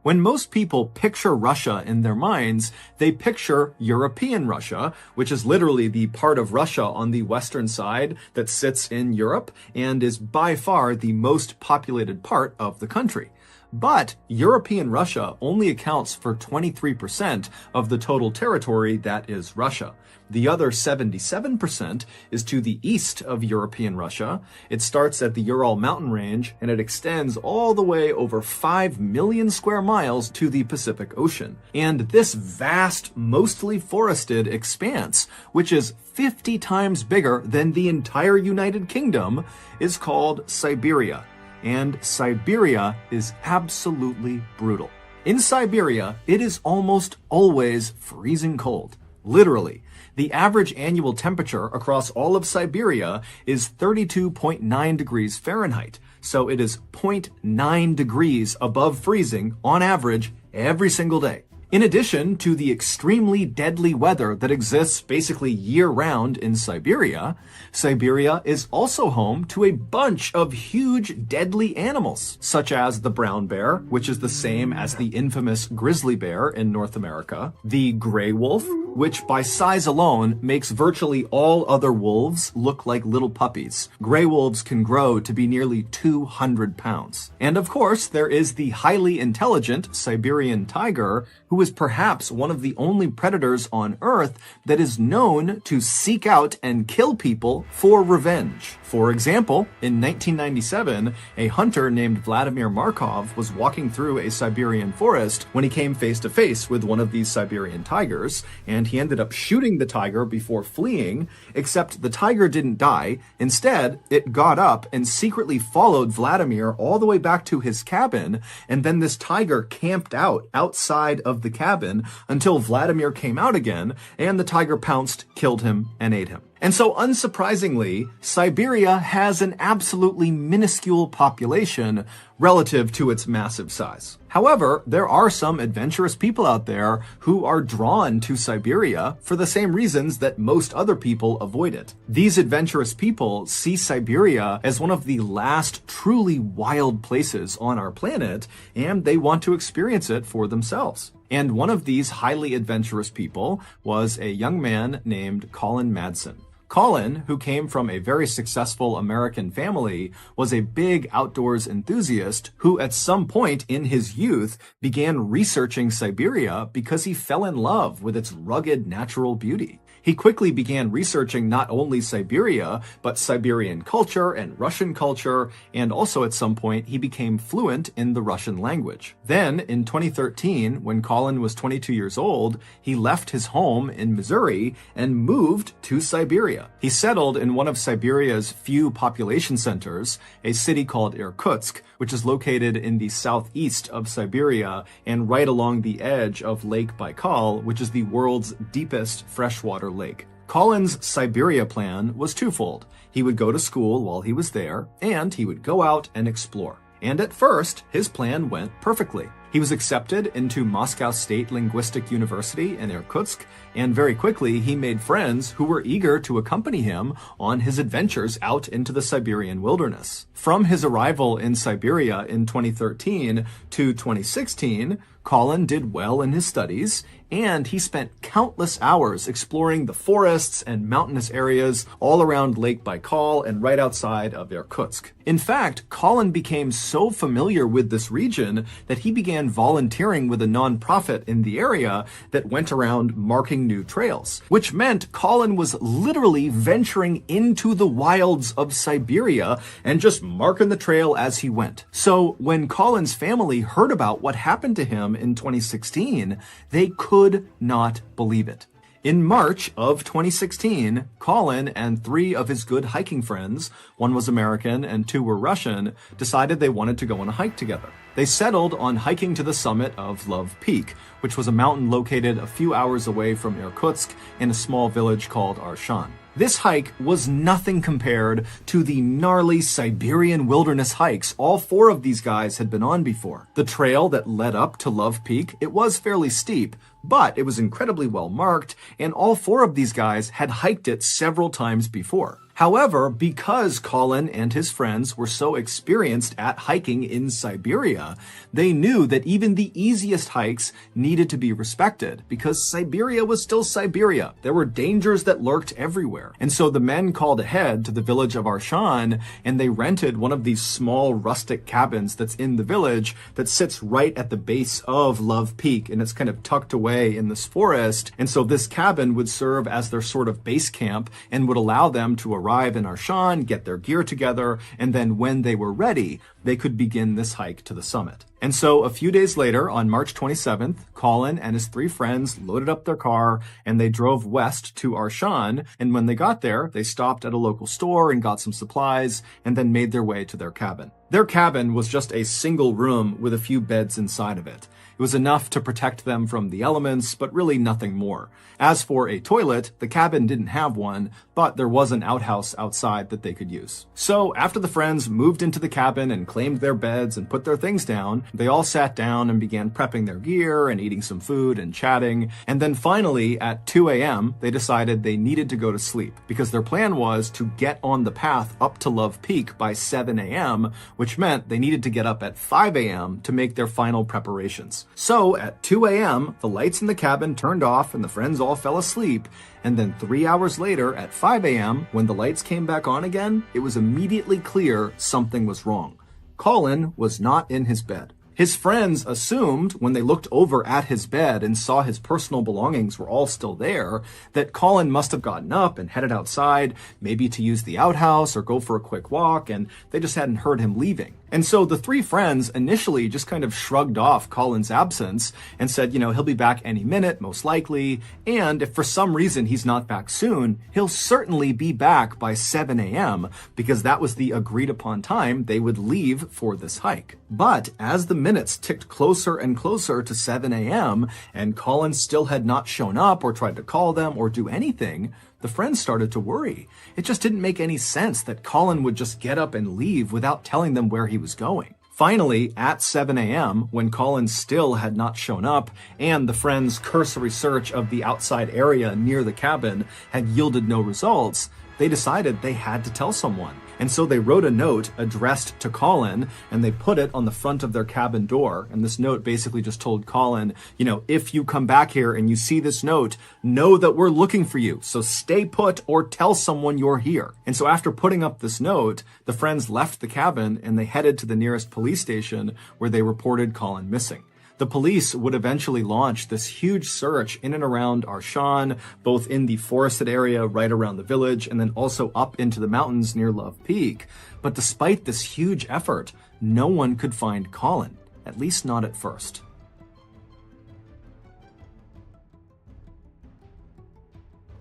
When most people picture Russia in their minds, they picture European Russia, which is literally the part of Russia on the western side that sits in Europe and is by far the most populated part of the country. But European Russia only accounts for 23% of the total territory that is Russia. The other 77% is to the east of European Russia. It starts at the Ural mountain range and it extends all the way over 5 million square miles to the Pacific Ocean. And this vast, mostly forested expanse, which is 50 times bigger than the entire United Kingdom, is called Siberia. And Siberia is absolutely brutal. In Siberia, it is almost always freezing cold. Literally. The average annual temperature across all of Siberia is 32.9 degrees Fahrenheit. So it is 0.9 degrees above freezing on average every single day. In addition to the extremely deadly weather that exists basically year-round in Siberia, Siberia is also home to a bunch of huge deadly animals, such as the brown bear, which is the same as the infamous grizzly bear in North America, the gray wolf, which by size alone makes virtually all other wolves look like little puppies. Gray wolves can grow to be nearly 200 pounds. And of course, there is the highly intelligent Siberian tiger, who is perhaps one of the only predators on Earth that is known to seek out and kill people for revenge. For example, in 1997, a hunter named Vladimir Markov was walking through a Siberian forest when he came face to face with one of these Siberian tigers, and he ended up shooting the tiger before fleeing, except the tiger didn't die. Instead, it got up and secretly followed Vladimir all the way back to his cabin, and then this tiger camped out outside of the cabin until Vladimir came out again, and the tiger pounced, killed him, and ate him. And so, unsurprisingly, Siberia has an absolutely minuscule population relative to its massive size. However, there are some adventurous people out there who are drawn to Siberia for the same reasons that most other people avoid it. These adventurous people see Siberia as one of the last truly wild places on our planet, and they want to experience it for themselves. And one of these highly adventurous people was a young man named Colin Madsen. Colin, who came from a very successful American family, was a big outdoors enthusiast who at some point in his youth began researching Siberia because he fell in love with its rugged natural beauty. He quickly began researching not only Siberia, but Siberian culture and Russian culture, and also at some point he became fluent in the Russian language. Then, in 2013, when Colin was 22 years old, he left his home in Missouri and moved to Siberia. He settled in one of Siberia's few population centers, a city called Irkutsk, which is located in the southeast of Siberia and right along the edge of Lake Baikal, which is the world's deepest freshwater lake. Colin's Siberia plan was twofold. He would go to school while he was there, and he would go out and explore. And at first, his plan went perfectly. He was accepted into Moscow State Linguistic University in Irkutsk, and very quickly he made friends who were eager to accompany him on his adventures out into the Siberian wilderness. From his arrival in Siberia in 2013 to 2016, Colin did well in his studies, and he spent countless hours exploring the forests and mountainous areas all around Lake Baikal and right outside of Irkutsk. In fact, Colin became so familiar with this region that he began volunteering with a nonprofit in the area that went around marking new trails, which meant Colin was literally venturing into the wilds of Siberia and just marking the trail as he went. So when Colin's family heard about what happened to him in 2016, they could not believe it. In March of 2016, Colin and 3 of his good hiking friends, one was American and 2 were Russian, decided they wanted to go on a hike together. They settled on hiking to the summit of Love Peak, which was a mountain located a few hours away from Irkutsk in a small village called Arshan. This hike was nothing compared to the gnarly Siberian wilderness hikes all 4 of these guys had been on before. The trail that led up to Love Peak, it was fairly steep, but it was incredibly well marked, and all 4 of these guys had hiked it several times before. However, because Colin and his friends were so experienced at hiking in Siberia, they knew that even the easiest hikes needed to be respected because Siberia was still Siberia. There were dangers that lurked everywhere. And so the men called ahead to the village of Arshan, and they rented one of these small rustic cabins that's in the village that sits right at the base of Love Peak, and it's kind of tucked away in this forest. And so this cabin would serve as their sort of base camp and would allow them to arrive in Arshan, get their gear together, and then when they were ready, they could begin this hike to the summit. And so a few days later, on March 27th, Colin and his 3 friends loaded up their car and they drove west to Arshan. And when they got there, they stopped at a local store and got some supplies and then made their way to their cabin. Their cabin was just a single room with a few beds inside of it. It was enough to protect them from the elements, but really nothing more. As for a toilet, the cabin didn't have one, but there was an outhouse outside that they could use. So after the friends moved into the cabin and claimed their beds and put their things down, they all sat down and began prepping their gear and eating some food and chatting. And then finally, at 2 a.m., they decided they needed to go to sleep because their plan was to get on the path up to Love Peak by 7 a.m., which meant they needed to get up at 5 a.m. to make their final preparations. So at 2 a.m., the lights in the cabin turned off and the friends all fell asleep. And then 3 hours later at 5 a.m., when the lights came back on again, it was immediately clear something was wrong. Colin was not in his bed. His friends assumed, when they looked over at his bed and saw his personal belongings were all still there, that Colin must have gotten up and headed outside, maybe to use the outhouse or go for a quick walk, and they just hadn't heard him leaving. And so the 3 friends initially just kind of shrugged off Colin's absence and said, he'll be back any minute, most likely, and if for some reason he's not back soon, he'll certainly be back by 7 a.m., because that was the agreed upon time they would leave for this hike. But as the minutes ticked closer and closer to 7 a.m., and Colin still had not shown up or tried to call them or do anything, the friends started to worry. It just didn't make any sense that Colin would just get up and leave without telling them where he was going. Finally, at 7 a.m., when Colin still had not shown up and the friends' cursory search of the outside area near the cabin had yielded no results, they decided they had to tell someone. And so they wrote a note addressed to Colin and they put it on the front of their cabin door. And this note basically just told Colin, if you come back here and you see this note, know that we're looking for you. So stay put or tell someone you're here. And so after putting up this note, the friends left the cabin and they headed to the nearest police station where they reported Colin missing. The police would eventually launch this huge search in and around Arshan, both in the forested area right around the village and then also up into the mountains near Love Peak. But despite this huge effort, no one could find Colin, at least not at first.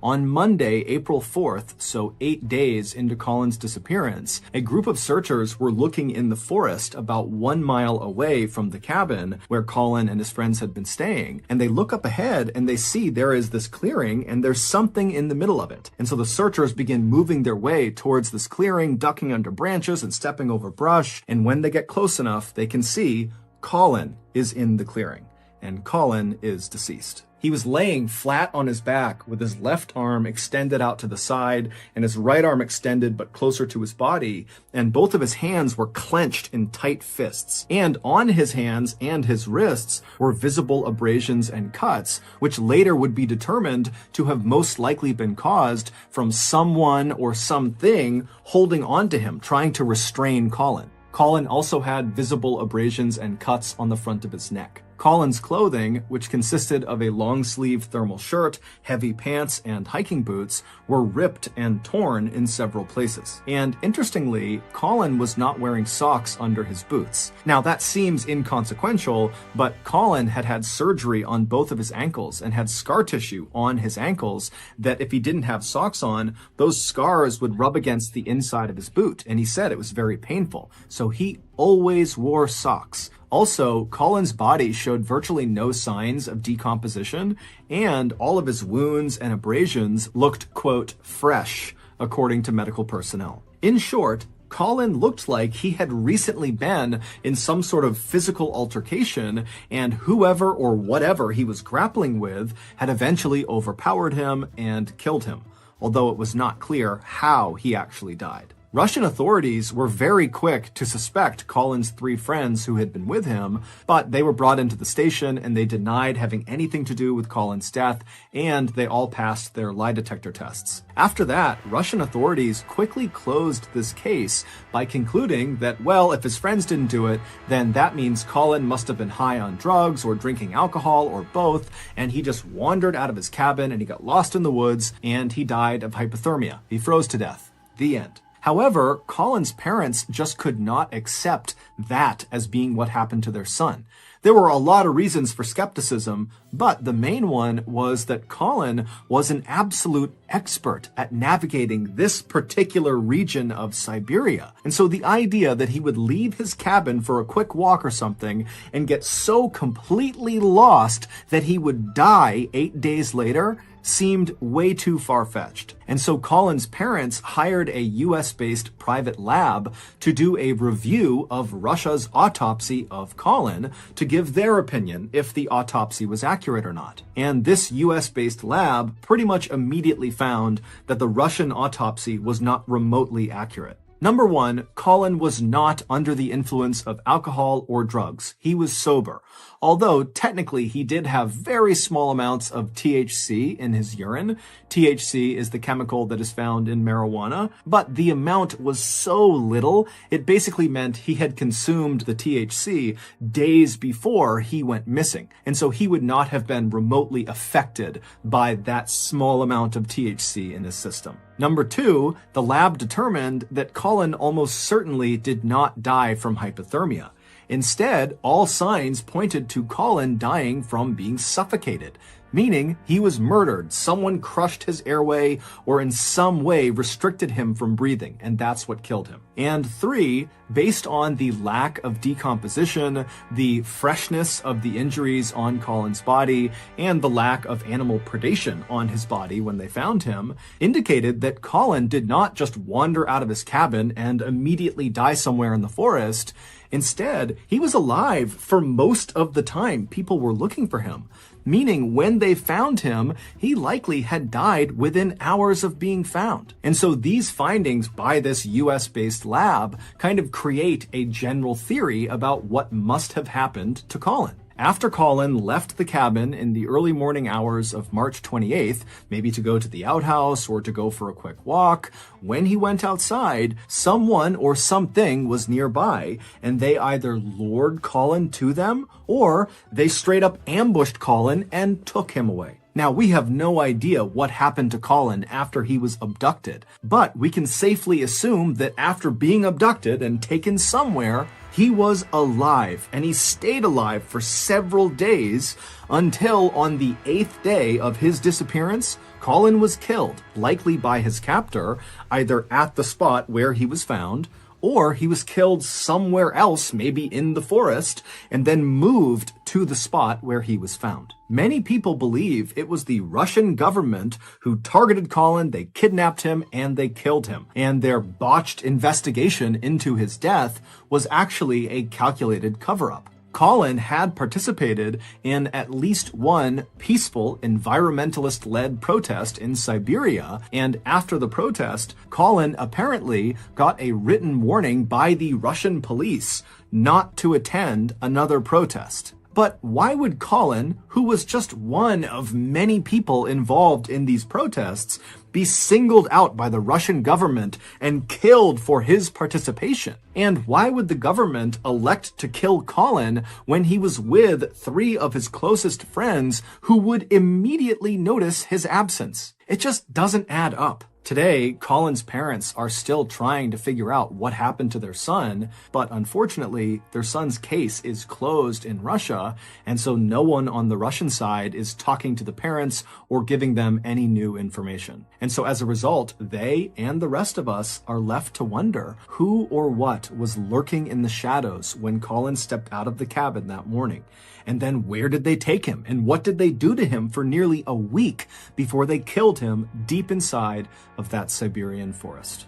On Monday, April 4th, so 8 days into Colin's disappearance, a group of searchers were looking in the forest about 1 mile away from the cabin where Colin and his friends had been staying. And they look up ahead and they see there is this clearing and there's something in the middle of it. And so the searchers begin moving their way towards this clearing, ducking under branches and stepping over brush. And when they get close enough, they can see Colin is in the clearing. And Colin is deceased. He was laying flat on his back with his left arm extended out to the side and his right arm extended but closer to his body, and both of his hands were clenched in tight fists. And on his hands and his wrists were visible abrasions and cuts, which later would be determined to have most likely been caused from someone or something holding on to him, trying to restrain Colin. Colin also had visible abrasions and cuts on the front of his neck. Colin's clothing, which consisted of a long-sleeve thermal shirt, heavy pants, and hiking boots, were ripped and torn in several places. And interestingly, Colin was not wearing socks under his boots. Now that seems inconsequential, but Colin had had surgery on both of his ankles and had scar tissue on his ankles that if he didn't have socks on, those scars would rub against the inside of his boot. And he said it was very painful. So he always wore socks. Also, Colin's body showed virtually no signs of decomposition, and all of his wounds and abrasions looked, quote, fresh, according to medical personnel. In short, Colin looked like he had recently been in some sort of physical altercation, and whoever or whatever he was grappling with had eventually overpowered him and killed him. although it was not clear how he actually died. Russian authorities were very quick to suspect Colin's 3 friends who had been with him, but they were brought into the station and they denied having anything to do with Colin's death, and they all passed their lie detector tests. After that, Russian authorities quickly closed this case by concluding that, well, if his friends didn't do it, then that means Colin must have been high on drugs or drinking alcohol or both, and he just wandered out of his cabin and he got lost in the woods and he died of hypothermia. He froze to death. The end. However, Colin's parents just could not accept that as being what happened to their son. There were a lot of reasons for skepticism, but the main one was that Colin was an absolute expert at navigating this particular region of Siberia. And so the idea that he would leave his cabin for a quick walk or something and get so completely lost that he would die 8 days later seemed way too far-fetched. And so Colin's parents hired a US-based private lab to do a review of Russia's autopsy of Colin to give their opinion if the autopsy was accurate or not. And this US-based lab pretty much immediately found that the Russian autopsy was not remotely accurate. Number 1, Colin was not under the influence of alcohol or drugs. He was sober. Although technically he did have very small amounts of THC in his urine. THC is the chemical that is found in marijuana, but the amount was so little, it basically meant he had consumed the THC days before he went missing. And so he would not have been remotely affected by that small amount of THC in his system. Number 2, the lab determined that Colin almost certainly did not die from hypothermia. Instead, all signs pointed to Colin dying from being suffocated, meaning he was murdered. Someone crushed his airway or in some way restricted him from breathing, and that's what killed him. And 3, based on the lack of decomposition, the freshness of the injuries on Colin's body, and the lack of animal predation on his body when they found him, indicated that Colin did not just wander out of his cabin and immediately die somewhere in the forest. Instead, he was alive for most of the time people were looking for him, meaning when they found him, he likely had died within hours of being found. And so these findings by this US-based lab kind of create a general theory about what must have happened to Colin. After Colin left the cabin in the early morning hours of March 28th, maybe to go to the outhouse or to go for a quick walk, when he went outside, someone or something was nearby, and they either lured Colin to them or they straight up ambushed Colin and took him away. Now, we have no idea what happened to Colin after he was abducted, but we can safely assume that after being abducted and taken somewhere, he was alive, and he stayed alive for several days until on the 8th day of his disappearance, Colin was killed, likely by his captor, either at the spot where he was found, or he was killed somewhere else, maybe in the forest, and then moved to the spot where he was found. Many people believe it was the Russian government who targeted Colin, they kidnapped him, and they killed him. And their botched investigation into his death was actually a calculated cover-up. Colin had participated in at least one peaceful environmentalist-led protest in Siberia, and after the protest, Colin apparently got a written warning by the Russian police not to attend another protest. But why would Colin, who was just one of many people involved in these protests, be singled out by the Russian government and killed for his participation? And why would the government elect to kill Colin when he was with 3 of his closest friends who would immediately notice his absence? It just doesn't add up. Today, Colin's parents are still trying to figure out what happened to their son, but unfortunately, their son's case is closed in Russia, and so no one on the Russian side is talking to the parents or giving them any new information. And so as a result, they and the rest of us are left to wonder who or what was lurking in the shadows when Colin stepped out of the cabin that morning. And then where did they take him? And what did they do to him for nearly a week before they killed him deep inside of that Siberian forest?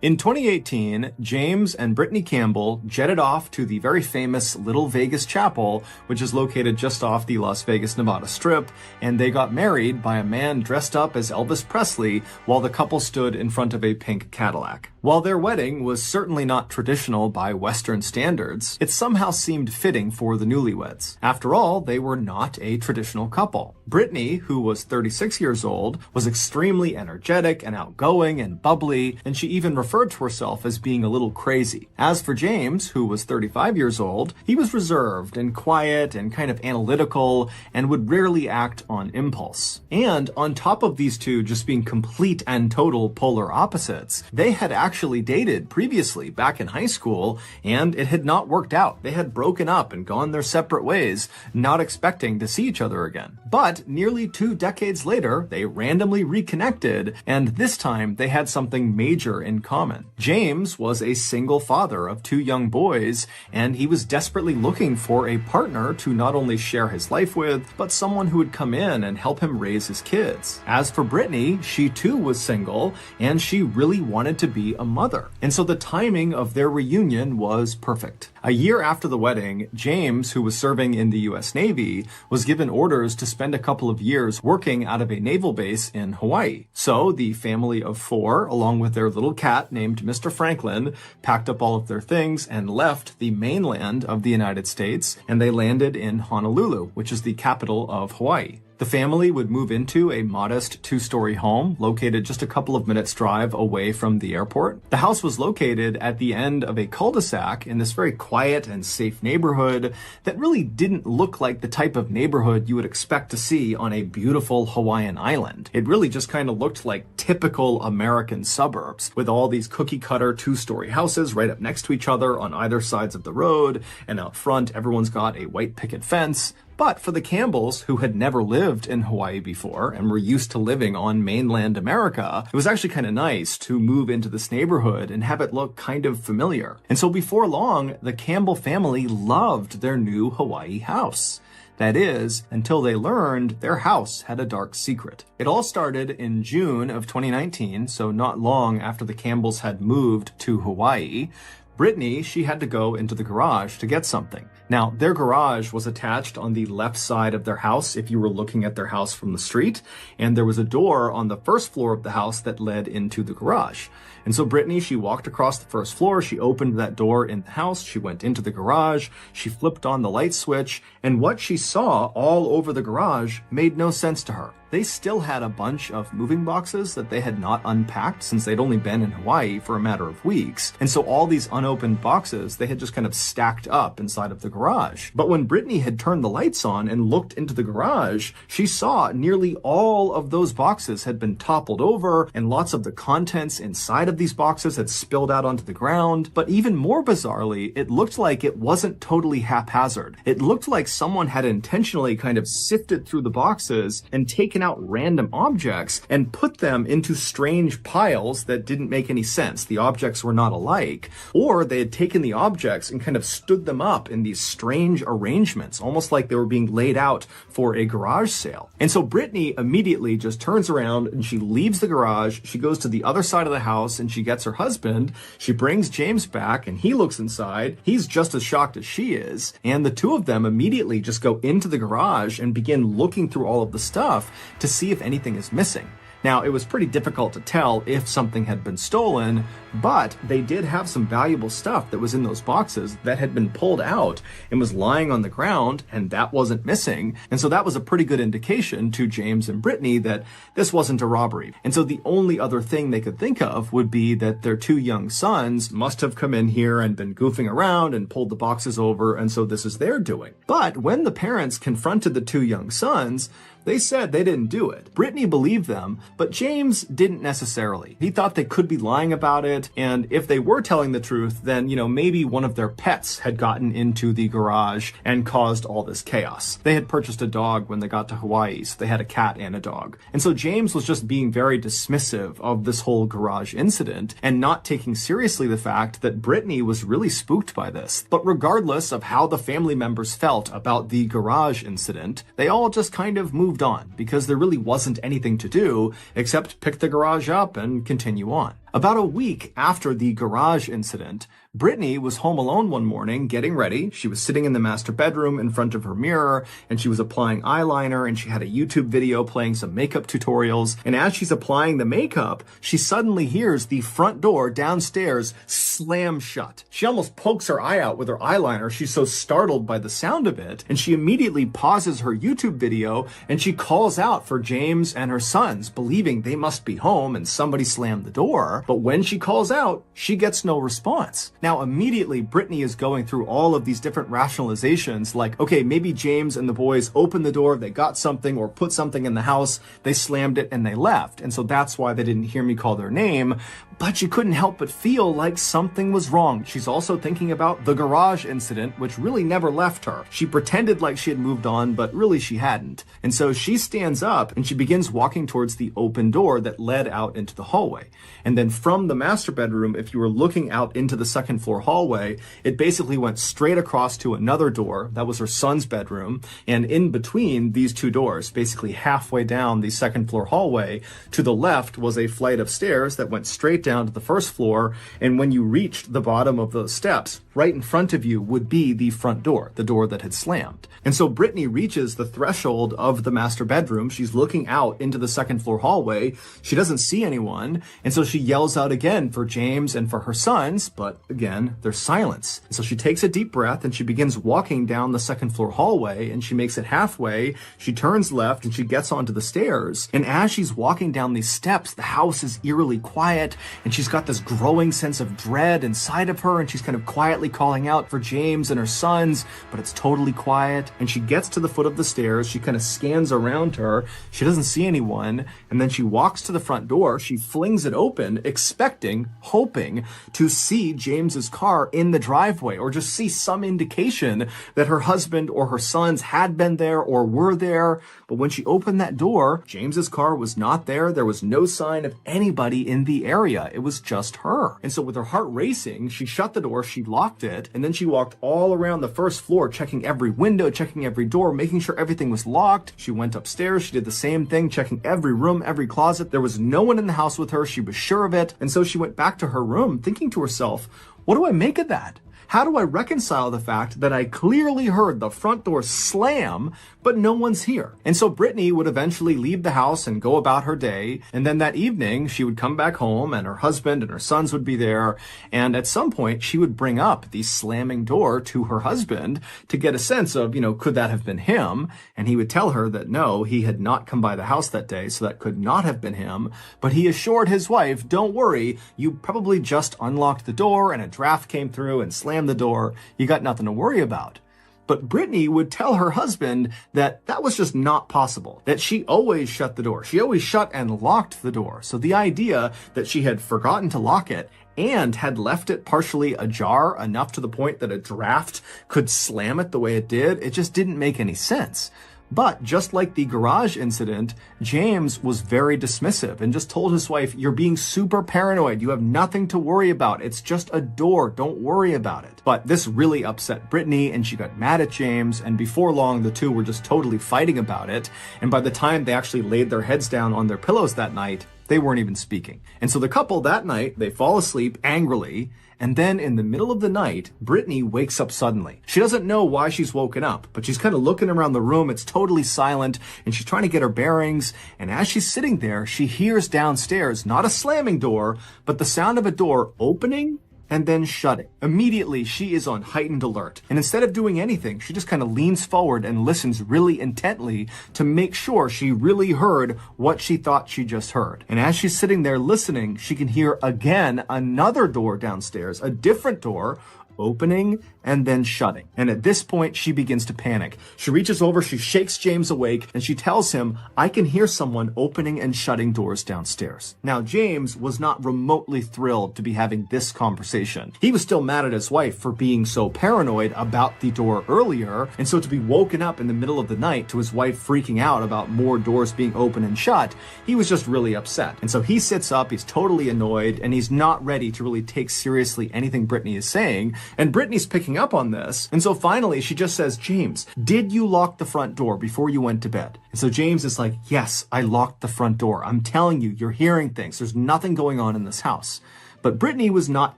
In 2018, James and Brittany Campbell jetted off to the very famous Little Vegas Chapel, which is located just off the Las Vegas, Nevada Strip, and they got married by a man dressed up as Elvis Presley while the couple stood in front of a pink Cadillac. While their wedding was certainly not traditional by Western standards, it somehow seemed fitting for the newlyweds. After all, they were not a traditional couple. Brittany, who was 36 years old, was extremely energetic and outgoing and bubbly, and she even referred to herself as being a little crazy. As for James, who was 35 years old, he was reserved and quiet and kind of analytical and would rarely act on impulse. And on top of these two just being complete and total polar opposites, they had actually dated previously back in high school, and it had not worked out. They had broken up and gone their separate ways, not expecting to see each other again. But nearly 2 decades later, they randomly reconnected, and this time they had something major in common. James was a single father of 2 young boys, and he was desperately looking for a partner to not only share his life with, but someone who would come in and help him raise his kids. As for Brittany, she too was single, and she really wanted to be a mother. And so the timing of their reunion was perfect. A year after the wedding, James, who was serving in the US Navy, was given orders to spend a couple of years working out of a naval base in Hawaii. So the family of 4, along with their little cat named Mr. Franklin, packed up all of their things and left the mainland of the United States, and they landed in Honolulu, which is the capital of Hawaii. The family would move into a modest 2-story home located just a couple of minutes drive away from the airport. The house was located at the end of a cul-de-sac in this very quiet and safe neighborhood that really didn't look like the type of neighborhood you would expect to see on a beautiful Hawaiian island. It really just kind of looked like typical American suburbs with all these cookie-cutter 2-story houses right up next to each other on either sides of the road, and out front everyone's got a white picket fence. But for the Campbells, who had never lived in Hawaii before and were used to living on mainland America, it was actually kind of nice to move into this neighborhood and have it look kind of familiar. And so before long, the Campbell family loved their new Hawaii house. That is, until they learned their house had a dark secret. It all started in June of 2019, so not long after the Campbells had moved to Hawaii. Brittany, she had to go into the garage to get something. Now, their garage was attached on the left side of their house if you were looking at their house from the street, and there was a door on the first floor of the house that led into the garage. And so Brittany, she walked across the first floor, she opened that door in the house, she went into the garage, she flipped on the light switch, and what she saw all over the garage made no sense to her. They still had a bunch of moving boxes that they had not unpacked since they'd only been in Hawaii for a matter of weeks. And so all these unopened boxes, they had just kind of stacked up inside of the garage. But when Brittany had turned the lights on and looked into the garage, she saw nearly all of those boxes had been toppled over, and lots of the contents inside of these boxes had spilled out onto the ground. But even more bizarrely, it looked like it wasn't totally haphazard. It looked like someone had intentionally kind of sifted through the boxes and taken out random objects and put them into strange piles that didn't make any sense. The objects were not alike, or they had taken the objects and kind of stood them up in these strange arrangements, almost like they were being laid out for a garage sale. And so Brittany immediately just turns around and she leaves the garage, she goes to the other side of the house and she gets her husband, she brings James back and he looks inside, he's just as shocked as she is, and the two of them immediately just go into the garage and begin looking through all of the stuff to see if anything is missing. Now, it was pretty difficult to tell if something had been stolen, but they did have some valuable stuff that was in those boxes that had been pulled out and was lying on the ground, and that wasn't missing. And so that was a pretty good indication to James and Brittany that this wasn't a robbery. And so the only other thing they could think of would be that their 2 young sons must have come in here and been goofing around and pulled the boxes over, and so this is their doing. But when the parents confronted the 2 young sons, they said they didn't do it. Brittany believed them, but James didn't necessarily. He thought they could be lying about it, and if they were telling the truth, then, maybe one of their pets had gotten into the garage and caused all this chaos. They had purchased a dog when they got to Hawaii, so they had a cat and a dog. And so James was just being very dismissive of this whole garage incident and not taking seriously the fact that Brittany was really spooked by this. But regardless of how the family members felt about the garage incident, they all just kind of moved on because there really wasn't anything to do except pick the garage up and continue on. About a week week after the garage incident, Brittany was home alone one morning getting ready. She was sitting in the master bedroom in front of her mirror, and she was applying eyeliner, and she had a YouTube video playing some makeup tutorials. And as she's applying the makeup, she suddenly hears the front door downstairs slam shut. She almost pokes her eye out with her eyeliner. She's so startled by the sound of it, and she immediately pauses her YouTube video, and she calls out for James and her sons, believing they must be home and somebody slammed the door. But when she calls out, she gets no response. Now, immediately, Brittany is going through all of these different rationalizations like, okay, maybe James and the boys opened the door, they got something or put something in the house, they slammed it and they left. And so that's why they didn't hear me call their name. But she couldn't help but feel like something was wrong. She's also thinking about the garage incident, which really never left her. She pretended like she had moved on, but really she hadn't. And so she stands up and she begins walking towards the open door that led out into the hallway. And then from the master bedroom, if you were looking out into the second floor hallway, it basically went straight across to another door. That was her son's bedroom. And in between these two doors, basically halfway down the second floor hallway, to the left was a flight of stairs that went straight down to the first floor. And when you reached the bottom of those steps, right in front of you would be the front door, the door that had slammed. And so Brittany reaches the threshold of the master bedroom. She's looking out into the second floor hallway. She doesn't see anyone. And so she yells out again for James and for her sons, but again, there's silence. And so she takes a deep breath and she begins walking down the second floor hallway, and she makes it halfway. She turns left and she gets onto the stairs. And as she's walking down these steps, the house is eerily quiet, and she's got this growing sense of dread inside of her, and she's kind of quietly calling out for James and her sons, but it's totally quiet. And she gets to the foot of the stairs. She kind of scans around her. She doesn't see anyone. And then she walks to the front door. She flings it open, expecting, hoping to see James's car in the driveway, or just see some indication that her husband or her sons had been there or were there. But when she opened that door, James's car was not there. There was no sign of anybody in the area. It was just her. And so with her heart racing, she shut the door, she locked it, and then she walked all around the first floor, checking every window, checking every door, making sure everything was locked. She went upstairs, she did the same thing, checking every room, every closet. There was no one in the house with her. She was sure of it. And so she went back to her room thinking to herself, what do I make of that? How do I reconcile the fact that I clearly heard the front door slam, but no one's here? And so Brittany would eventually leave the house and go about her day. And then that evening, she would come back home, and her husband and her sons would be there. And at some point, she would bring up the slamming door to her husband to get a sense of, could that have been him? And he would tell her that no, he had not come by the house that day, so that could not have been him. But he assured his wife, don't worry, you probably just unlocked the door and a draft came through and slammed the door. You got nothing to worry about. But Brittany would tell her husband that that was just not possible, that she always shut the door. She always shut and locked the door. So the idea that she had forgotten to lock it and had left it partially ajar enough to the point that a draft could slam it the way it did, it just didn't make any sense. But just like the garage incident, James was very dismissive and just told his wife, you're being super paranoid. You have nothing to worry about. It's just a door. Don't worry about it. But this really upset Brittany, and she got mad at James. And before long, the two were just totally fighting about it. And by the time they actually laid their heads down on their pillows that night, they weren't even speaking. And so the couple that night, they fall asleep angrily. And then in the middle of the night, Brittany wakes up suddenly. She doesn't know why she's woken up, but she's kind of looking around the room. It's totally silent, and she's trying to get her bearings. And as she's sitting there, she hears downstairs, not a slamming door, but the sound of a door opening and then shutting. Immediately, she is on heightened alert. And instead of doing anything, she just kind of leans forward and listens really intently to make sure she really heard what she thought she just heard. And as she's sitting there listening, she can hear again another door downstairs, a different door, opening and then shutting. And at this point, she begins to panic. She reaches over, she shakes James awake, and she tells him, I can hear someone opening and shutting doors downstairs. Now, James was not remotely thrilled to be having this conversation. He was still mad at his wife for being so paranoid about the door earlier, and so to be woken up in the middle of the night to his wife freaking out about more doors being open and shut, he was just really upset. And so he sits up, he's totally annoyed, and he's not ready to really take seriously anything Brittany is saying. And Brittany's picking up on this. And so finally, she just says, James, did you lock the front door before you went to bed? And so James is like, yes, I locked the front door. I'm telling you, you're hearing things. There's nothing going on in this house. But Brittany was not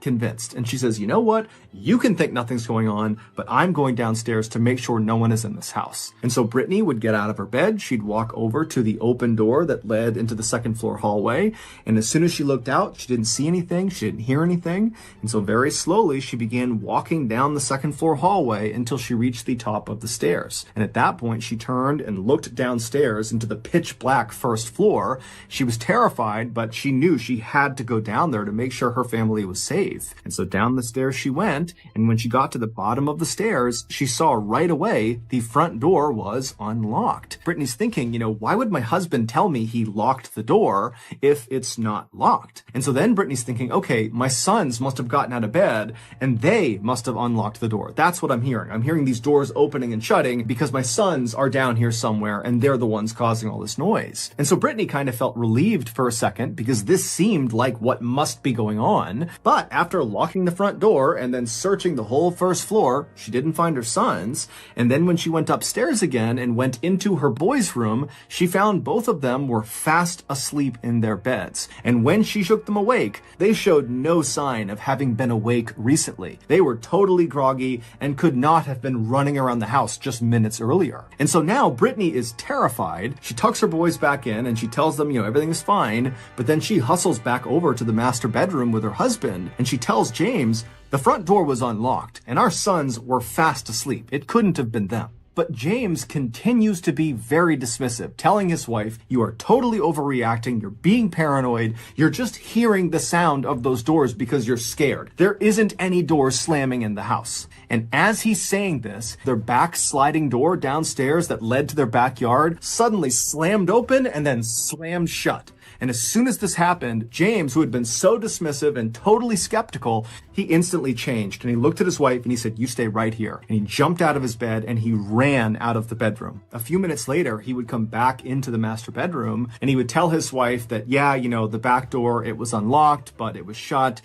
convinced, and she says, you know what? You can think nothing's going on, but I'm going downstairs to make sure no one is in this house. And so Brittany would get out of her bed, she'd walk over to the open door that led into the second floor hallway, and as soon as she looked out, she didn't see anything, she didn't hear anything, and so very slowly she began walking down the second floor hallway until she reached the top of the stairs. And at that point, she turned and looked downstairs into the pitch black first floor. She was terrified, but she knew she had to go down there to make sure her family was safe. And so down the stairs she went, and when she got to the bottom of the stairs, she saw right away the front door was unlocked. Brittany's thinking, why would my husband tell me he locked the door if it's not locked? And so then Brittany's thinking, okay, my sons must have gotten out of bed and they must have unlocked the door. That's what I'm hearing. I'm hearing these doors opening and shutting because my sons are down here somewhere and they're the ones causing all this noise. And so Brittany kind of felt relieved for a second because this seemed like what must be going on. But after locking the front door and then searching the whole first floor, she didn't find her sons. And then when she went upstairs again and went into her boys' room, she found both of them were fast asleep in their beds. And when she shook them awake, they showed no sign of having been awake recently. They were totally groggy and could not have been running around the house just minutes earlier. And so now Brittany is terrified. She tucks her boys back in and she tells them, everything is fine. But then she hustles back over to the master bedroom with her husband and she tells James, the front door was unlocked and our sons were fast asleep. It couldn't have been them. But James continues to be very dismissive, telling his wife, you are totally overreacting, you're being paranoid, you're just hearing the sound of those doors because you're scared. There isn't any doors slamming in the house. And as he's saying this, their back sliding door downstairs that led to their backyard suddenly slammed open and then slammed shut. And as soon as this happened, James, who had been so dismissive and totally skeptical, he instantly changed and he looked at his wife and he said, you stay right here. And he jumped out of his bed and he ran out of the bedroom. A few minutes later, he would come back into the master bedroom and he would tell his wife that, the back door, it was unlocked, but it was shut.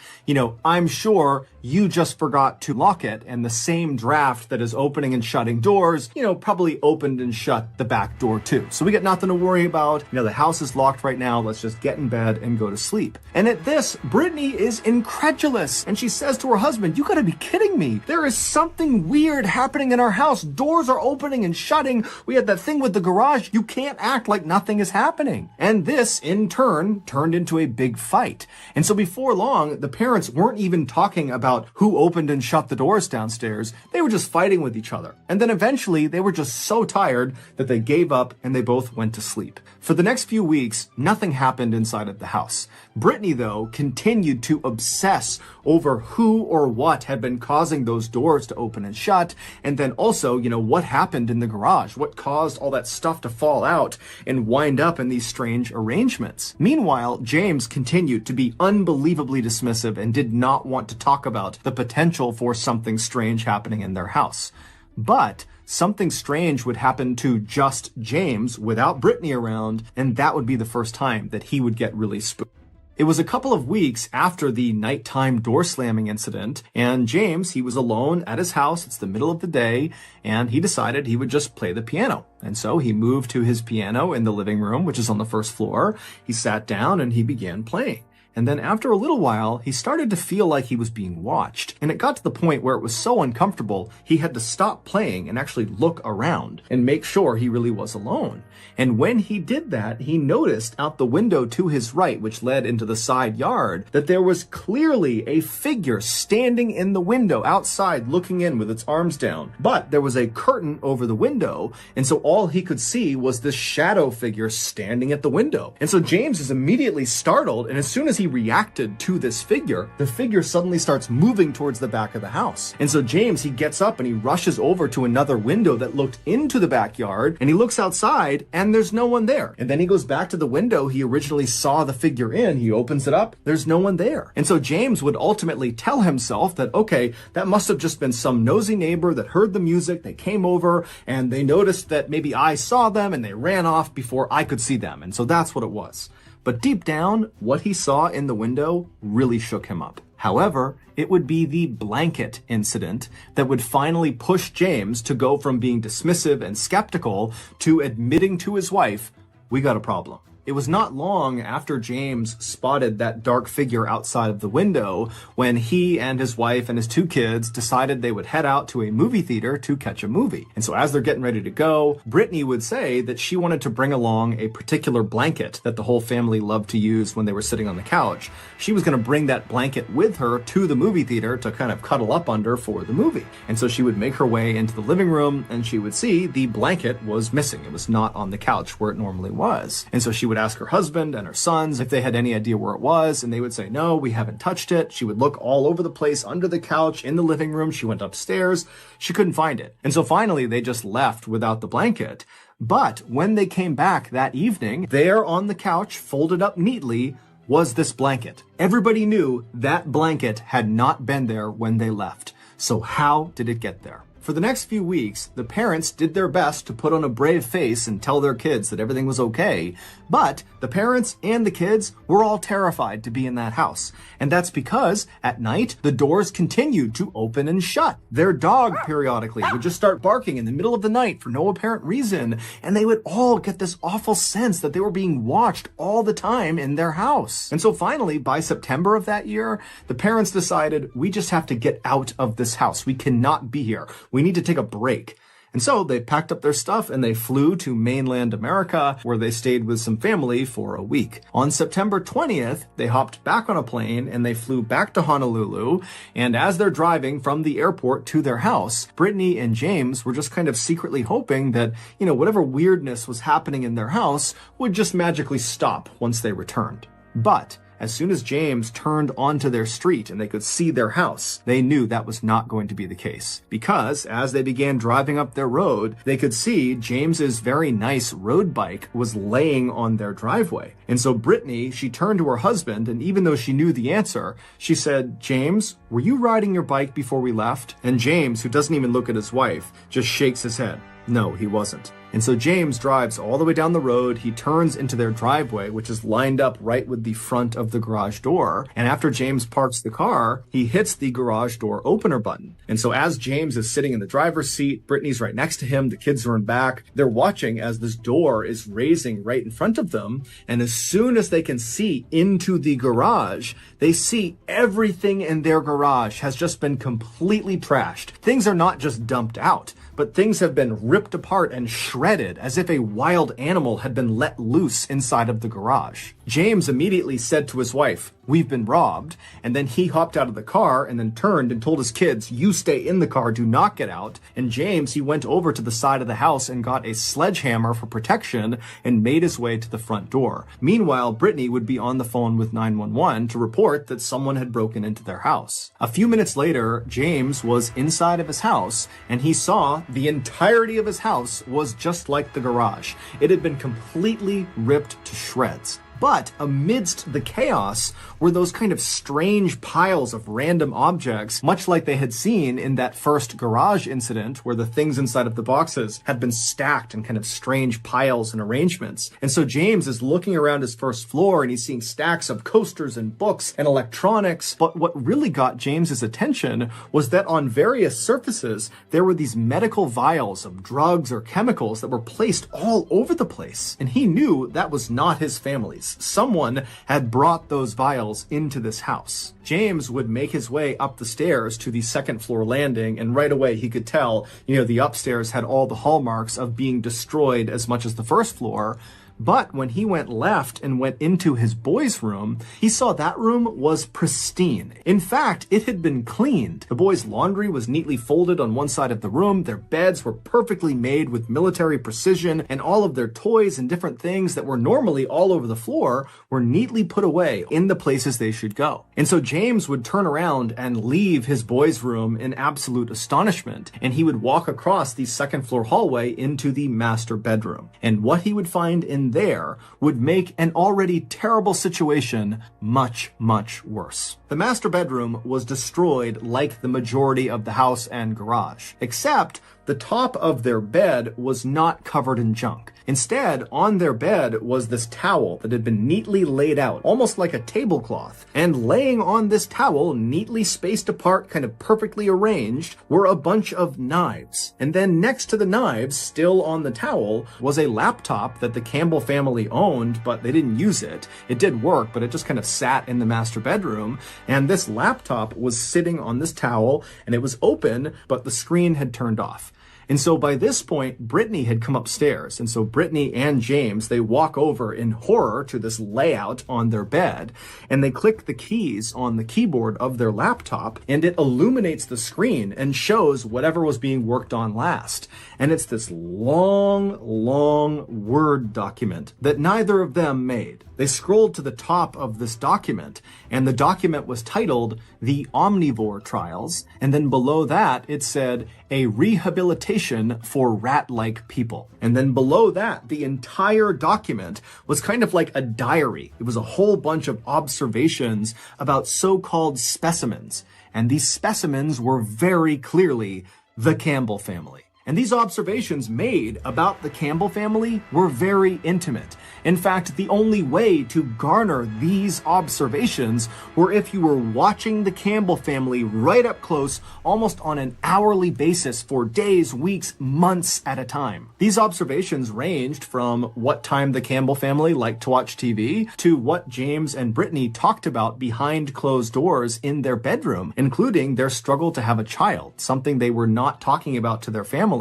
I'm sure you just forgot to lock it. And the same draft that is opening and shutting doors, probably opened and shut the back door too. So we got nothing to worry about. The house is locked right now. Let's just get in bed and go to sleep. And at this, Brittany is incredulous. And she says to her husband, you gotta be kidding me. There is something weird happening in our house. Doors are opening and shutting. We had that thing with the garage. You can't act like nothing is happening. And this, in turn, turned into a big fight. And so before long, the parents weren't even talking about who opened and shut the doors downstairs. They were just fighting with each other. And then eventually, they were just so tired that they gave up and they both went to sleep. For the next few weeks, nothing happened inside of the house. Brittany, though, continued to obsess over who or what had been causing those doors to open and shut, and then also, what happened in the garage, what caused all that stuff to fall out and wind up in these strange arrangements. Meanwhile, James continued to be unbelievably dismissive and did not want to talk about the potential for something strange happening in their house. But something strange would happen to just James without Brittany around, and that would be the first time that he would get really spooked. It was a couple of weeks after the nighttime door slamming incident, and James, he was alone at his house. It's the middle of the day, and he decided he would just play the piano. And so he moved to his piano in the living room, which is on the first floor. He sat down and he began playing. And then after a little while, he started to feel like he was being watched. And it got to the point where it was so uncomfortable, he had to stop playing and actually look around and make sure he really was alone. And when he did that, he noticed out the window to his right, which led into the side yard, that there was clearly a figure standing in the window outside looking in with its arms down. But there was a curtain over the window, and so all he could see was this shadow figure standing at the window. And so James is immediately startled, and as soon as he reacted to this figure, the figure suddenly starts moving towards the back of the house. And so James, he gets up and he rushes over to another window that looked into the backyard, and he looks outside and there's no one there. And then he goes back to the window he originally saw the figure in. He opens it up. There's no one there. And so James would ultimately tell himself that, okay, that must have just been some nosy neighbor that heard the music. They came over and they noticed that maybe I saw them and they ran off before I could see them. And so that's what it was. But deep down, what he saw in the window really shook him up. However, it would be the blanket incident that would finally push James to go from being dismissive and skeptical to admitting to his wife, we got a problem. It was not long after James spotted that dark figure outside of the window when he and his wife and his 2 kids decided they would head out to a movie theater to catch a movie. And so as they're getting ready to go, Brittany would say that she wanted to bring along a particular blanket that the whole family loved to use when they were sitting on the couch. She was going to bring that blanket with her to the movie theater to kind of cuddle up under for the movie. And so she would make her way into the living room and she would see the blanket was missing. It was not on the couch where it normally was. And so she would ask her husband and her sons if they had any idea where it was, and they would say, no, we haven't touched it. She would look all over the place, under the couch, in the living room. She went upstairs. She couldn't find it. And so finally they just left without the blanket. But when they came back that evening, there on the couch, folded up neatly, was this blanket. Everybody knew that blanket had not been there when they left. So how did it get there? For the next few weeks, the parents did their best to put on a brave face and tell their kids that everything was okay, but the parents and the kids were all terrified to be in that house. And that's because at night, the doors continued to open and shut. Their dog periodically would just start barking in the middle of the night for no apparent reason, and they would all get this awful sense that they were being watched all the time in their house. And so finally, by September of that year, the parents decided, we just have to get out of this house. We cannot be here. We need to take a break. And so they packed up their stuff and they flew to mainland America, where they stayed with some family for a week. On September 20th, they hopped back on a plane and they flew back to Honolulu. And as they're driving from the airport to their house, Brittany and James were just kind of secretly hoping that, whatever weirdness was happening in their house would just magically stop once they returned. But as soon as James turned onto their street and they could see their house, they knew that was not going to be the case. Because as they began driving up their road, they could see James's very nice road bike was laying on their driveway. And so Brittany, she turned to her husband, and even though she knew the answer, she said, James, were you riding your bike before we left? And James, who doesn't even look at his wife, just shakes his head. No, he wasn't. And so James drives all the way down the road. He turns into their driveway, which is lined up right with the front of the garage door. And after James parks the car, he hits the garage door opener button. And so as James is sitting in the driver's seat, Brittany's right next to him. The kids are in back. They're watching as this door is raising right in front of them. And as soon as they can see into the garage, they see everything in their garage has just been completely trashed. Things are not just dumped out, but things have been ripped apart and shredded as if a wild animal had been let loose inside of the garage. James immediately said to his wife, "We've been robbed." And then he hopped out of the car and then turned and told his kids, "You stay in the car, do not get out." And James, he went over to the side of the house and got a sledgehammer for protection and made his way to the front door. Meanwhile, Brittany would be on the phone with 911 to report that someone had broken into their house. A few minutes later, James was inside of his house and he saw the entirety of his house was just like the garage. It had been completely ripped to shreds. But amidst the chaos were those kind of strange piles of random objects, much like they had seen in that first garage incident where the things inside of the boxes had been stacked in kind of strange piles and arrangements. And so James is looking around his first floor and he's seeing stacks of coasters and books and electronics. But what really got James's attention was that on various surfaces, there were these medical vials of drugs or chemicals that were placed all over the place. And he knew that was not his family's. Someone had brought those vials into this house. James would make his way up the stairs to the second floor landing, and right away he could tell, the upstairs had all the hallmarks of being destroyed as much as the first floor. But when he went left and went into his boys' room, he saw that room was pristine. In fact, it had been cleaned. The boys' laundry was neatly folded on one side of the room. Their beds were perfectly made with military precision, and all of their toys and different things that were normally all over the floor were neatly put away in the places they should go. And so James would turn around and leave his boys' room in absolute astonishment, and he would walk across the second floor hallway into the master bedroom. And what he would find in there would make an already terrible situation much, much worse. The master bedroom was destroyed like the majority of the house and garage, except the top of their bed was not covered in junk. Instead, on their bed was this towel that had been neatly laid out, almost like a tablecloth. And laying on this towel, neatly spaced apart, kind of perfectly arranged, were a bunch of knives. And then next to the knives, still on the towel, was a laptop that the Campbell family owned, but they didn't use it. It did work, but it just kind of sat in the master bedroom. And this laptop was sitting on this towel, and it was open, but the screen had turned off. And so by this point, Brittany had come upstairs. And so Brittany and James, they walk over in horror to this layout on their bed, and they click the keys on the keyboard of their laptop, and it illuminates the screen and shows whatever was being worked on last. And it's this long, long Word document that neither of them made. They scrolled to the top of this document, and the document was titled The Omnivore Trials, and then below that it said, A Rehabilitation for Rat-like People. And then below that, the entire document was kind of like a diary. It was a whole bunch of observations about so-called specimens, and these specimens were very clearly the Campbell family. And these observations made about the Campbell family were very intimate. In fact, the only way to garner these observations were if you were watching the Campbell family right up close, almost on an hourly basis for days, weeks, months at a time. These observations ranged from what time the Campbell family liked to watch TV to what James and Brittany talked about behind closed doors in their bedroom, including their struggle to have a child, something they were not talking about to their family.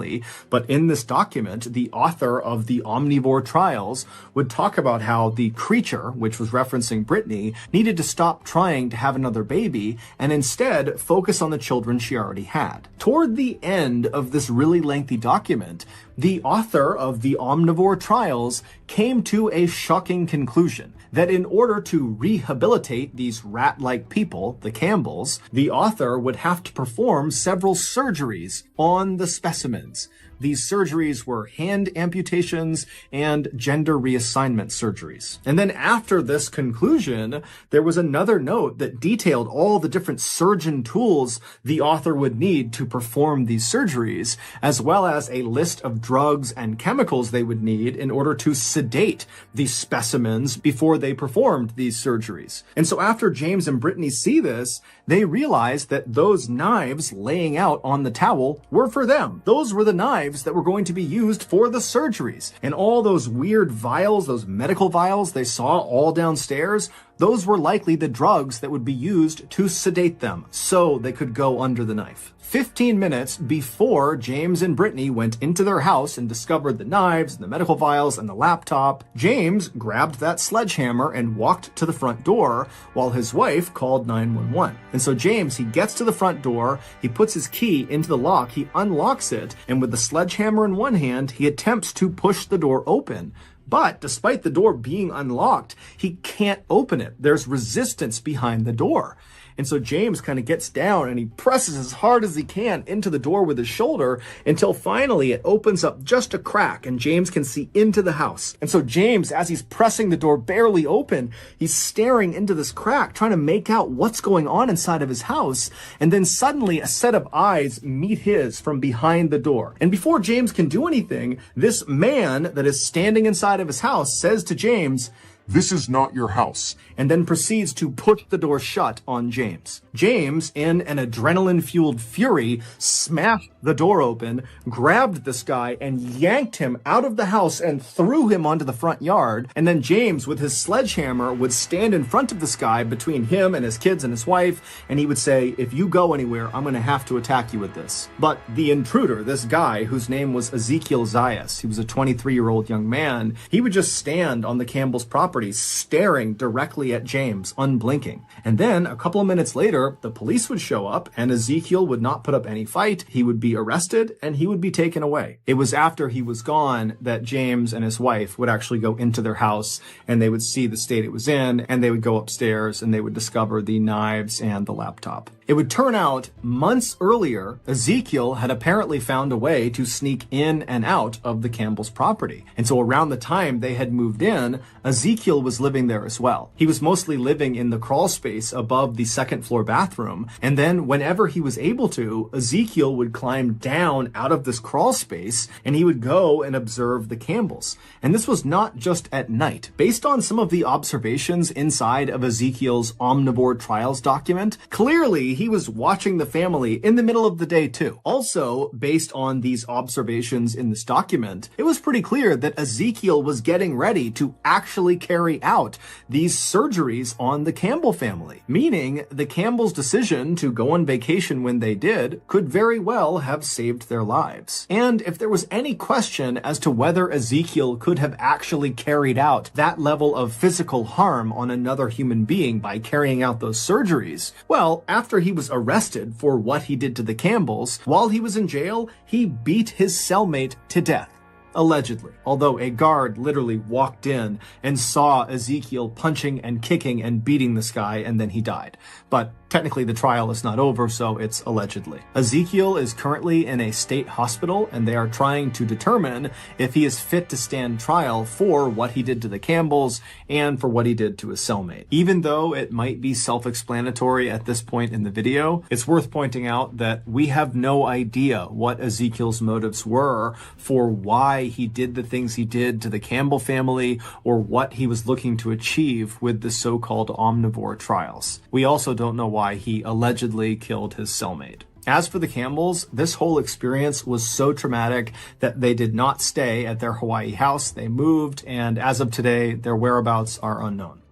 But in this document, the author of the Omnivore Trials would talk about how the creature, which was referencing Brittany, needed to stop trying to have another baby and instead focus on the children she already had. Toward the end of this really lengthy document, the author of the Omnivore Trials came to a shocking conclusion that in order to rehabilitate these rat-like people, the Campbells, the author would have to perform several surgeries on the specimens. These surgeries were hand amputations and gender reassignment surgeries. And then after this conclusion, there was another note that detailed all the different surgeon tools the author would need to perform these surgeries, as well as a list of drugs and chemicals they would need in order to sedate these specimens before they performed these surgeries. And so after James and Brittany see this, they realize that those knives laying out on the towel were for them. Those were the knives that were going to be used for the surgeries. And all those weird vials, those medical vials they saw all downstairs, those were likely the drugs that would be used to sedate them so they could go under the knife. 15 minutes before James and Brittany went into their house and discovered the knives, the medical vials, and the laptop, James grabbed that sledgehammer and walked to the front door while his wife called 911. And so James, he gets to the front door, he puts his key into the lock, he unlocks it, and with the sledgehammer in one hand, he attempts to push the door open. But despite the door being unlocked, he can't open it. There's resistance behind the door. And so James kind of gets down and he presses as hard as he can into the door with his shoulder until finally it opens up just a crack and James can see into the house. And so James, as he's pressing the door barely open, he's staring into this crack, trying to make out what's going on inside of his house. And then suddenly a set of eyes meet his from behind the door. And before James can do anything, this man that is standing inside of his house says to James, "This is not your house," and then proceeds to put the door shut on James. James, in an adrenaline-fueled fury, smashed the door open, grabbed this guy, and yanked him out of the house and threw him onto the front yard. And then James, with his sledgehammer, would stand in front of this guy between him and his kids and his wife, and he would say, "If you go anywhere, I'm going to have to attack you with this." But the intruder, this guy, whose name was Ezekiel Zayas, he was a 23-year-old young man, he would just stand on the Campbell's property, staring directly at James, unblinking. And then a couple of minutes later, the police would show up and Ezekiel would not put up any fight. He would be arrested and he would be taken away. It was after he was gone that James and his wife would actually go into their house and they would see the state it was in, and they would go upstairs and they would discover the knives and the laptop. It would turn out months earlier, Ezekiel had apparently found a way to sneak in and out of the Campbell's property. And so around the time they had moved in, Ezekiel was living there as well. He was mostly living in the crawl space above the second floor bathroom. And then whenever he was able to, Ezekiel would climb down out of this crawl space and he would go and observe the Campbells. And this was not just at night. Based on some of the observations inside of Ezekiel's Omnivore Trials document, clearly he was watching the family in the middle of the day too. Also, based on these observations in this document, it was pretty clear that Ezekiel was getting ready to actually carry out these surgeries on the Campbell family, meaning the Campbells' decision to go on vacation when they did could very well have saved their lives. And if there was any question as to whether Ezekiel could have actually carried out that level of physical harm on another human being by carrying out those surgeries, well, after he was arrested for what he did to the Campbells, while he was in jail, he beat his cellmate to death. Allegedly, although a guard literally walked in and saw Ezekiel punching and kicking and beating this guy, and then he died. But technically the trial is not over, so it's allegedly. Ezekiel is currently in a state hospital, and they are trying to determine if he is fit to stand trial for what he did to the Campbells and for what he did to his cellmate. Even though it might be self-explanatory at this point in the video, it's worth pointing out that we have no idea what Ezekiel's motives were for why he did the things he did to the Campbell family or what he was looking to achieve with the so-called Omnivore Trials. We also don't know why he allegedly killed his cellmate. As for the Campbells, this whole experience was so traumatic that they did not stay at their Hawaii house. They moved, and as of today, their whereabouts are unknown.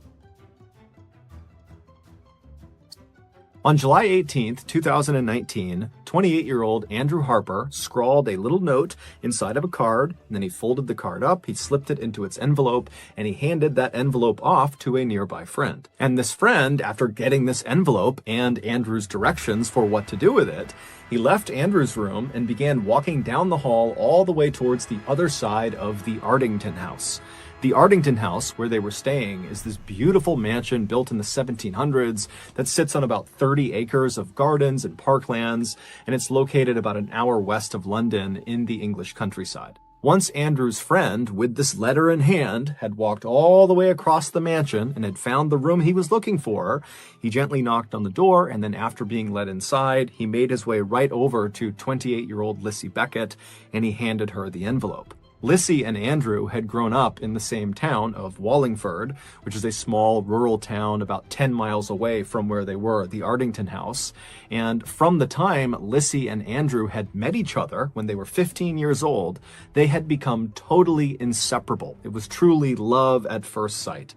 On July 18th, 2019, 28-year-old Andrew Harper scrawled a little note inside of a card, and then he folded the card up, he slipped it into its envelope, and he handed that envelope off to a nearby friend. And this friend, after getting this envelope and Andrew's directions for what to do with it, he left Andrew's room and began walking down the hall all the way towards the other side of the Ardington house. The Ardington house, where they were staying, is this beautiful mansion built in the 1700s that sits on about 30 acres of gardens and parklands, and it's located about an hour west of London in the English countryside. Once Andrew's friend, with this letter in hand, had walked all the way across the mansion and had found the room he was looking for, he gently knocked on the door, and then after being led inside, he made his way right over to 28-year-old Lissy Beckett, and he handed her the envelope. Lissy and Andrew had grown up in the same town of Wallingford, which is a small rural town about 10 miles away from where they were, the Ardington house. And from the time Lissy and Andrew had met each other when they were 15 years old, they had become totally inseparable. It was truly love at first sight.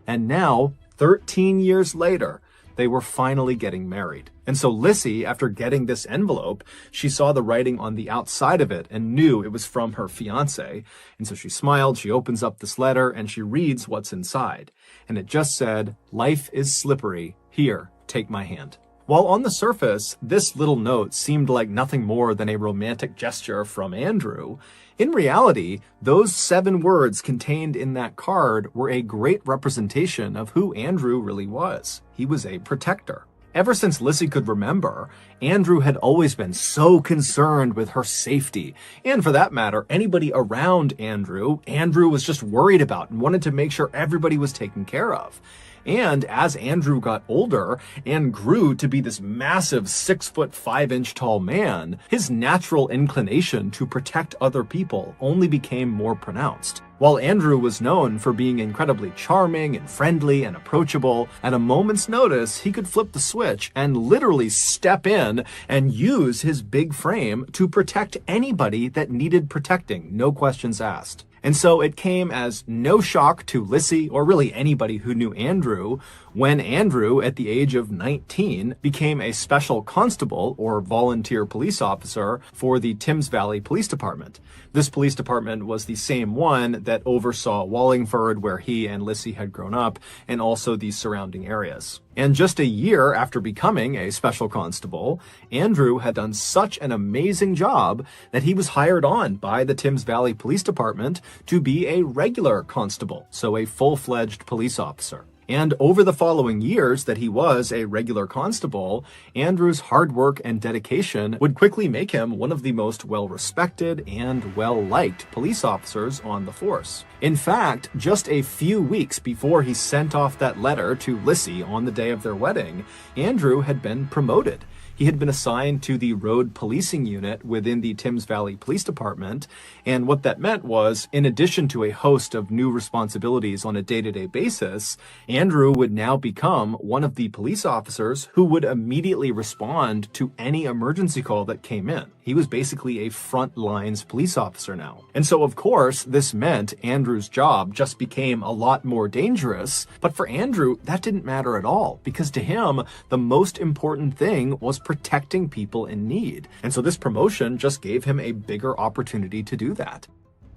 And now, 13 years later, they were finally getting married. And so Lissy, after getting this envelope, she saw the writing on the outside of it and knew it was from her fiancé. And so she smiled, she opens up this letter, and she reads what's inside. And it just said, "Life is slippery. Here, take my hand." While on the surface, this little note seemed like nothing more than a romantic gesture from Andrew, in reality, those 7 words contained in that card were a great representation of who Andrew really was. He was a protector. Ever since Lissy could remember, Andrew had always been so concerned with her safety. And for that matter, anybody around Andrew was just worried about and wanted to make sure everybody was taken care of. And as Andrew got older and grew to be this massive 6'5" tall man, his natural inclination to protect other people only became more pronounced. While Andrew was known for being incredibly charming and friendly and approachable, at a moment's notice, he could flip the switch and literally step in and use his big frame to protect anybody that needed protecting, no questions asked. And so it came as no shock to Lissy or really anybody who knew Andrew when Andrew, at the age of 19, became a special constable or volunteer police officer for the Thames Valley Police Department. This police department was the same one that oversaw Wallingford, where he and Lissy had grown up, and also the surrounding areas. And just a year after becoming a special constable, Andrew had done such an amazing job that he was hired on by the Thames Valley Police Department to be a regular constable, so a full-fledged police officer. And over the following years that he was a regular constable, Andrew's hard work and dedication would quickly make him one of the most well-respected and well-liked police officers on the force. In fact, just a few weeks before he sent off that letter to Lissy on the day of their wedding, Andrew had been promoted. He had been assigned to the road policing unit within the Thames Valley Police Department, and what that meant was, in addition to a host of new responsibilities on a day-to-day basis, Andrew would now become one of the police officers who would immediately respond to any emergency call that came in. He was basically a front lines police officer now. And so, of course, this meant Andrew's job just became a lot more dangerous, but for Andrew, that didn't matter at all, because to him, the most important thing was protecting people in need. And so this promotion just gave him a bigger opportunity to do that.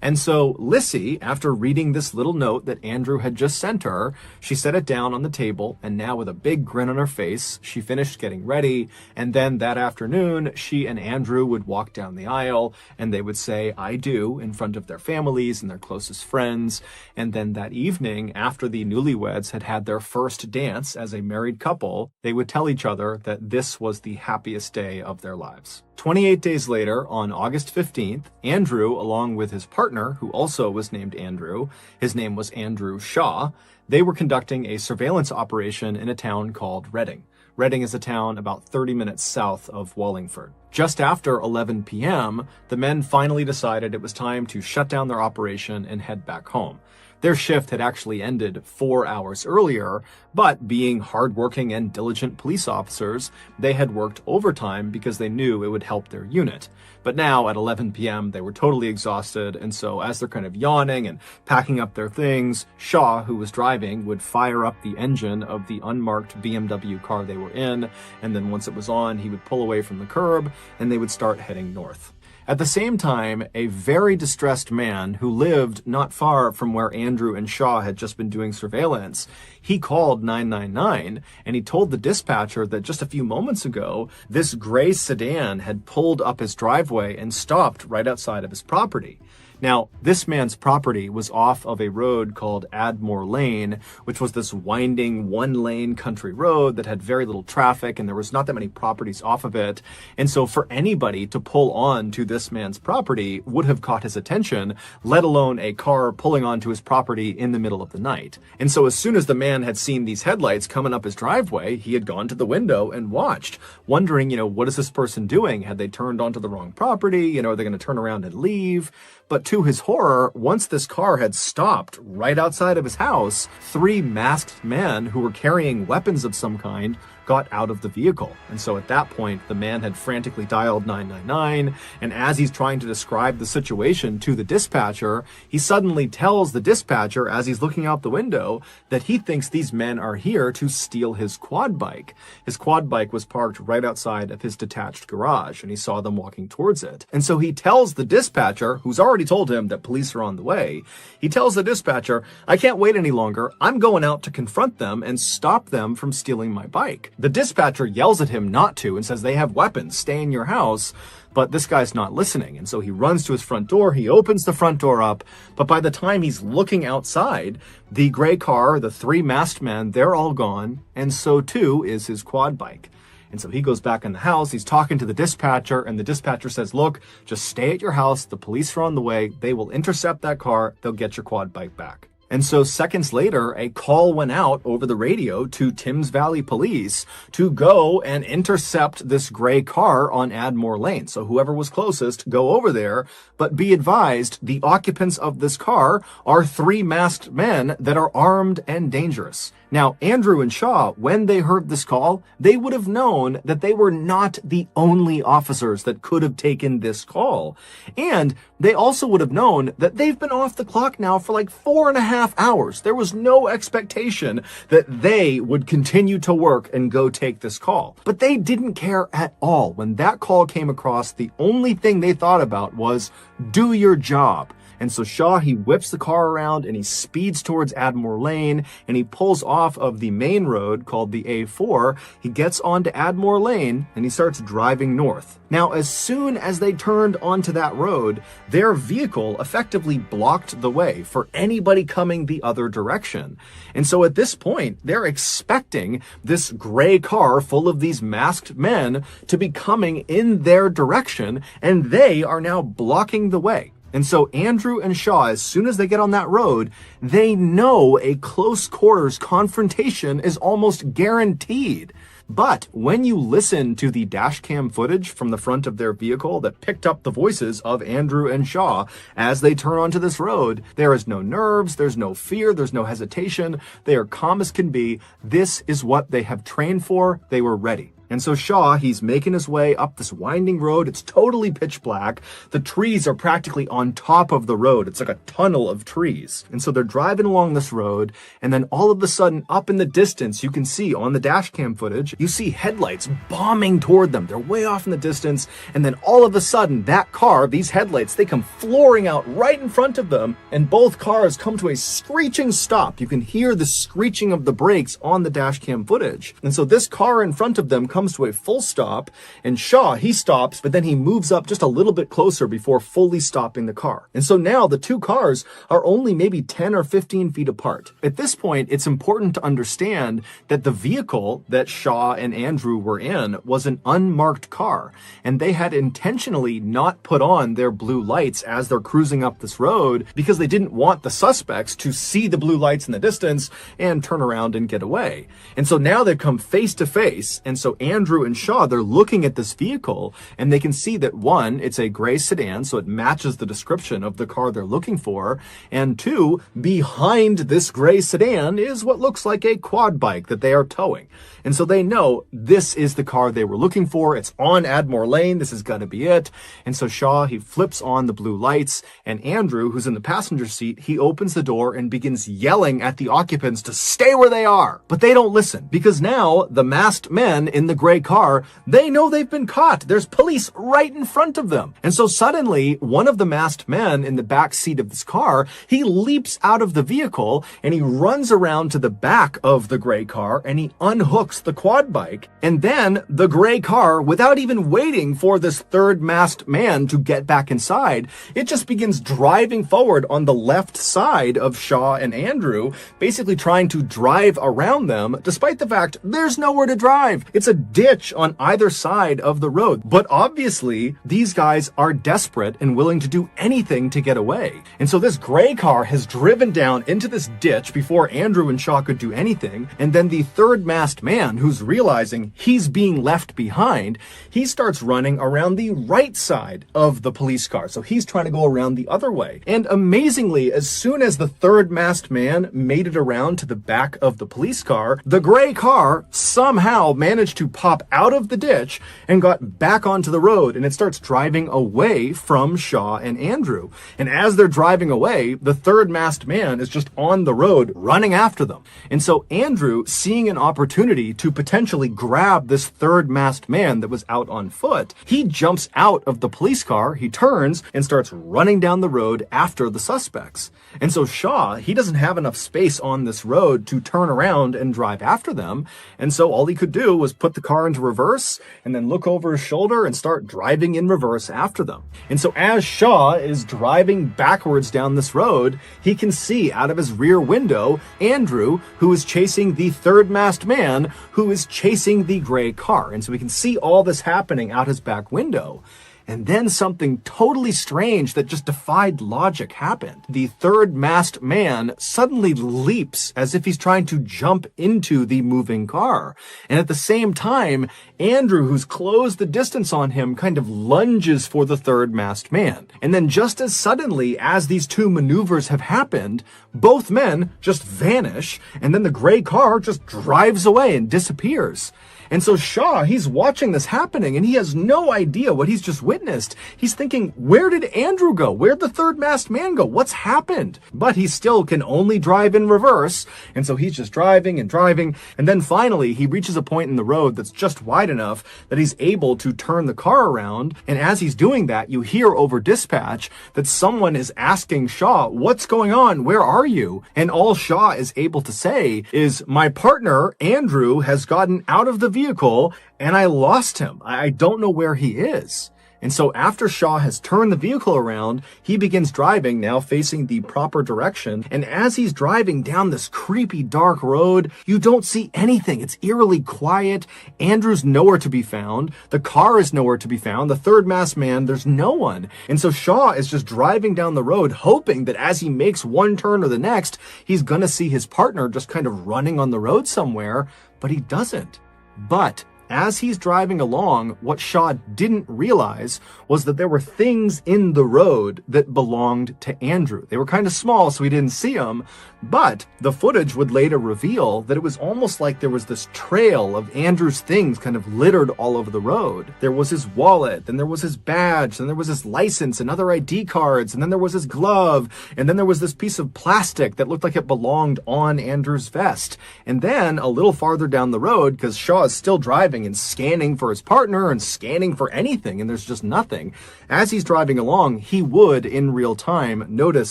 And so Lissy, after reading this little note that Andrew had just sent her, she set it down on the table, and now with a big grin on her face, she finished getting ready, and then that afternoon, she and Andrew would walk down the aisle, and they would say, "I do," in front of their families and their closest friends, and then that evening, after the newlyweds had had their first dance as a married couple, they would tell each other that this was the happiest day of their lives. 28 days later, on August 15th, Andrew, along with his partner, who also was named Andrew, his name was Andrew Shaw, they were conducting a surveillance operation in a town called Reading. Reading is a town about 30 minutes south of Wallingford. Just after 11 p.m., the men finally decided it was time to shut down their operation and head back home. Their shift had actually ended 4 hours earlier, but being hardworking and diligent police officers, they had worked overtime because they knew it would help their unit. But now at 11 p.m., they were totally exhausted, and so as they're kind of yawning and packing up their things, Shaw, who was driving, would fire up the engine of the unmarked BMW car they were in, and then once it was on, he would pull away from the curb, and they would start heading north. At the same time, a very distressed man who lived not far from where Andrew and Shaw had just been doing surveillance, he called 999 and he told the dispatcher that just a few moments ago, this gray sedan had pulled up his driveway and stopped right outside of his property. Now, this man's property was off of a road called Admore Lane, which was this winding one-lane country road that had very little traffic, and there was not that many properties off of it. And so for anybody to pull on to this man's property would have caught his attention, let alone a car pulling onto his property in the middle of the night. And so as soon as the man had seen these headlights coming up his driveway, he had gone to the window and watched, wondering, what is this person doing? Had they turned onto the wrong property? Are they going to turn around and leave? But to his horror, once this car had stopped right outside of his house, 3 masked men who were carrying weapons of some kind got out of the vehicle. And so at that point, the man had frantically dialed 999, and as he's trying to describe the situation to the dispatcher, he suddenly tells the dispatcher, as he's looking out the window, that he thinks these men are here to steal his quad bike. His quad bike was parked right outside of his detached garage, and he saw them walking towards it. And so he tells the dispatcher, who's already told him that police are on the way, he tells the dispatcher, "I can't wait any longer. I'm going out to confront them and stop them from stealing my bike." The dispatcher yells at him not to and says, "They have weapons, stay in your house." But this guy's not listening, and so he runs to his front door, he opens the front door up, but by the time he's looking outside, the gray car, the 3 masked men, they're all gone, and so too is his quad bike. And so he goes back in the house, he's talking to the dispatcher, and the dispatcher says, "Look, just stay at your house, the police are on the way, they will intercept that car, they'll get your quad bike back." And so seconds later, a call went out over the radio to Thames Valley Police to go and intercept this gray car on Admore Lane. So whoever was closest, go over there, but be advised, the occupants of this car are 3 masked men that are armed and dangerous. Now, Andrew and Shaw, when they heard this call, they would have known that they were not the only officers that could have taken this call. And they also would have known that they've been off the clock now for like 4.5 hours. There was no expectation that they would continue to work and go take this call. But they didn't care at all. When that call came across, the only thing they thought about was, do your job. And so Shaw, he whips the car around and he speeds towards Admore Lane, and he pulls off of the main road called the A4. He gets onto Admore Lane and he starts driving north. Now, as soon as they turned onto that road, their vehicle effectively blocked the way for anybody coming the other direction. And so at this point, they're expecting this gray car full of these masked men to be coming in their direction, and they are now blocking the way. And so Andrew and Shaw, as soon as they get on that road, they know a close quarters confrontation is almost guaranteed. But when you listen to the dashcam footage from the front of their vehicle that picked up the voices of Andrew and Shaw as they turn onto this road, there is no nerves, there's no fear, there's no hesitation. They are calm as can be. This is what they have trained for. They were ready. And so Shaw, he's making his way up this winding road. It's totally pitch black. The trees are practically on top of the road. It's like a tunnel of trees. And so they're driving along this road, and then all of a sudden, up in the distance, you can see on the dash cam footage, you see headlights bombing toward them. They're way off in the distance, and then all of a sudden, that car, these headlights, they come flooring out right in front of them, and both cars come to a screeching stop. You can hear the screeching of the brakes on the dash cam footage. And so this car in front of them comes to a full stop, and Shaw, he stops, but then he moves up just a little bit closer before fully stopping the car. And so now the two cars are only maybe 10 or 15 feet apart. At this point, it's important to understand that the vehicle that Shaw and Andrew were in was an unmarked car, and they had intentionally not put on their blue lights as they're cruising up this road because they didn't want the suspects to see the blue lights in the distance and turn around and get away. And so now they've come face to face, and so Andrew and Shaw, they're looking at this vehicle, and they can see that one, it's a gray sedan, so it matches the description of the car they're looking for, and two, behind this gray sedan is what looks like a quad bike that they are towing. And so they know this is the car they were looking for. It's on Admore Lane. This is gonna be it. And so Shaw, he flips on the blue lights, and Andrew, who's in the passenger seat, he opens the door and begins yelling at the occupants to stay where they are. But they don't listen, because now the masked men in the gray car, they know they've been caught. There's police right in front of them. And so suddenly, one of the masked men in the back seat of this car, he leaps out of the vehicle and he runs around to the back of the gray car and he unhooks the quad bike. And then the gray car, without even waiting for this third masked man to get back inside, it just begins driving forward on the left side of Shaw and Andrew, basically trying to drive around them, despite the fact there's nowhere to drive. It's a ditch on either side of the road. But obviously, these guys are desperate and willing to do anything to get away. And so this gray car has driven down into this ditch before Andrew and Shaw could do anything. And then the third masked man, who's realizing he's being left behind, he starts running around the right side of the police car. So he's trying to go around the other way. And amazingly, as soon as the third masked man made it around to the back of the police car, the gray car somehow managed to pop out of the ditch and got back onto the road, and it starts driving away from Shaw and Andrew. And as they're driving away, the third masked man is just on the road running after them. And so Andrew, seeing an opportunity to potentially grab this third masked man that was out on foot, he jumps out of the police car, he turns and starts running down the road after the suspects. And so Shaw, he doesn't have enough space on this road to turn around and drive after them. And so all he could do was put the car into reverse and then look over his shoulder and start driving in reverse after them. And so as Shaw is driving backwards down this road, he can see out of his rear window Andrew, who is chasing the third masked man, who is chasing the gray car. And so we can see all this happening out his back window. And then something totally strange that just defied logic happened. The third masked man suddenly leaps as if he's trying to jump into the moving car. And at the same time, Andrew, who's closed the distance on him, kind of lunges for the third masked man. And then just as suddenly as these two maneuvers have happened, both men just vanish, and then the gray car just drives away and disappears. And so Shaw, he's watching this happening and he has no idea what he's just witnessed. He's thinking, where did Andrew go? Where'd the third masked man go? What's happened? But he still can only drive in reverse. And so he's just driving. And then finally he reaches a point in the road that's just wide enough that he's able to turn the car around. And as he's doing that, you hear over dispatch that someone is asking Shaw, what's going on? Where are you? And all Shaw is able to say is, my partner, Andrew, has gotten out of the vehicle and I lost him. I don't know where he is. And so after Shaw has turned the vehicle around, he begins driving, now facing the proper direction. And as he's driving down this creepy dark road, you don't see anything. It's eerily quiet. Andrew's nowhere to be found. The car is nowhere to be found. The third masked man, there's no one. And so Shaw is just driving down the road, hoping that as he makes one turn or the next, he's gonna see his partner just kind of running on the road somewhere, but he doesn't. But as he's driving along, what Shaw didn't realize was that there were things in the road that belonged to Andrew. They were kind of small, so he didn't see them, but the footage would later reveal that it was almost like there was this trail of Andrew's things kind of littered all over the road. There was his wallet, then there was his badge, then there was his license and other ID cards, and then there was his glove, and then there was this piece of plastic that looked like it belonged on Andrew's vest. And then a little farther down the road, because Shaw is still driving and scanning for his partner and scanning for anything, and there's just nothing. As he's driving along, he would, in real time, notice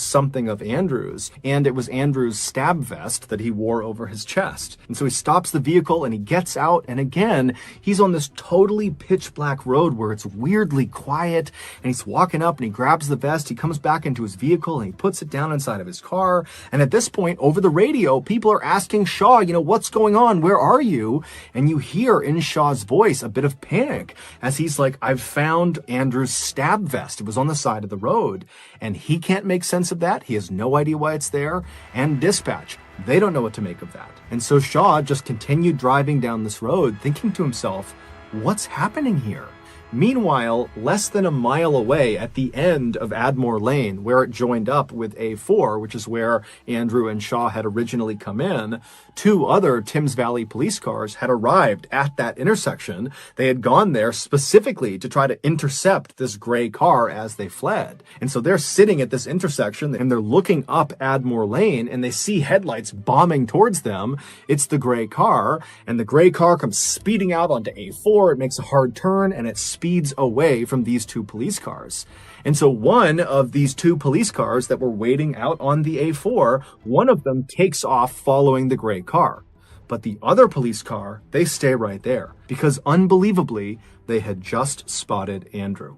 something of Andrew's, and it was Andrew's stab vest that he wore over his chest. And so he stops the vehicle and he gets out, and again, he's on this totally pitch black road where it's weirdly quiet, and he's walking up and he grabs the vest, he comes back into his vehicle and he puts it down inside of his car, and at this point, over the radio, people are asking Shaw, what's going on? Where are you? And you hear in Shaw's voice a bit of panic as he's like, I've found Andrew's stab vest. It was on the side of the road. And he can't make sense of that. He has no idea why it's there. And dispatch, they don't know what to make of that. And so Shaw just continued driving down this road, thinking to himself, what's happening here? Meanwhile, less than a mile away at the end of Admore Lane, where it joined up with A4, which is where Andrew and Shaw had originally come in, two other Thames Valley police cars had arrived at that intersection. They had gone there specifically to try to intercept this gray car as they fled. And so they're sitting at this intersection and they're looking up Admore Lane and they see headlights bombing towards them. It's the gray car, and the gray car comes speeding out onto A4. It makes a hard turn and it speeds away from these two police cars. And so one of these two police cars that were waiting out on the A4, one of them takes off following the gray car. But the other police car, they stay right there because unbelievably, they had just spotted Andrew.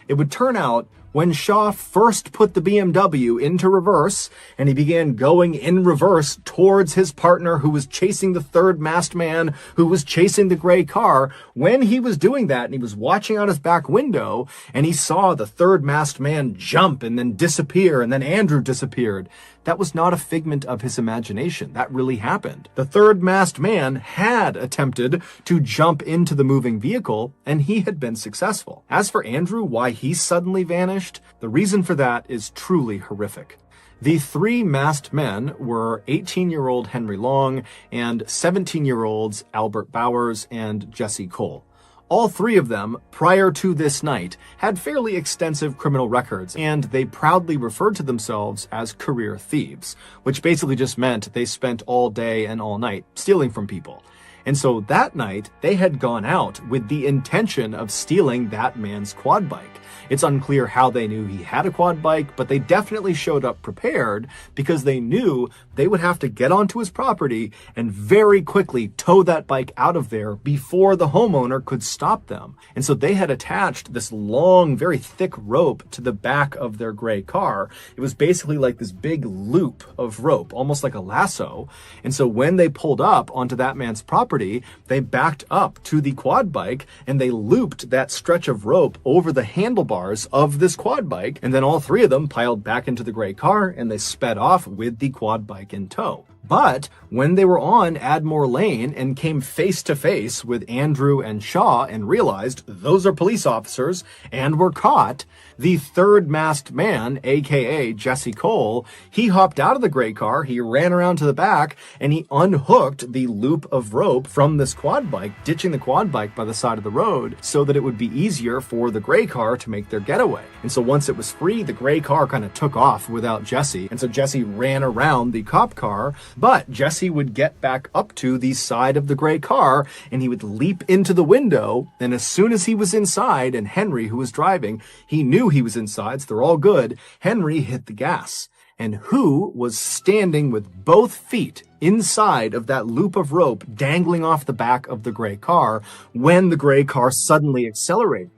It would turn out when Shaw first put the BMW into reverse and he began going in reverse towards his partner who was chasing the third masked man who was chasing the gray car, when he was doing that and he was watching out his back window and he saw the third masked man jump and then disappear and then Andrew disappeared, that was not a figment of his imagination. That really happened. The third masked man had attempted to jump into the moving vehicle and he had been successful. As for Andrew, why he suddenly vanished, the reason for that is truly horrific. The three masked men were 18-year-old Henry Long and 17-year-olds Albert Bowers and Jesse Cole. All three of them, prior to this night, had fairly extensive criminal records, and they proudly referred to themselves as career thieves, which basically just meant they spent all day and all night stealing from people. And so that night, they had gone out with the intention of stealing that man's quad bike. It's unclear how they knew he had a quad bike, but they definitely showed up prepared because they knew they would have to get onto his property and very quickly tow that bike out of there before the homeowner could stop them. And so they had attached this long, very thick rope to the back of their gray car. It was basically like this big loop of rope, almost like a lasso. And so when they pulled up onto that man's property, they backed up to the quad bike and they looped that stretch of rope over the handlebars of this quad bike, and then all three of them piled back into the gray car and they sped off with the quad bike in tow. But when they were on Admore Lane and came face to face with Andrew and Shaw and realized those are police officers and were caught, the third masked man, aka Jesse Cole, he hopped out of the gray car, he ran around to the back, and he unhooked the loop of rope from this quad bike, ditching the quad bike by the side of the road so that it would be easier for the gray car to make their getaway. And so once it was free, the gray car kind of took off without Jesse. And so Jesse ran around the cop car, but Jesse would get back up to the side of the gray car and he would leap into the window. And as soon as he was inside, and Henry, who was driving, he knew he was inside, so they're all good, Henry hit the gas. And who was standing with both feet inside of that loop of rope dangling off the back of the gray car when the gray car suddenly accelerated?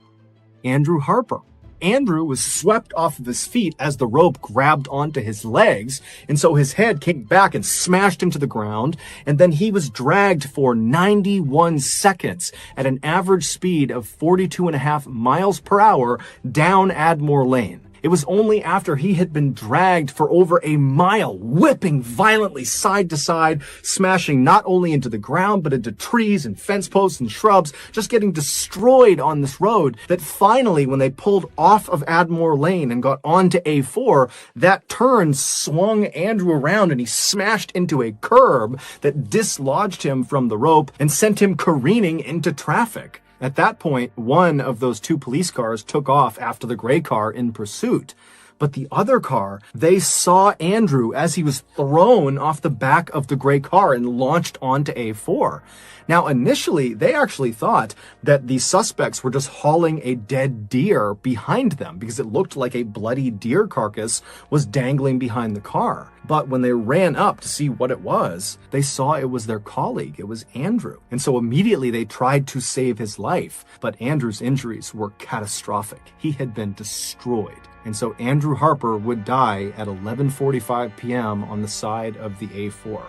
Andrew Harper. Andrew was swept off of his feet as the rope grabbed onto his legs, and so his head came back and smashed into the ground, and then he was dragged for 91 seconds at an average speed of 42.5 miles per hour down Admore Lane. It was only after he had been dragged for over a mile, whipping violently side to side, smashing not only into the ground, but into trees and fence posts and shrubs, just getting destroyed on this road, that finally, when they pulled off of Admore Lane and got onto A4, that turn swung Andrew around and he smashed into a curb that dislodged him from the rope and sent him careening into traffic. At that point, one of those two police cars took off after the gray car in pursuit. But the other car, they saw Andrew as he was thrown off the back of the gray car and launched onto A4. Now, initially, they actually thought that the suspects were just hauling a dead deer behind them because it looked like a bloody deer carcass was dangling behind the car. But when they ran up to see what it was, they saw it was their colleague. It was Andrew. And so immediately they tried to save his life. But Andrew's injuries were catastrophic. He had been destroyed. And so Andrew Harper would die at 11:45 p.m. on the side of the A4,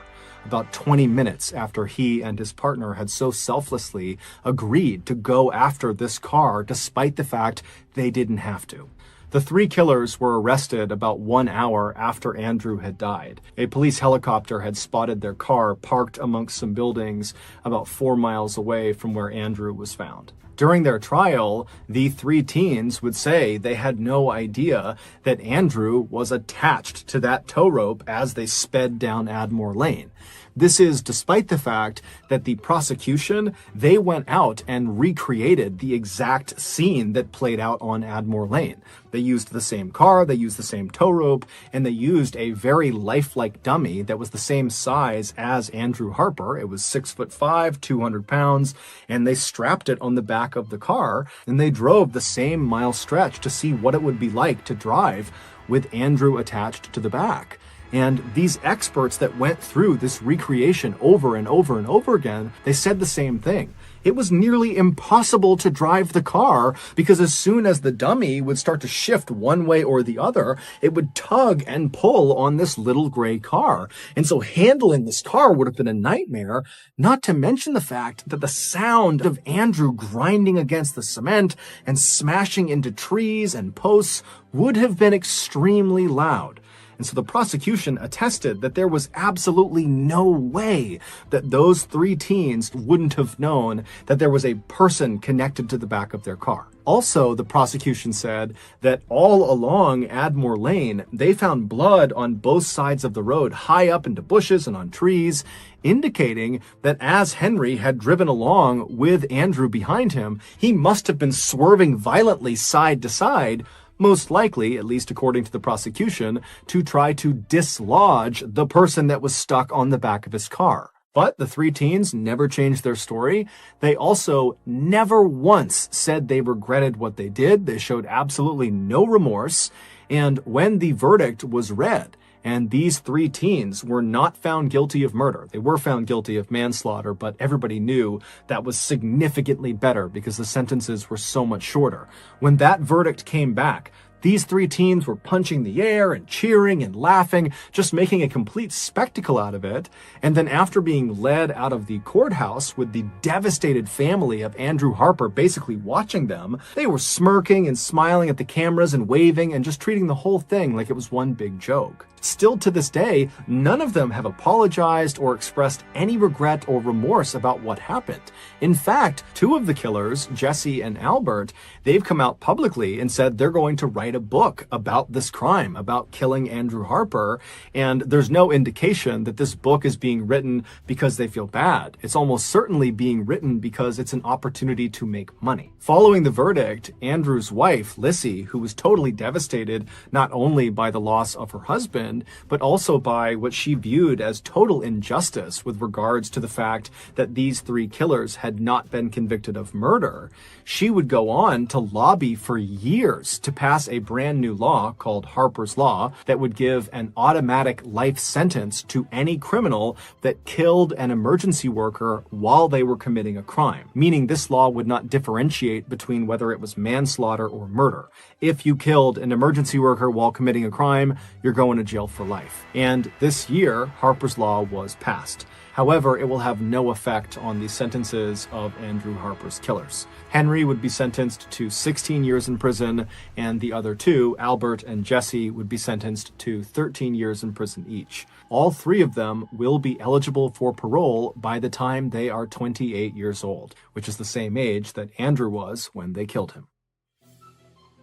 about 20 minutes after he and his partner had so selflessly agreed to go after this car despite the fact they didn't have to. The three killers were arrested about 1 hour after Andrew had died. A police helicopter had spotted their car parked amongst some buildings about 4 miles away from where Andrew was found. During their trial, the three teens would say they had no idea that Andrew was attached to that tow rope as they sped down Admore Lane. This is despite the fact that the prosecution, they went out and recreated the exact scene that played out on Admore Lane. They used the same car, they used the same tow rope, and they used a very lifelike dummy that was the same size as Andrew Harper. It was 6'5", 200 pounds, and they strapped it on the back of the car, and they drove the same mile stretch to see what it would be like to drive with Andrew attached to the back. And these experts that went through this recreation over and over and over again, they said the same thing. It was nearly impossible to drive the car because as soon as the dummy would start to shift one way or the other, it would tug and pull on this little gray car. And so handling this car would have been a nightmare, not to mention the fact that the sound of Andrew grinding against the cement and smashing into trees and posts would have been extremely loud. And so the prosecution attested that there was absolutely no way that those three teens wouldn't have known that there was a person connected to the back of their car. Also, the prosecution said that all along Admore Lane, they found blood on both sides of the road, high up into bushes and on trees, indicating that as Henry had driven along with Andrew behind him, he must have been swerving violently side to side, most likely, at least according to the prosecution, to try to dislodge the person that was stuck on the back of his car. But the three teens never changed their story. They also never once said they regretted what they did. They showed absolutely no remorse. And when the verdict was read, and these three teens were not found guilty of murder. They were found guilty of manslaughter, but everybody knew that was significantly better because the sentences were so much shorter. When that verdict came back, these three teens were punching the air and cheering and laughing, just making a complete spectacle out of it. And then after being led out of the courthouse with the devastated family of Andrew Harper basically watching them, they were smirking and smiling at the cameras and waving and just treating the whole thing like it was one big joke. Still to this day, none of them have apologized or expressed any regret or remorse about what happened. In fact, two of the killers, Jesse and Albert, they've come out publicly and said they're going to write a book about this crime, about killing Andrew Harper, and there's no indication that this book is being written because they feel bad. It's almost certainly being written because it's an opportunity to make money. Following the verdict, Andrew's wife, Lissy, who was totally devastated not only by the loss of her husband, but also by what she viewed as total injustice with regards to the fact that these three killers had not been convicted of murder, she would go on to lobby for years to pass a brand new law called Harper's Law that would give an automatic life sentence to any criminal that killed an emergency worker while they were committing a crime, meaning this law would not differentiate between whether it was manslaughter or murder. If you killed an emergency worker while committing a crime, you're going to jail for life. And this year, Harper's Law was passed. However, it will have no effect on the sentences of Andrew Harper's killers. Henry would be sentenced to 16 years in prison, and the other two, Albert and Jesse, would be sentenced to 13 years in prison each. All three of them will be eligible for parole by the time they are 28 years old, which is the same age that Andrew was when they killed him.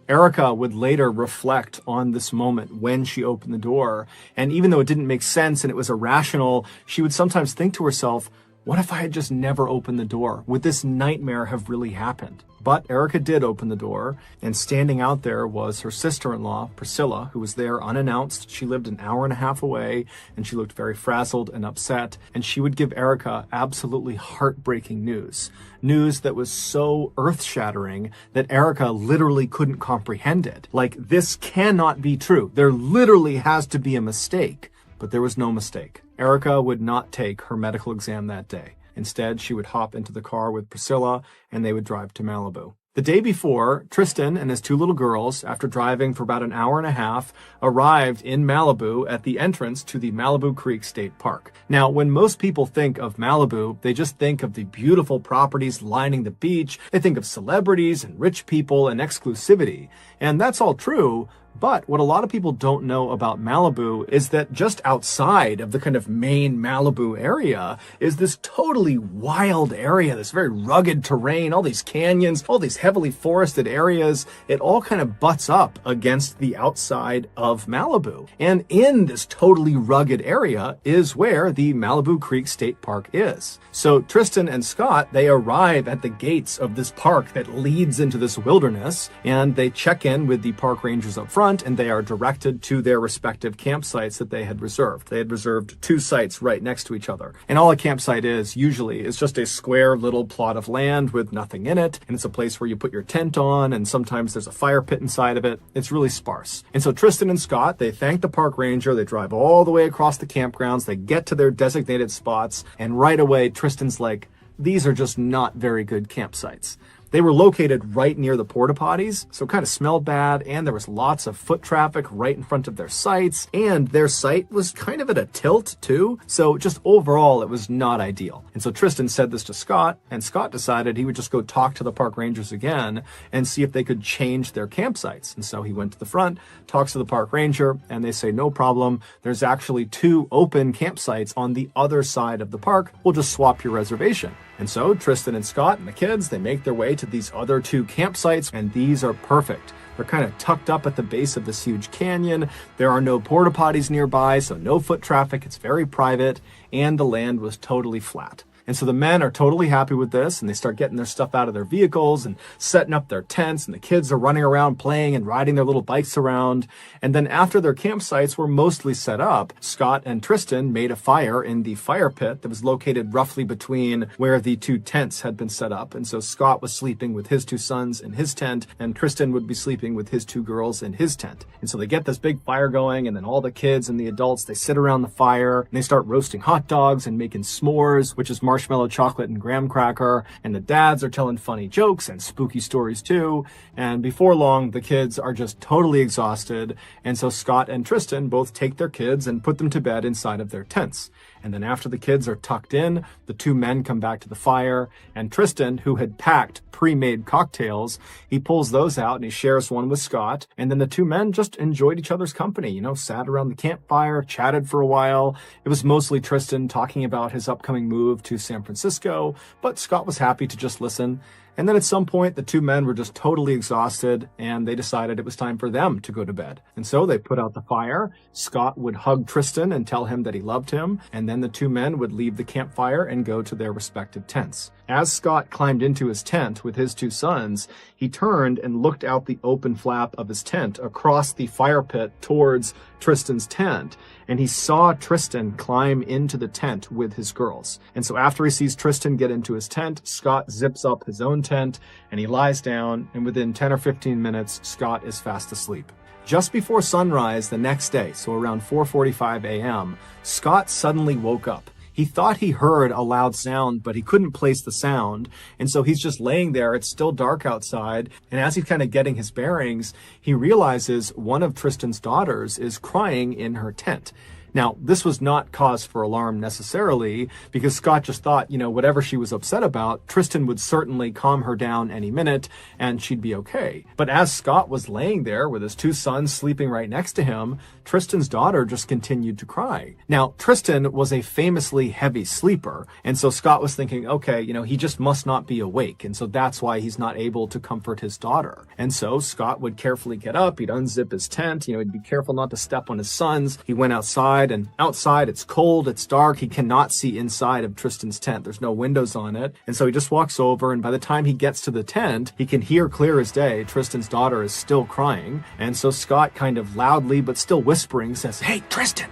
Erica would later reflect on this moment when she opened the door, and even though it didn't make sense and it was irrational, she would sometimes think to herself, what if I had just never opened the door? Would this nightmare have really happened? But Erica did open the door, and standing out there was her sister-in-law, Priscilla, who was there unannounced. She lived an hour and a half away, and she looked very frazzled and upset, and she would give Erica absolutely heartbreaking news. News that was so earth-shattering that Erica literally couldn't comprehend it. Like, this cannot be true. There literally has to be a mistake. But there was no mistake. Erica would not take her medical exam that day. Instead, she would hop into the car with Priscilla, and they would drive to Malibu. The day before, Tristan and his two little girls, after driving for about an hour and a half, arrived in Malibu at the entrance to the Malibu Creek State Park. Now, when most people think of Malibu, they just think of the beautiful properties lining the beach. They think of celebrities and rich people and exclusivity. And that's all true. But what a lot of people don't know about Malibu is that just outside of the kind of main Malibu area is this totally wild area, this very rugged terrain, all these canyons, all these heavily forested areas. It all kind of butts up against the outside of Malibu. And in this totally rugged area is where the Malibu Creek State Park is. So Tristan and Scott, they arrive at the gates of this park that leads into this wilderness, and they check in with the park rangers up front, and they are directed to their respective campsites that they had reserved. They had reserved two sites right next to each other. And all a campsite is, usually, is just a square little plot of land with nothing in it, and it's a place where you put your tent on, and sometimes there's a fire pit inside of it. It's really sparse. And so Tristan and Scott, they thank the park ranger, they drive all the way across the campgrounds, they get to their designated spots, and right away, Tristan's like, these are just not very good campsites. They were located right near the porta potties, so it kind of smelled bad, and there was lots of foot traffic right in front of their sites, and their site was kind of at a tilt too, so just overall it was not ideal. And so Tristan said this to Scott, and Scott decided he would just go talk to the park rangers again and see if they could change their campsites. And so he went to the front, talks to the park ranger, and they say, no problem, there's actually two open campsites on the other side of the park, we'll just swap your reservation. And so Tristan and Scott and the kids, they make their way to these other two campsites, and these are perfect. They're kind of tucked up at the base of this huge canyon. There are no porta potties nearby, so no foot traffic. It's very private, and the land was totally flat. And so the men are totally happy with this, and they start getting their stuff out of their vehicles and setting up their tents, and the kids are running around playing and riding their little bikes around. And then after their campsites were mostly set up, Scott and Tristan made a fire in the fire pit that was located roughly between where the two tents had been set up. And so Scott was sleeping with his two sons in his tent, and Tristan would be sleeping with his two girls in his tent. And so they get this big fire going, and then all the kids and the adults, they sit around the fire, and they start roasting hot dogs and making s'mores, which is marshmallow chocolate and graham cracker, and the dads are telling funny jokes and spooky stories too. And before long, the kids are just totally exhausted, and so Scott and Tristan both take their kids and put them to bed inside of their tents. And then after the kids are tucked in, the two men come back to the fire, and Tristan, who had packed pre-made cocktails, he pulls those out and he shares one with Scott. And then the two men just enjoyed each other's company, sat around the campfire, chatted for a while. It was mostly Tristan talking about his upcoming move to San Francisco, but Scott was happy to just listen. And then at some point, the two men were just totally exhausted, and they decided it was time for them to go to bed. And so they put out the fire. Scott would hug Tristan and tell him that he loved him, and then the two men would leave the campfire and go to their respective tents. As Scott climbed into his tent with his two sons, he turned and looked out the open flap of his tent across the fire pit towards Tristan's tent, and he saw Tristan climb into the tent with his girls. And so after he sees Tristan get into his tent, Scott zips up his own tent and he lies down, and within 10 or 15 minutes, Scott is fast asleep. Just before sunrise the next day, so around 4:45 a.m., Scott suddenly woke up. He thought he heard a loud sound, but he couldn't place the sound. And so he's just laying there. It's still dark outside. And as he's kind of getting his bearings, he realizes one of Tristan's daughters is crying in her tent. Now, this was not cause for alarm necessarily, because Scott just thought, whatever she was upset about, Tristan would certainly calm her down any minute and she'd be okay. But as Scott was laying there with his two sons sleeping right next to him, Tristan's daughter just continued to cry. Now, Tristan was a famously heavy sleeper, and so Scott was thinking, okay, he just must not be awake, and so that's why he's not able to comfort his daughter. And so Scott would carefully get up, he'd unzip his tent, he'd be careful not to step on his sons. He went outside, and outside it's cold, it's dark, he cannot see inside of Tristan's tent. There's no windows on it, and so he just walks over, and by the time he gets to the tent, he can hear clear as day Tristan's daughter is still crying. And so Scott kind of loudly but still whispering says, "Hey, Tristan,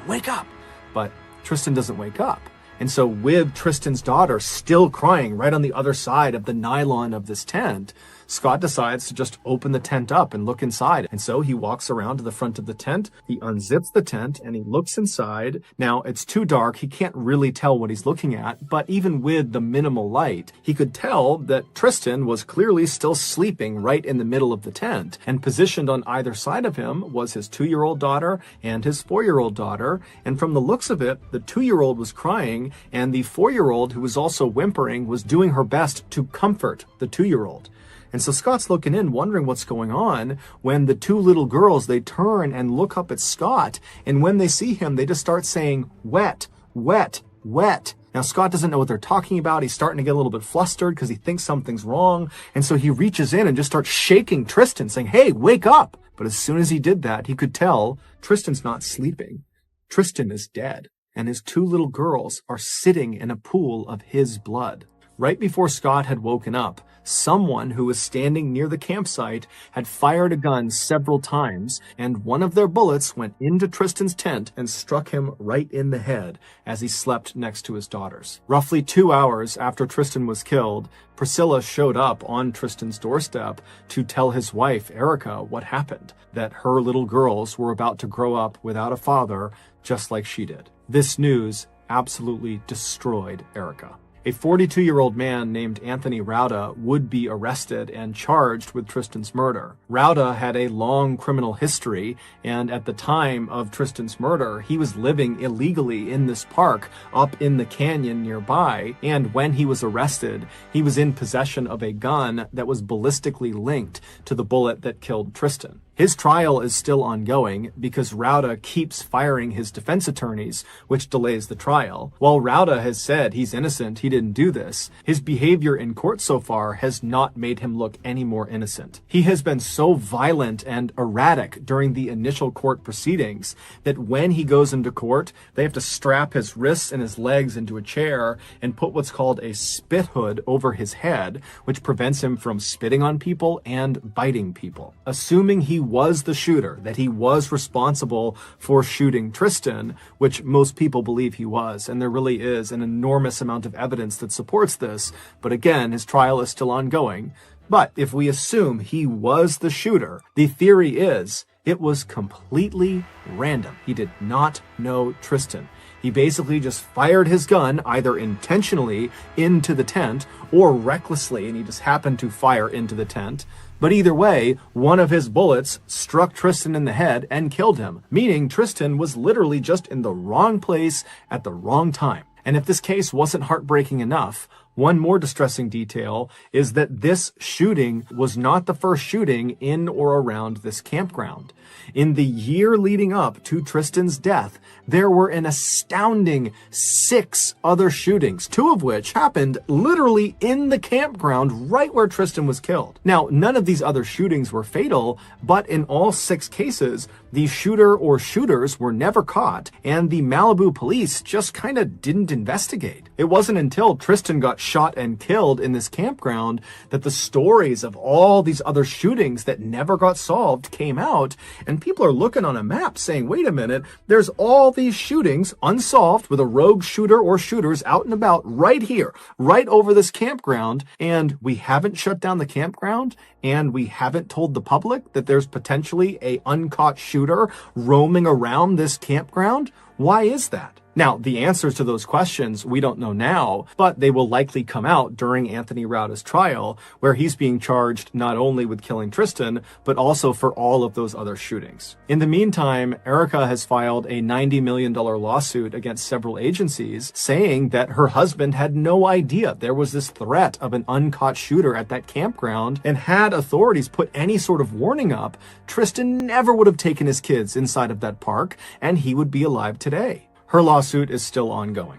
wake up." But Tristan doesn't wake up. And so with Tristan's daughter still crying right on the other side of the nylon of this tent, Scott decides to just open the tent up and look inside. And so he walks around to the front of the tent, he unzips the tent, and he looks inside. Now, it's too dark, he can't really tell what he's looking at, but even with the minimal light, he could tell that Tristan was clearly still sleeping right in the middle of the tent, and positioned on either side of him was his 2-year-old daughter and his 4-year-old daughter. And from the looks of it, the 2-year-old was crying, and the 4-year-old, who was also whimpering, was doing her best to comfort the 2-year-old. And so Scott's looking in, wondering what's going on, when the two little girls, they turn and look up at Scott, and when they see him, they just start saying, "Wet, wet, wet." Now, Scott doesn't know what they're talking about. He's starting to get a little bit flustered because he thinks something's wrong, and so he reaches in and just starts shaking Tristan, saying, "Hey, wake up." But as soon as he did that, he could tell Tristan's not sleeping. Tristan is dead, and his two little girls are sitting in a pool of his blood. Right before Scott had woken up, someone who was standing near the campsite had fired a gun several times, and one of their bullets went into Tristan's tent and struck him right in the head as he slept next to his daughters. Roughly 2 hours after Tristan was killed, Priscilla showed up on Tristan's doorstep to tell his wife, Erica, what happened, that her little girls were about to grow up without a father, just like she did. This news absolutely destroyed Erica. A 42-year-old man named Anthony Rauda would be arrested and charged with Tristan's murder. Rauda had a long criminal history, and at the time of Tristan's murder, he was living illegally in this park up in the canyon nearby, and when he was arrested, he was in possession of a gun that was ballistically linked to the bullet that killed Tristan. His trial is still ongoing because Rauda keeps firing his defense attorneys, which delays the trial. While Rauda has said he's innocent, he didn't do this, his behavior in court so far has not made him look any more innocent. He has been so violent and erratic during the initial court proceedings that when he goes into court, they have to strap his wrists and his legs into a chair and put what's called a spit hood over his head, which prevents him from spitting on people and biting people. Assuming he was the shooter, that he was responsible for shooting Tristan, which most people believe he was, and there really is an enormous amount of evidence that supports this, but again, his trial is still ongoing. But if we assume he was the shooter, the theory is it was completely random. He did not know Tristan. He basically just fired his gun either intentionally into the tent or recklessly, and he just happened to fire into the tent. But either way, one of his bullets struck Tristan in the head and killed him, meaning Tristan was literally just in the wrong place at the wrong time. And if this case wasn't heartbreaking enough, one more distressing detail is that this shooting was not the first shooting in or around this campground. In the year leading up to Tristan's death, there were an astounding 6 other shootings, 2 of which happened literally in the campground right where Tristan was killed. Now, none of these other shootings were fatal, but in all 6 cases, the shooter or shooters were never caught, and the Malibu police just kind of didn't investigate. It wasn't until Tristan got shot and killed in this campground that the stories of all these other shootings that never got solved came out, and people are looking on a map saying, wait a minute, there's all these shootings unsolved with a rogue shooter or shooters out and about right here, right over this campground, and we haven't shut down the campground, and we haven't told the public that there's potentially a uncaught shooter roaming around this campground? Why is that? Now, the answers to those questions we don't know now, but they will likely come out during Anthony Rauda's trial, where he's being charged not only with killing Tristan, but also for all of those other shootings. In the meantime, Erica has filed a $90 million lawsuit against several agencies, saying that her husband had no idea there was this threat of an uncaught shooter at that campground, and had authorities put any sort of warning up, Tristan never would have taken his kids inside of that park, and he would be alive today. Her lawsuit is still ongoing.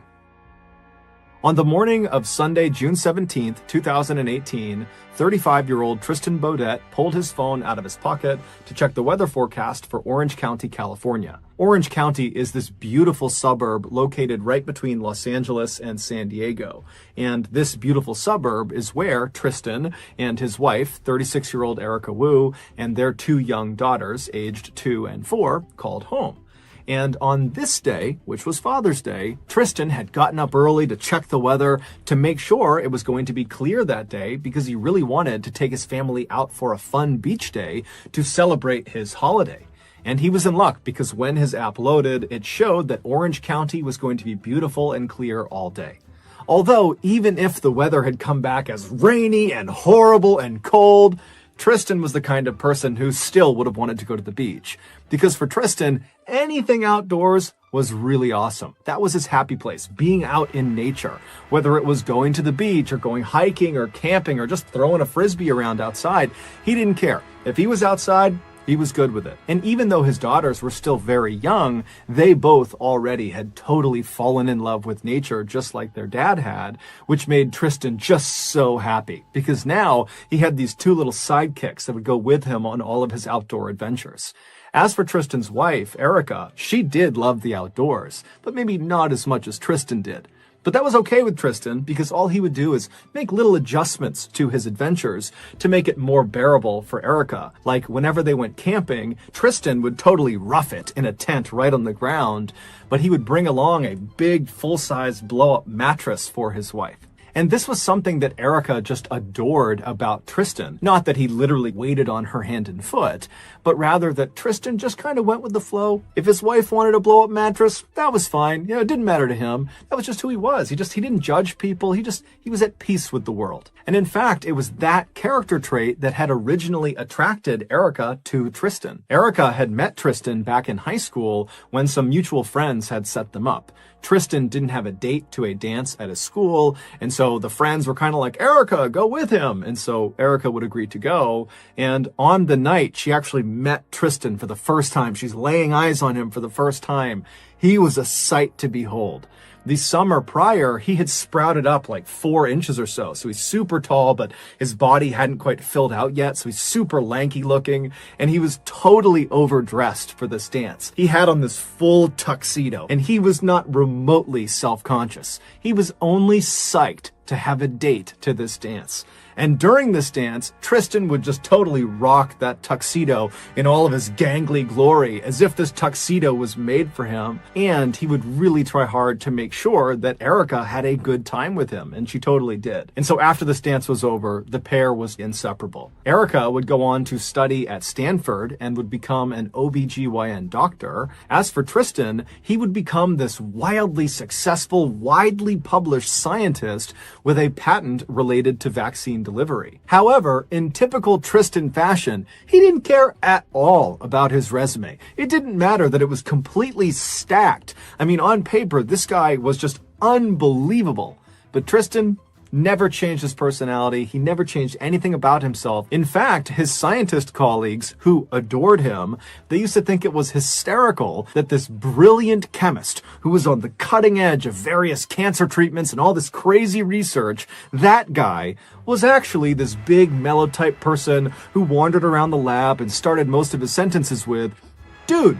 On the morning of Sunday, June 17th, 2018, 35-year-old Tristan Baudet pulled his phone out of his pocket to check the weather forecast for Orange County, California. Orange County is this beautiful suburb located right between Los Angeles and San Diego. And this beautiful suburb is where Tristan and his wife, 36-year-old Erica Wu, and their 2 young daughters, aged 2 and 4, called home. And on this day, which was Father's Day, Tristan had gotten up early to check the weather to make sure it was going to be clear that day, because he really wanted to take his family out for a fun beach day to celebrate his holiday. And he was in luck, because when his app loaded, it showed that Orange County was going to be beautiful and clear all day. Although, even if the weather had come back as rainy and horrible and cold, Tristan was the kind of person who still would have wanted to go to the beach. Because for Tristan, anything outdoors was really awesome. That was his happy place, being out in nature. Whether it was going to the beach or going hiking or camping or just throwing a frisbee around outside, he didn't care. If he was outside, he was good with it. And even though his daughters were still very young, they both already had totally fallen in love with nature, just like their dad had, which made Tristan just so happy, because now he had these 2 little sidekicks that would go with him on all of his outdoor adventures. As for Tristan's wife, Erica, she did love the outdoors, but maybe not as much as Tristan did. But that was okay with Tristan, because all he would do is make little adjustments to his adventures to make it more bearable for Erica. Like whenever they went camping, Tristan would totally rough it in a tent right on the ground, but he would bring along a big full-size blow-up mattress for his wife. And this was something that Erica just adored about Tristan. Not that he literally waited on her hand and foot, but rather that Tristan just kind of went with the flow. If his wife wanted a blow-up mattress, that was fine. You know, it didn't matter to him. That was just who he was. He didn't judge people. He was at peace with the world. And in fact, it was that character trait that had originally attracted Erica to Tristan. Erica had met Tristan back in high school when some mutual friends had set them up. Tristan didn't have a date to a dance at his school, and so the friends were kind of like, Erica, go with him. And so Erica would agree to go. And on the night, she actually met Tristan for the first time. She's laying eyes on him for the first time. He was a sight to behold. The summer prior, he had sprouted up like 4 inches or so. So he's super tall, but his body hadn't quite filled out yet. So he's super lanky looking, and he was totally overdressed for this dance. He had on this full tuxedo, and he was not remotely self-conscious. He was only psyched to have a date to this dance. And during this dance, Tristan would just totally rock that tuxedo in all of his gangly glory, as if this tuxedo was made for him. And he would really try hard to make sure that Erica had a good time with him, and she totally did. And so after this dance was over, the pair was inseparable. Erica would go on to study at Stanford and would become an OBGYN doctor. As for Tristan, he would become this wildly successful, widely published scientist with a patent related to vaccine same delivery. However, in typical Tristan fashion, he didn't care at all about his resume. It didn't matter that it was completely stacked. I mean, on paper, this guy was just unbelievable. But Tristan never changed his personality. He never changed anything about himself. In fact, his scientist colleagues, who adored him, they used to think it was hysterical that this brilliant chemist who was on the cutting edge of various cancer treatments and all this crazy research, that guy was actually this big mellow type person who wandered around the lab and started most of his sentences with, "Dude."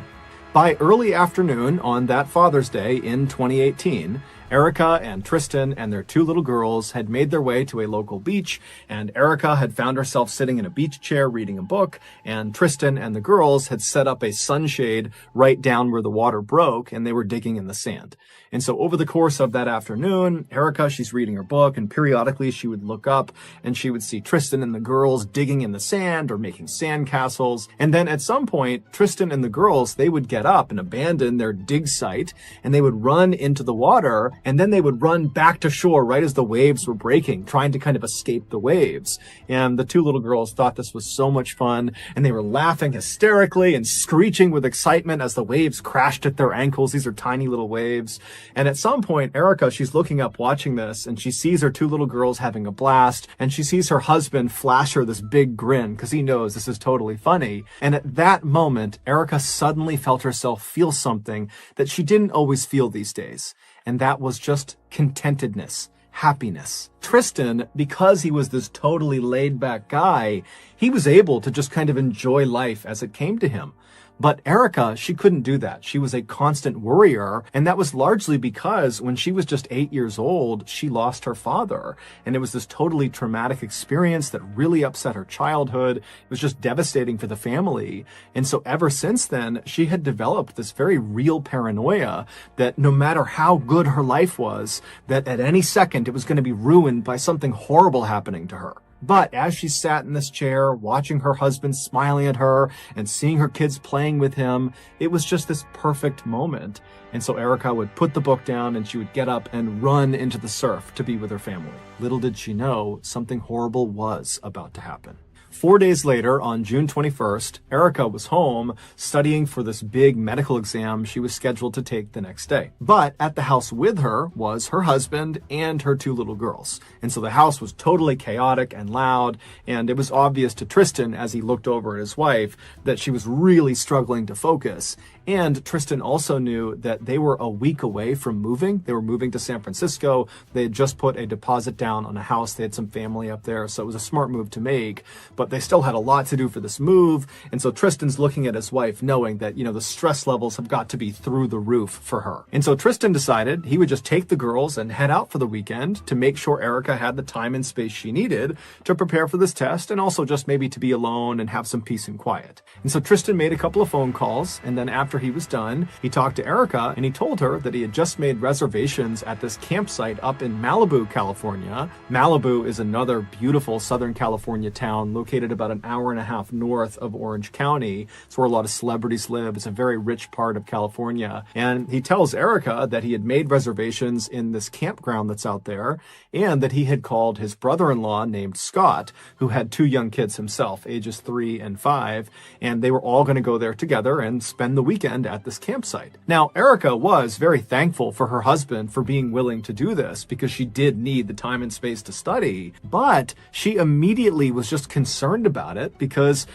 By early afternoon on that Father's Day in 2018, Erica and Tristan and their 2 little girls had made their way to a local beach, and Erica had found herself sitting in a beach chair reading a book, and Tristan and the girls had set up a sunshade right down where the water broke, and they were digging in the sand. And so over the course of that afternoon, Erica, she's reading her book, and periodically she would look up and she would see Tristan and the girls digging in the sand or making sand castles. And then at some point, Tristan and the girls, they would get up and abandon their dig site, and they would run into the water, and then they would run back to shore right as the waves were breaking, trying to kind of escape the waves. And the 2 little girls thought this was so much fun, and they were laughing hysterically and screeching with excitement as the waves crashed at their ankles. These are tiny little waves. And at some point, Erica, she's looking up watching this, and she sees her 2 little girls having a blast, and she sees her husband flash her this big grin because he knows this is totally funny. And at that moment, Erica suddenly felt herself feel something that she didn't always feel these days. And that was just contentedness, happiness. Tristan, because he was this totally laid back guy, he was able to just kind of enjoy life as it came to him. But Erica, she couldn't do that. She was a constant worrier, and that was largely because when she was just 8 years old, she lost her father. And it was this totally traumatic experience that really upset her childhood. It was just devastating for the family. And so ever since then, she had developed this very real paranoia that no matter how good her life was, that at any second it was going to be ruined by something horrible happening to her. But as she sat in this chair, watching her husband smiling at her and seeing her kids playing with him, it was just this perfect moment. And so Erica would put the book down and she would get up and run into the surf to be with her family. Little did she know, something horrible was about to happen. 4 days later, on June 21st, Erica was home studying for this big medical exam she was scheduled to take the next day. But at the house with her was her husband and her 2 little girls. And so the house was totally chaotic and loud, and it was obvious to Tristan as he looked over at his wife that she was really struggling to focus. And Tristan also knew that they were a week away from moving. They were moving to San Francisco. They had just put a deposit down on a house. They had some family up there, so it was a smart move to make. But they still had a lot to do for this move. And so Tristan's looking at his wife knowing that, the stress levels have got to be through the roof for her. And so Tristan decided he would just take the girls and head out for the weekend to make sure Erica had the time and space she needed to prepare for this test, and also just maybe to be alone and have some peace and quiet. And so Tristan made a couple of phone calls, and then after he was done, he talked to Erica and he told her that he had just made reservations at this campsite up in Malibu, California. Malibu is another beautiful Southern California town located about an hour and a half north of Orange County. It's where a lot of celebrities live. It's a very rich part of California. And he tells Erica that he had made reservations in this campground that's out there, and that he had called his brother-in-law named Scott, who had 2 young kids himself, ages 3 and 5, and they were all going to go there together and spend the weekend at this campsite. Now, Erica was very thankful for her husband for being willing to do this because she did need the time and space to study, but she immediately was just concerned about it because,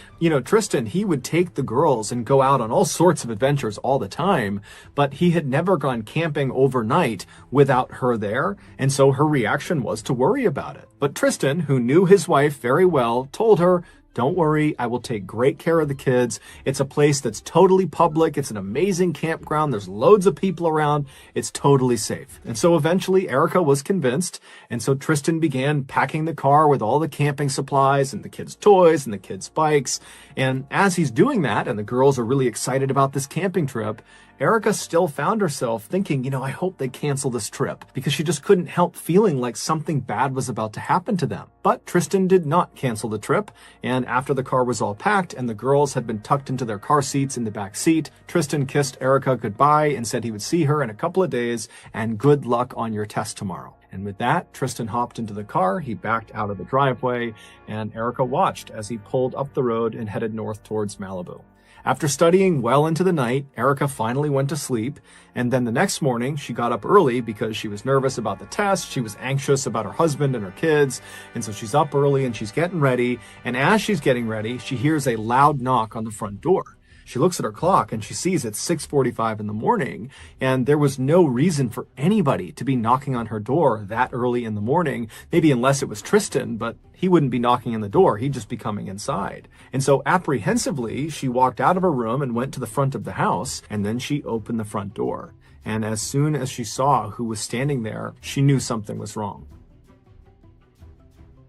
Tristan, he would take the girls and go out on all sorts of adventures all the time, but he had never gone camping overnight without her there, and so her reaction was to worry about it. But Tristan, who knew his wife very well, told her, "Don't worry, I will take great care of the kids. It's a place that's totally public. It's an amazing campground. There's loads of people around. It's totally safe." And so eventually Erica was convinced. And so Tristan began packing the car with all the camping supplies and the kids' toys and the kids' bikes. And as he's doing that, and the girls are really excited about this camping trip, Erica still found herself thinking, I hope they cancel this trip, because she just couldn't help feeling like something bad was about to happen to them. But Tristan did not cancel the trip, and after the car was all packed and the girls had been tucked into their car seats in the back seat, Tristan kissed Erica goodbye and said he would see her in a couple of days, and good luck on your test tomorrow. And with that, Tristan hopped into the car, he backed out of the driveway, and Erica watched as he pulled up the road and headed north towards Malibu. After studying well into the night, Erica finally went to sleep, and then the next morning, she got up early because she was nervous about the test, she was anxious about her husband and her kids, and so she's up early and she's getting ready, and as she's getting ready, she hears a loud knock on the front door. She looks at her clock and she sees it's 6:45 in the morning, and there was no reason for anybody to be knocking on her door that early in the morning, maybe unless it was Tristan, but he wouldn't be knocking on the door, he'd just be coming inside. And so apprehensively, she walked out of her room and went to the front of the house, and then she opened the front door. And as soon as she saw who was standing there, she knew something was wrong.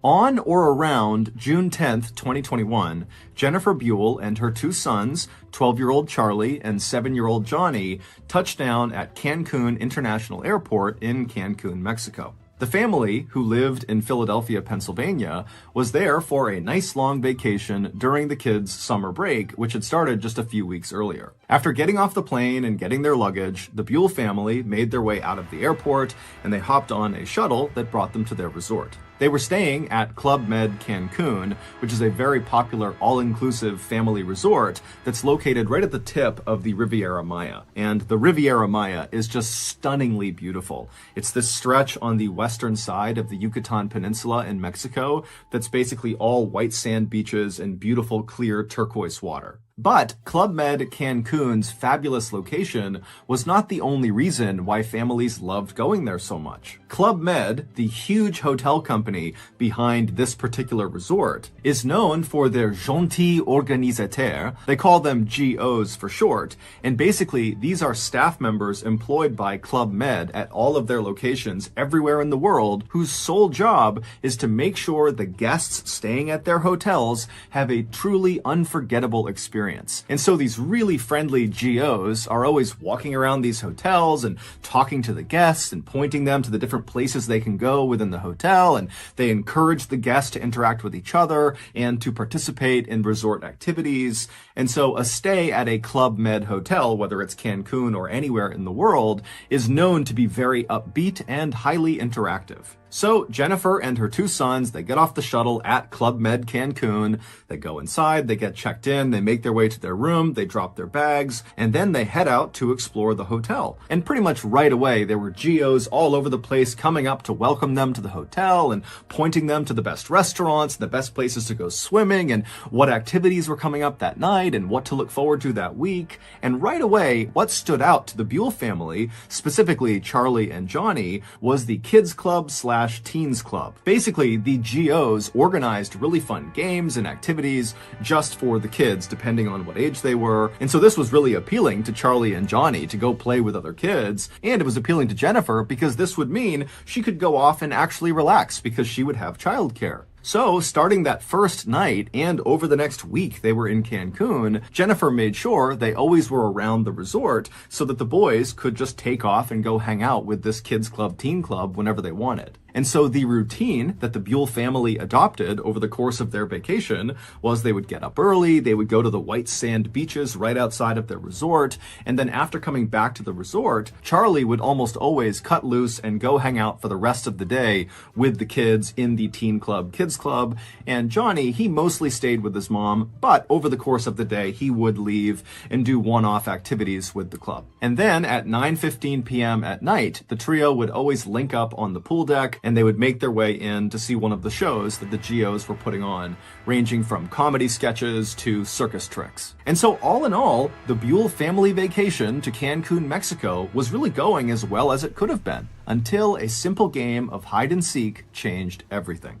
On or around June 10th, 2021, Jennifer Buell and her two sons, 12-year-old Charlie and 7-year-old Johnny, touched down at Cancun International Airport in Cancun, Mexico. The family, who lived in Philadelphia, Pennsylvania, was there for a nice long vacation during the kids' summer break, which had started just a few weeks earlier. After getting off the plane and getting their luggage, the Buell family made their way out of the airport and they hopped on a shuttle that brought them to their resort. They were staying at Club Med Cancun, which is a very popular all-inclusive family resort that's located right at the tip of the Riviera Maya. And the Riviera Maya is just stunningly beautiful. It's this stretch on the western side of the Yucatan Peninsula in Mexico that's basically all white sand beaches and beautiful clear turquoise water. But Club Med Cancun's fabulous location was not the only reason why families loved going there so much. Club Med, the huge hotel company behind this particular resort, is known for their gentils organisateurs. They call them GOs for short, and basically these are staff members employed by Club Med at all of their locations everywhere in the world whose sole job is to make sure the guests staying at their hotels have a truly unforgettable experience. And so these really friendly GOs are always walking around these hotels and talking to the guests and pointing them to the different places they can go within the hotel, and they encourage the guests to interact with each other and to participate in resort activities. And so a stay at a Club Med hotel, whether it's Cancun or anywhere in the world, is known to be very upbeat and highly interactive. So Jennifer and her two sons, they get off the shuttle at Club Med Cancun, they go inside, they get checked in, they make their way to their room, they drop their bags, and then they head out to explore the hotel. And pretty much right away, there were GOs all over the place coming up to welcome them to the hotel and pointing them to the best restaurants, the best places to go swimming, and what activities were coming up that night, and what to look forward to that week. And right away, what stood out to the Buell family, specifically Charlie and Johnny, was the kids club / teens club. Basically, the GOs organized really fun games and activities just for the kids, depending on what age they were. And so this was really appealing to Charlie and Johnny to go play with other kids. And it was appealing to Jennifer because this would mean she could go off and actually relax because she would have childcare. So, starting that first night and over the next week they were in Cancun, Jennifer made sure they always were around the resort so that the boys could just take off and go hang out with this kids club, teen club whenever they wanted. And so the routine that the Buell family adopted over the course of their vacation was they would get up early, they would go to the white sand beaches right outside of their resort, and then after coming back to the resort, Charlie would almost always cut loose and go hang out for the rest of the day with the kids in the teen club, kids club, and Johnny, he mostly stayed with his mom, but over the course of the day, he would leave and do one-off activities with the club. And then at 9:15 p.m. at night, the trio would always link up on the pool deck and they would make their way in to see one of the shows that the GOs were putting on, ranging from comedy sketches to circus tricks. And so all in all, the Buell family vacation to Cancun, Mexico was really going as well as it could have been, until a simple game of hide and seek changed everything.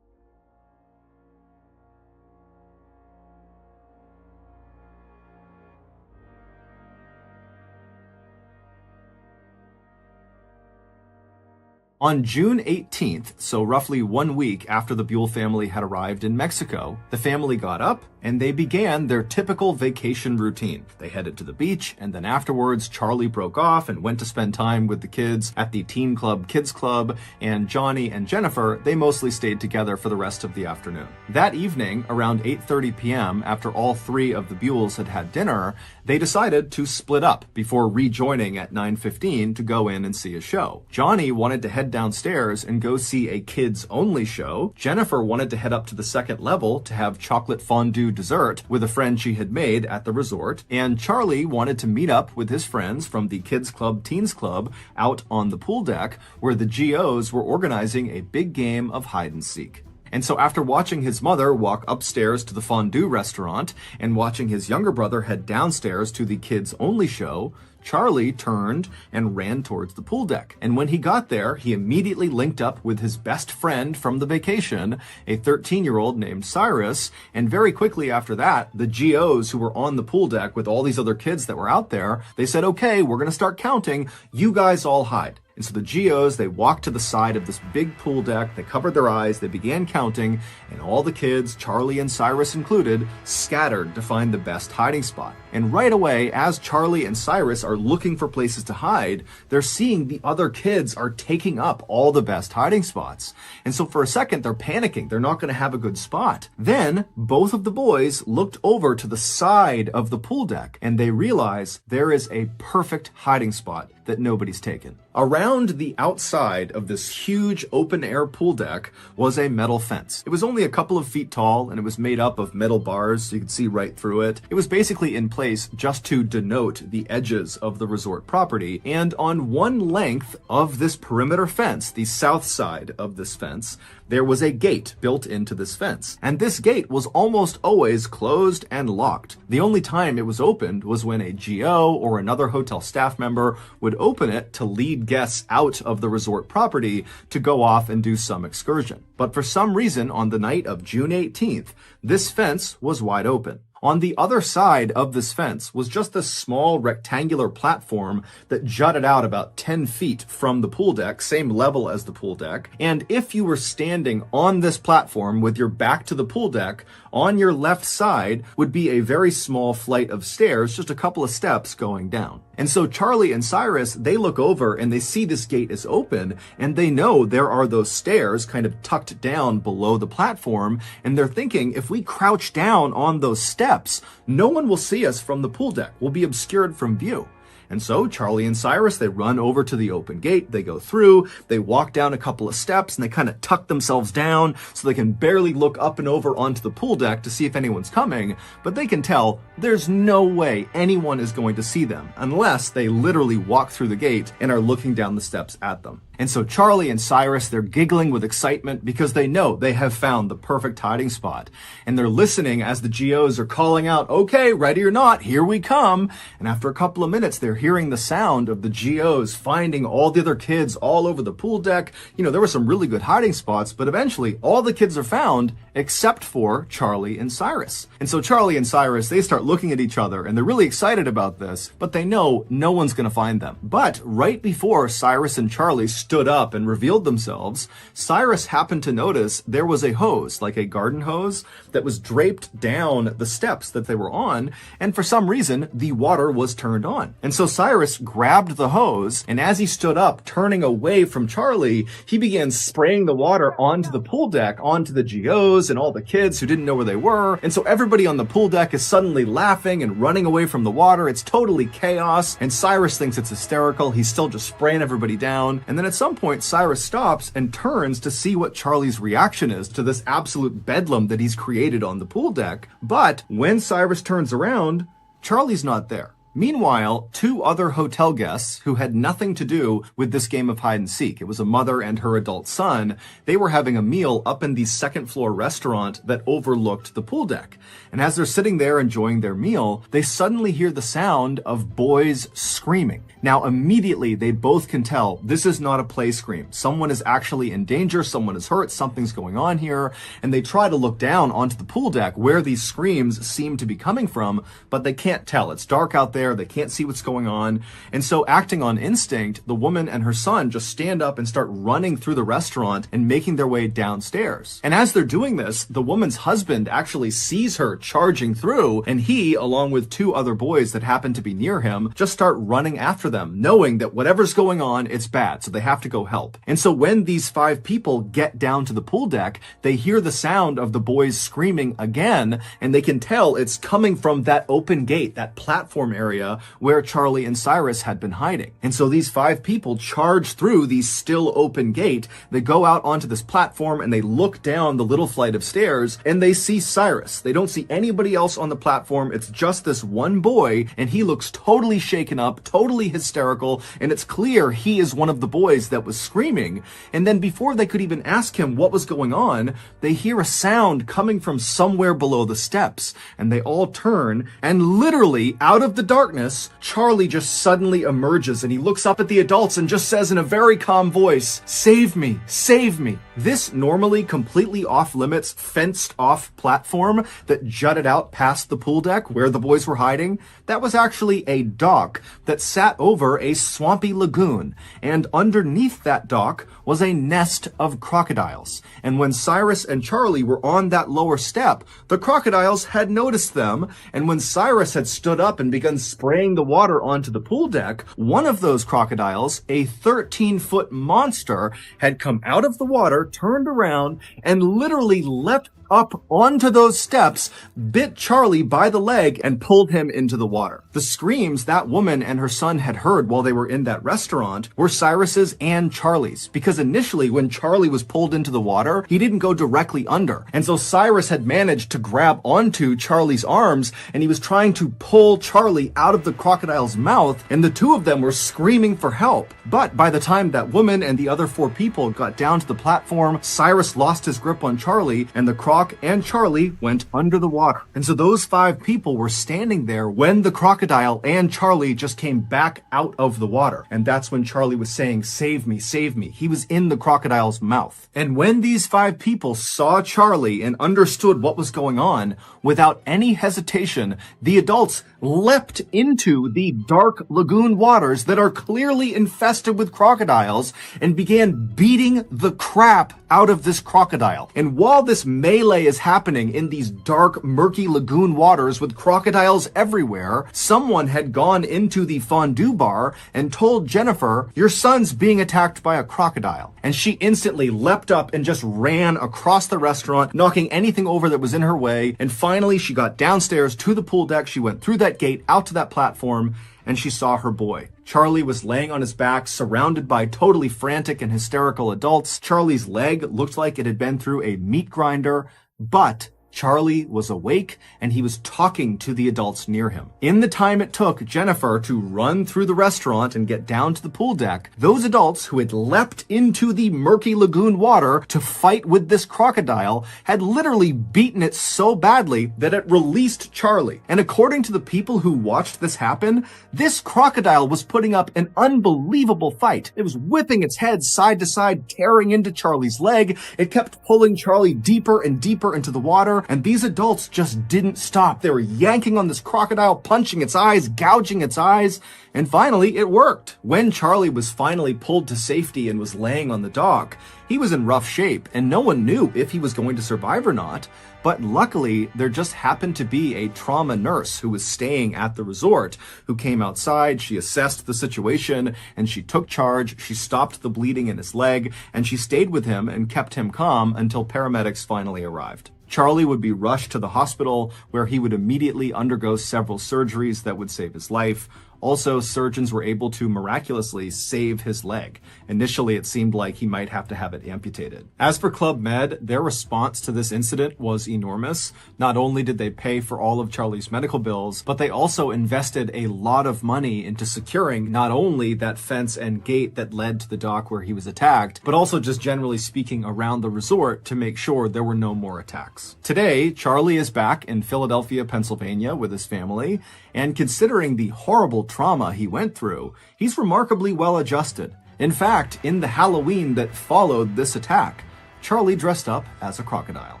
On June 18th, so roughly 1 week after the Buell family had arrived in Mexico, the family got up and they began their typical vacation routine. They headed to the beach, and then afterwards, Charlie broke off and went to spend time with the kids at the Teen Club Kids Club, and Johnny and Jennifer, they mostly stayed together for the rest of the afternoon. That evening, around 8:30 p.m., after all three of the Buells had had dinner, they decided to split up before rejoining at 9:15 to go in and see a show. Johnny wanted to head downstairs and go see a kids-only show. Jennifer wanted to head up to the second level to have chocolate fondue dessert with a friend she had made at the resort, and Charlie wanted to meet up with his friends from the Kids Club Teens Club out on the pool deck where the GOs were organizing a big game of hide and seek. And so after watching his mother walk upstairs to the fondue restaurant and watching his younger brother head downstairs to the kids-only show, Charlie turned and ran towards the pool deck. And when he got there, he immediately linked up with his best friend from the vacation, a 13-year-old named Cyrus. And very quickly after that, the GOs who were on the pool deck with all these other kids that were out there, they said, okay, we're going to start counting. You guys all hide. And so the GOs, they walked to the side of this big pool deck, they covered their eyes, they began counting, and all the kids, Charlie and Cyrus included, scattered to find the best hiding spot. And right away, as Charlie and Cyrus are looking for places to hide, they're seeing the other kids are taking up all the best hiding spots. And so for a second, they're panicking. They're not going to have a good spot. Then both of the boys looked over to the side of the pool deck, and they realize there is a perfect hiding spot that nobody's taken. Around the outside of this huge open-air pool deck was a metal fence. It was only a couple of feet tall, and it was made up of metal bars so you could see right through it. It was basically in place just to denote the edges of the resort property, and on one length of this perimeter fence, the south side of this fence, there was a gate built into this fence. And this gate was almost always closed and locked. The only time it was opened was when a GO or another hotel staff member would open it to lead guests out of the resort property to go off and do some excursion. But for some reason, on the night of June 18th, this fence was wide open. On the other side of this fence was just this small rectangular platform that jutted out about 10 feet from the pool deck, same level as the pool deck. And if you were standing on this platform with your back to the pool deck, on your left side would be a very small flight of stairs, just a couple of steps going down. And so Charlie and Cyrus, they look over and they see this gate is open, and they know there are those stairs kind of tucked down below the platform, and they're thinking, if we crouch down on those steps, no one will see us from the pool deck. We'll be obscured from view. And so Charlie and Cyrus, they run over to the open gate, they go through, they walk down a couple of steps, and they kind of tuck themselves down so they can barely look up and over onto the pool deck to see if anyone's coming, but they can tell there's no way anyone is going to see them unless they literally walk through the gate and are looking down the steps at them. And so Charlie and Cyrus, they're giggling with excitement because they know they have found the perfect hiding spot. And they're listening as the GOs are calling out, okay, ready or not, here we come. And after a couple of minutes, they're hearing the sound of the GOs finding all the other kids all over the pool deck. You know, there were some really good hiding spots, but eventually all the kids are found except for Charlie and Cyrus. And so Charlie and Cyrus, they start looking at each other and they're really excited about this, but they know no one's going to find them. But right before Cyrus and Charlie stood up and revealed themselves, Cyrus happened to notice there was a hose, like a garden hose, that was draped down the steps that they were on, and for some reason, the water was turned on. And so Cyrus grabbed the hose, and as he stood up, turning away from Charlie, he began spraying the water onto the pool deck, onto the GOs and all the kids who didn't know where they were. And so everybody on the pool deck is suddenly laughing and running away from the water. It's totally chaos, and Cyrus thinks it's hysterical. He's still just spraying everybody down. And then at some point, Cyrus stops and turns to see what Charlie's reaction is to this absolute bedlam that he's created on the pool deck. But when Cyrus turns around, Charlie's not there. Meanwhile, two other hotel guests who had nothing to do with this game of hide and seek, it was a mother and her adult son, they were having a meal up in the second floor restaurant that overlooked the pool deck. And as they're sitting there enjoying their meal, they suddenly hear the sound of boys screaming. Now, immediately, they both can tell this is not a play scream. Someone is actually in danger, someone is hurt, something's going on here, and they try to look down onto the pool deck where these screams seem to be coming from, but they can't tell. It's dark out there. there. They can't see what's going on. And so acting on instinct, the woman and her son just stand up and start running through the restaurant and making their way downstairs. And as they're doing this, the woman's husband actually sees her charging through, and he, along with two other boys that happen to be near him, just start running after them, knowing that whatever's going on, it's bad, so they have to go help. And so when these 5 people get down to the pool deck, they hear the sound of the boys screaming again, and they can tell it's coming from that open gate, that platform area where Charlie and Cyrus had been hiding. And so these 5 people charge through the still open gate. They go out onto this platform and they look down the little flight of stairs and they see Cyrus. They don't see anybody else on the platform. It's just this one boy, and he looks totally shaken up, totally hysterical, and it's clear he is one of the boys that was screaming. And then before they could even ask him what was going on, they hear a sound coming from somewhere below the steps, and they all turn, and literally out of the darkness, Charlie just suddenly emerges, and he looks up at the adults and just says in a very calm voice, "Save me, save me." This normally completely off-limits, fenced-off platform that jutted out past the pool deck where the boys were hiding, that was actually a dock that sat over a swampy lagoon, and underneath that dock was a nest of crocodiles. And when Cyrus and Charlie were on that lower step, the crocodiles had noticed them, and when Cyrus had stood up and begun spraying the water onto the pool deck, one of those crocodiles, a 13-foot monster, had come out of the water, turned around, and literally leapt up onto those steps, bit Charlie by the leg, and pulled him into the water. The screams that woman and her son had heard while they were in that restaurant were Cyrus's and Charlie's, because initially when Charlie was pulled into the water, he didn't go directly under. And so Cyrus had managed to grab onto Charlie's arms, and he was trying to pull Charlie out of the crocodile's mouth, and the two of them were screaming for help. But by the time that woman and the other 4 people got down to the platform, Cyrus lost his grip on Charlie, and the croc and Charlie went under the water. And so those 5 people were standing there when the crocodile and Charlie just came back out of the water. And that's when Charlie was saying, "Save me, save me." He was in the crocodile's mouth. And when these 5 people saw Charlie and understood what was going on, without any hesitation, the adults leapt into the dark lagoon waters that are clearly infested with crocodiles and began beating the crap out of this crocodile. And while this melee is happening in these dark, murky lagoon waters with crocodiles everywhere, someone had gone into the fondue bar and told Jennifer, "Your son's being attacked by a crocodile." And she instantly leapt up and just ran across the restaurant, knocking anything over that was in her way. And finally, she got downstairs to the pool deck. She went through that gate out to that platform, and she saw her boy. Charlie was laying on his back, surrounded by totally frantic and hysterical adults. Charlie's leg looked like it had been through a meat grinder, but Charlie was awake and he was talking to the adults near him. In the time it took Jennifer to run through the restaurant and get down to the pool deck, those adults who had leapt into the murky lagoon water to fight with this crocodile had literally beaten it so badly that it released Charlie. And according to the people who watched this happen, this crocodile was putting up an unbelievable fight. It was whipping its head side to side, tearing into Charlie's leg. It kept pulling Charlie deeper and deeper into the water. And these adults just didn't stop. They were yanking on this crocodile, punching its eyes, gouging its eyes, and finally it worked. When Charlie was finally pulled to safety and was laying on the dock, he was in rough shape, and no one knew if he was going to survive or not. But luckily, there just happened to be a trauma nurse who was staying at the resort who came outside. She assessed the situation and she took charge. She stopped the bleeding in his leg, and she stayed with him and kept him calm until paramedics finally arrived. Charlie would be rushed to the hospital, where he would immediately undergo several surgeries that would save his life. Also, surgeons were able to miraculously save his leg. Initially, it seemed like he might have to have it amputated. As for Club Med, their response to this incident was enormous. Not only did they pay for all of Charlie's medical bills, but they also invested a lot of money into securing not only that fence and gate that led to the dock where he was attacked, but also just generally speaking around the resort to make sure there were no more attacks. Today, Charlie is back in Philadelphia, Pennsylvania with his family, and considering the horrible trauma he went through, he's remarkably well adjusted. In fact, in the Halloween that followed this attack, Charlie dressed up as a crocodile.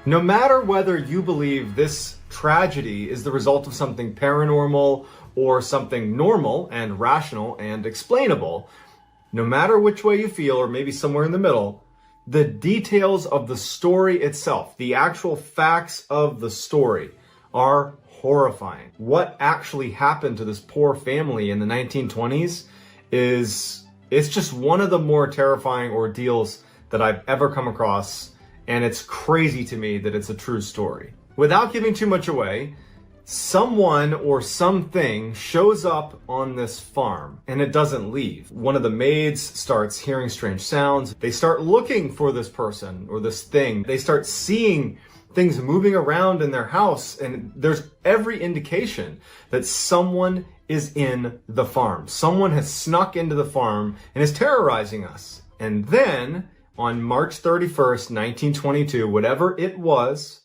No matter whether you believe this tragedy is the result of something paranormal or something normal and rational and explainable, no matter which way you feel, or maybe somewhere in the middle, the details of the story itself, the actual facts of the story, are horrifying. What actually happened to this poor family in the 1920s it's just one of the more terrifying ordeals that I've ever come across, and it's crazy to me that it's a true story. Without giving too much away, someone or something shows up on this farm and it doesn't leave. One of the maids starts hearing strange sounds. They start looking for this person or this thing. They start seeing things moving around in their house, and there's every indication that someone is in the farm. Someone has snuck into the farm and is terrorizing us. And then on March 31st, 1922, whatever it was,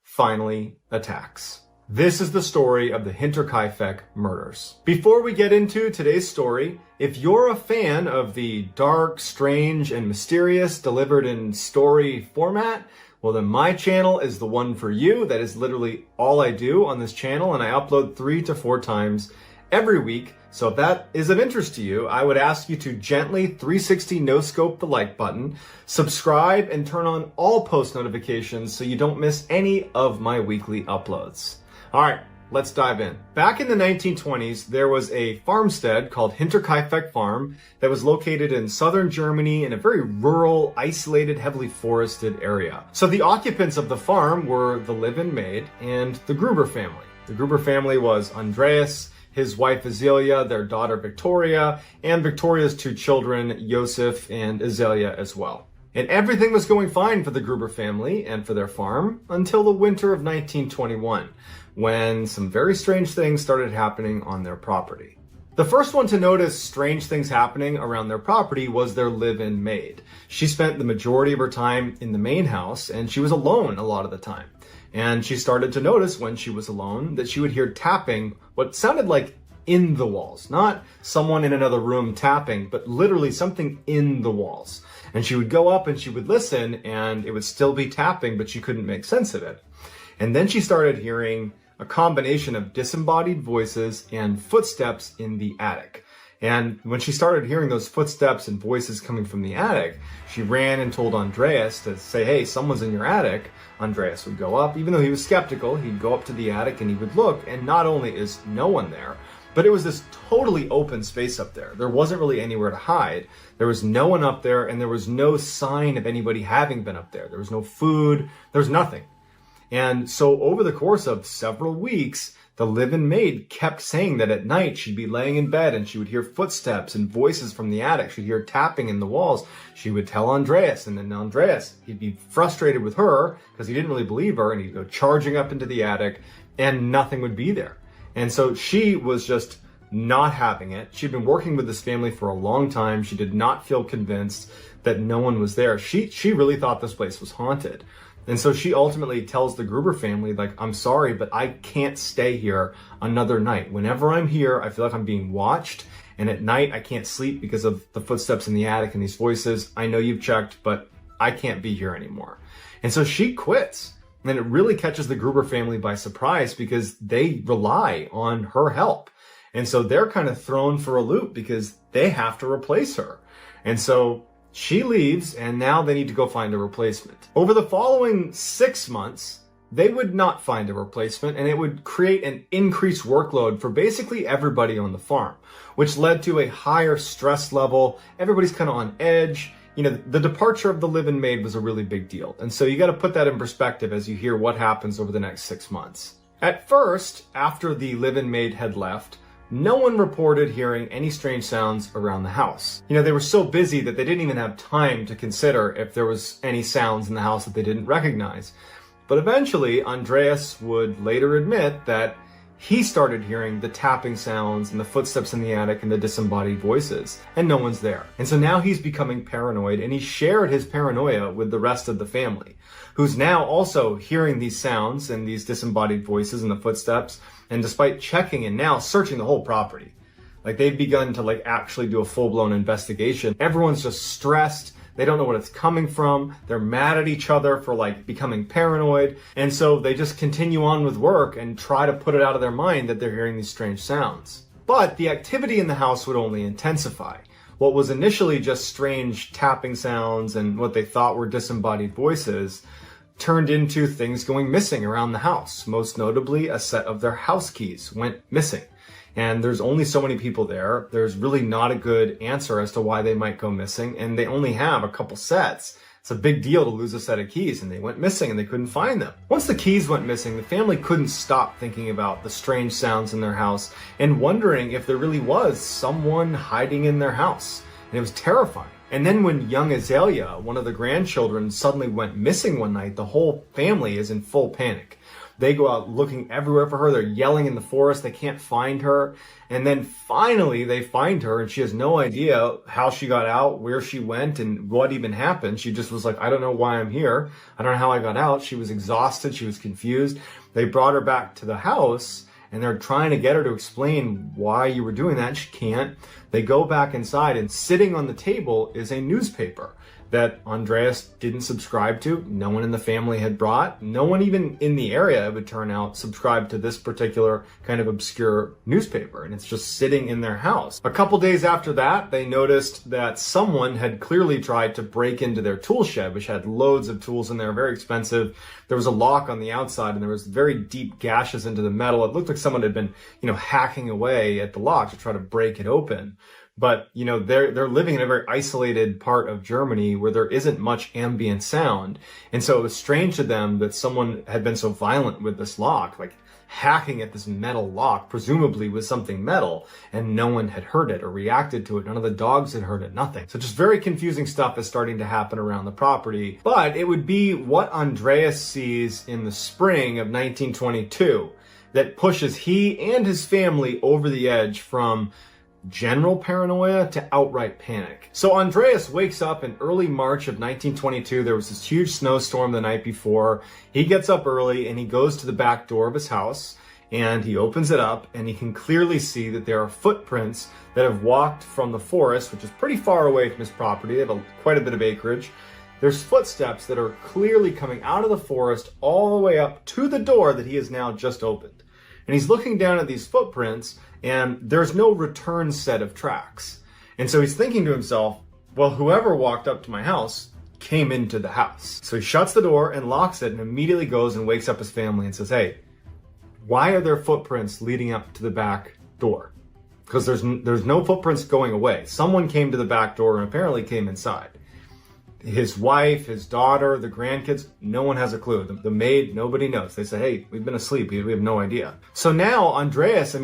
finally attacks. This is the story of the Hinterkaifeck murders. Before we get into today's story, if you're a fan of the dark, strange, and mysterious delivered in story format, well then my channel is the one for you. That is literally all I do on this channel, and I upload 3 to 4 times every week. So if that is of interest to you, I would ask you to gently 360 no-scope the like button, subscribe, and turn on all post notifications so you don't miss any of my weekly uploads. All right, let's dive in. Back in the 1920s, there was a farmstead called Hinterkaifeck Farm that was located in southern Germany in a very rural, isolated, heavily forested area. So the occupants of the farm were the live-in maid and the Gruber family. The Gruber family was Andreas, his wife Azelia, their daughter Victoria, and Victoria's 2 children, Joseph and Azelia as well. And everything was going fine for the Gruber family and for their farm until the winter of 1921, when some very strange things started happening on their property. The first one to notice strange things happening around their property was their live-in maid. She spent the majority of her time in the main house, and she was alone a lot of the time. And she started to notice when she was alone that she would hear tapping, what sounded like in the walls. Not someone in another room tapping, but literally something in the walls. And she would go up and she would listen, and it would still be tapping, but she couldn't make sense of it. And then she started hearing a combination of disembodied voices and footsteps in the attic. And when she started hearing those footsteps and voices coming from the attic, she ran and told Andreas to say, hey, someone's in your attic. Andreas would go up. Even though he was skeptical, he'd go up to the attic and he would look, and not only is no one there, but it was this totally open space up there. There wasn't really anywhere to hide. There was no one up there, and there was no sign of anybody having been up there. There was no food. There was nothing. And so over the course of several weeks, the live-in maid kept saying that at night she'd be laying in bed and she would hear footsteps and voices from the attic. She'd hear tapping in the walls. She would tell Andreas, and then Andreas, he'd be frustrated with her because he didn't really believe her, and he'd go charging up into the attic and nothing would be there. And so she was just not having it. She'd been working with this family for a long time. She did not feel convinced that no one was there. She really thought this place was haunted. And so she ultimately tells the Gruber family, like, I'm sorry, but I can't stay here another night. Whenever I'm here, I feel like I'm being watched. And at night, I can't sleep because of the footsteps in the attic and these voices. I know you've checked, but I can't be here anymore. And so she quits. And it really catches the Gruber family by surprise because they rely on her help. And so they're kind of thrown for a loop because they have to replace her. And so she leaves, and now they need to go find a replacement. Over the following 6 months, they would not find a replacement, and it would create an increased workload for basically everybody on the farm, which led to a higher stress level. Everybody's kind of on edge. You know, the departure of the live-in maid was a really big deal. And so you got to put that in perspective as you hear what happens over the next 6 months. At first, after the live-in maid had left, no one reported hearing any strange sounds around the house. You know, they were so busy that they didn't even have time to consider if there was any sounds in the house that they didn't recognize. But eventually, Andreas would later admit that he started hearing the tapping sounds and the footsteps in the attic and the disembodied voices, and no one's there. And so now he's becoming paranoid, and he shared his paranoia with the rest of the family, who's now also hearing these sounds and these disembodied voices and the footsteps. And despite checking and now searching the whole property, like they've begun to actually do a full-blown investigation. Everyone's just stressed. They don't know what it's coming from. They're mad at each other for like becoming paranoid. And so they just continue on with work and try to put it out of their mind that they're hearing these strange sounds. But the activity in the house would only intensify. What was initially just strange tapping sounds and what they thought were disembodied voices turned into things going missing around the house. Most notably, a set of their house keys went missing. And there's only so many people there. There's really not a good answer as to why they might go missing. And they only have a couple sets. It's a big deal to lose a set of keys, and they went missing and they couldn't find them. Once the keys went missing, the family couldn't stop thinking about the strange sounds in their house and wondering if there really was someone hiding in their house. And it was terrifying. And then when young Azalea, one of the grandchildren, suddenly went missing one night, the whole family is in full panic. They go out looking everywhere for her. They're yelling in the forest. They can't find her. And then finally they find her, and she has no idea how she got out, where she went, and what even happened. She just was like, I don't know why I'm here. I don't know how I got out. She was exhausted. She was confused. They brought her back to the house, and they're trying to get her to explain why you were doing that. She can't. They go back inside, and sitting on the table is a newspaper that Andreas didn't subscribe to. No one in the family had brought. No one even in the area, it would turn out, subscribed to this particular kind of obscure newspaper. And it's just sitting in their house. A couple days after that, they noticed that someone had clearly tried to break into their tool shed, which had loads of tools in there, very expensive. There was a lock on the outside, and there was very deep gashes into the metal. It looked like someone had been, hacking away at the lock to try to break it open. But, they're living in a very isolated part of Germany where there isn't much ambient sound. And so it was strange to them that someone had been so violent with this lock, like hacking at this metal lock, presumably with something metal, and no one had heard it or reacted to it. None of the dogs had heard it, nothing. So just very confusing stuff is starting to happen around the property. But it would be what Andreas sees in the spring of 1922 that pushes he and his family over the edge from general paranoia to outright panic. So Andreas wakes up in early March of 1922. There was this huge snowstorm the night before. He gets up early and he goes to the back door of his house and he opens it up, and he can clearly see that there are footprints that have walked from the forest, which is pretty far away from his property. They have quite a bit of acreage. There's footsteps that are clearly coming out of the forest all the way up to the door that he has now just opened. And he's looking down at these footprints, and there's no return set of tracks. And so he's thinking to himself, well, whoever walked up to my house came into the house. So he shuts the door and locks it and immediately goes and wakes up his family and says, hey, why are there footprints leading up to the back door? Because there's no footprints going away. Someone came to the back door and apparently came inside. His wife, his daughter, the grandkids, no one has a clue. The maid, nobody knows. They say, hey, we've been asleep. We have no idea. So now Andreas,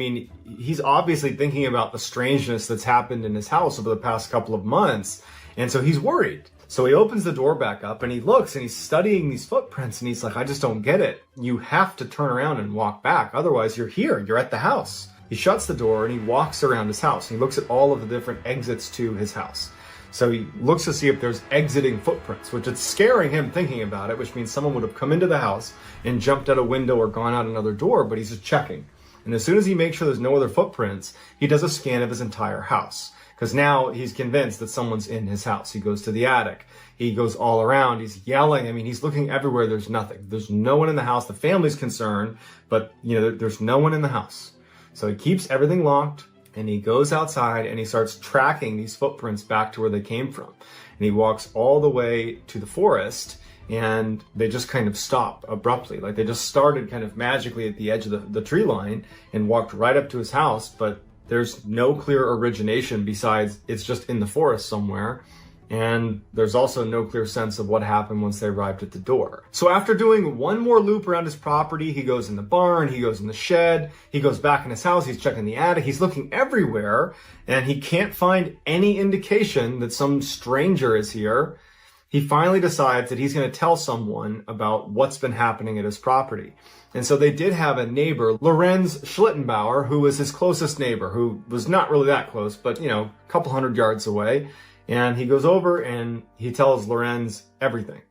he's obviously thinking about the strangeness that's happened in his house over the past couple of months. And so he's worried. So he opens the door back up and he looks and he's studying these footprints and he's like, I just don't get it. You have to turn around and walk back. Otherwise you're here. You're at the house. He shuts the door and he walks around his house. He looks at all of the different exits to his house. So he looks to see if there's exiting footprints, which it's scaring him thinking about it, which means someone would have come into the house and jumped out a window or gone out another door, but he's just checking. And as soon as he makes sure there's no other footprints, he does a scan of his entire house. Because now he's convinced that someone's in his house. He goes to the attic. He goes all around. He's yelling. He's looking everywhere. There's nothing. There's no one in the house. The family's concerned, but there's no one in the house. So he keeps everything locked. And he goes outside and he starts tracking these footprints back to where they came from. And he walks all the way to the forest and they just kind of stop abruptly. Like they just started kind of magically at the edge of the tree line and walked right up to his house. But there's no clear origination besides it's just in the forest somewhere. And there's also no clear sense of what happened once they arrived at the door. So after doing one more loop around his property, he goes in the barn, he goes in the shed, he goes back in his house, he's checking the attic, he's looking everywhere, and he can't find any indication that some stranger is here. He finally decides that he's going to tell someone about what's been happening at his property. And so they did have a neighbor, Lorenz Schlittenbauer, who was his closest neighbor, who was not really that close, but, a couple hundred yards away. And he goes over and he tells Lorenz everything.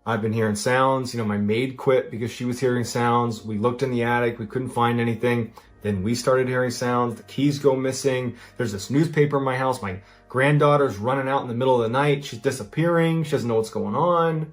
I've been hearing sounds. My maid quit because she was hearing sounds. We looked in the attic. We couldn't find anything. Then we started hearing sounds. The keys go missing. There's this newspaper in my house. My Granddaughter's running out in the middle of the night. She's disappearing. She doesn't know what's going on.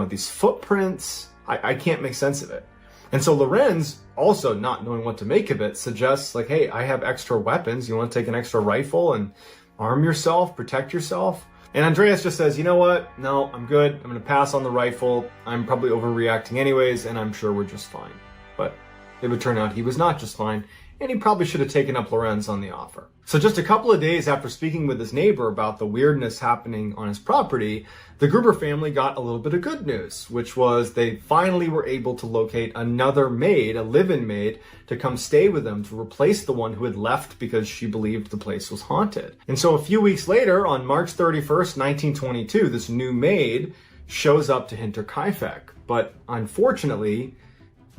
These footprints. I can't make sense of it. And so Lorenz, also not knowing what to make of it, suggests like, hey, I have extra weapons. You want to take an extra rifle and arm yourself, protect yourself? And Andreas just says, you know what? No, I'm good. I'm going to pass on the rifle. I'm probably overreacting anyways, and I'm sure we're just fine. But it would turn out he was not just fine, and he probably should have taken up Lorenz on the offer. So just a couple of days after speaking with his neighbor about the weirdness happening on his property, the Gruber family got a little bit of good news, which was they finally were able to locate another maid, a live-in maid, to come stay with them to replace the one who had left because she believed the place was haunted. And so a few weeks later, on March 31st, 1922, this new maid shows up to Hinterkaifeck. But unfortunately,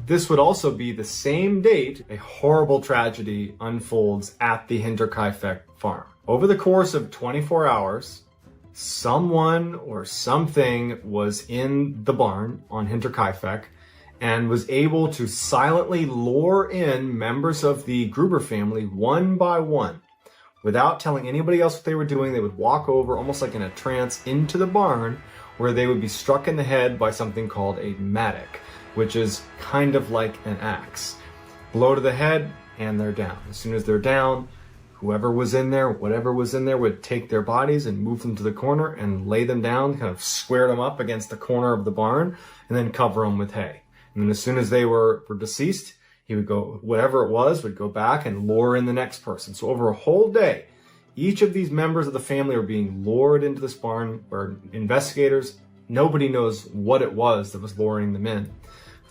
this would also be the same date a horrible tragedy unfolds at the Hinterkaifeck farm. Over the course of 24 hours, someone or something was in the barn on Hinterkaifeck and was able to silently lure in members of the Gruber family one by one. Without telling anybody else what they were doing, they would walk over almost like in a trance into the barn where they would be struck in the head by something called a mattock, which is kind of like an axe. Blow to the head, and they're down. As soon as they're down, whoever was in there, whatever was in there, would take their bodies and move them to the corner and lay them down, kind of square them up against the corner of the barn, and then cover them with hay. And then as soon as they were deceased, he would go, whatever it was, would go back and lure in the next person. So over a whole day, each of these members of the family are being lured into this barn where investigators, nobody knows what it was that was luring them in.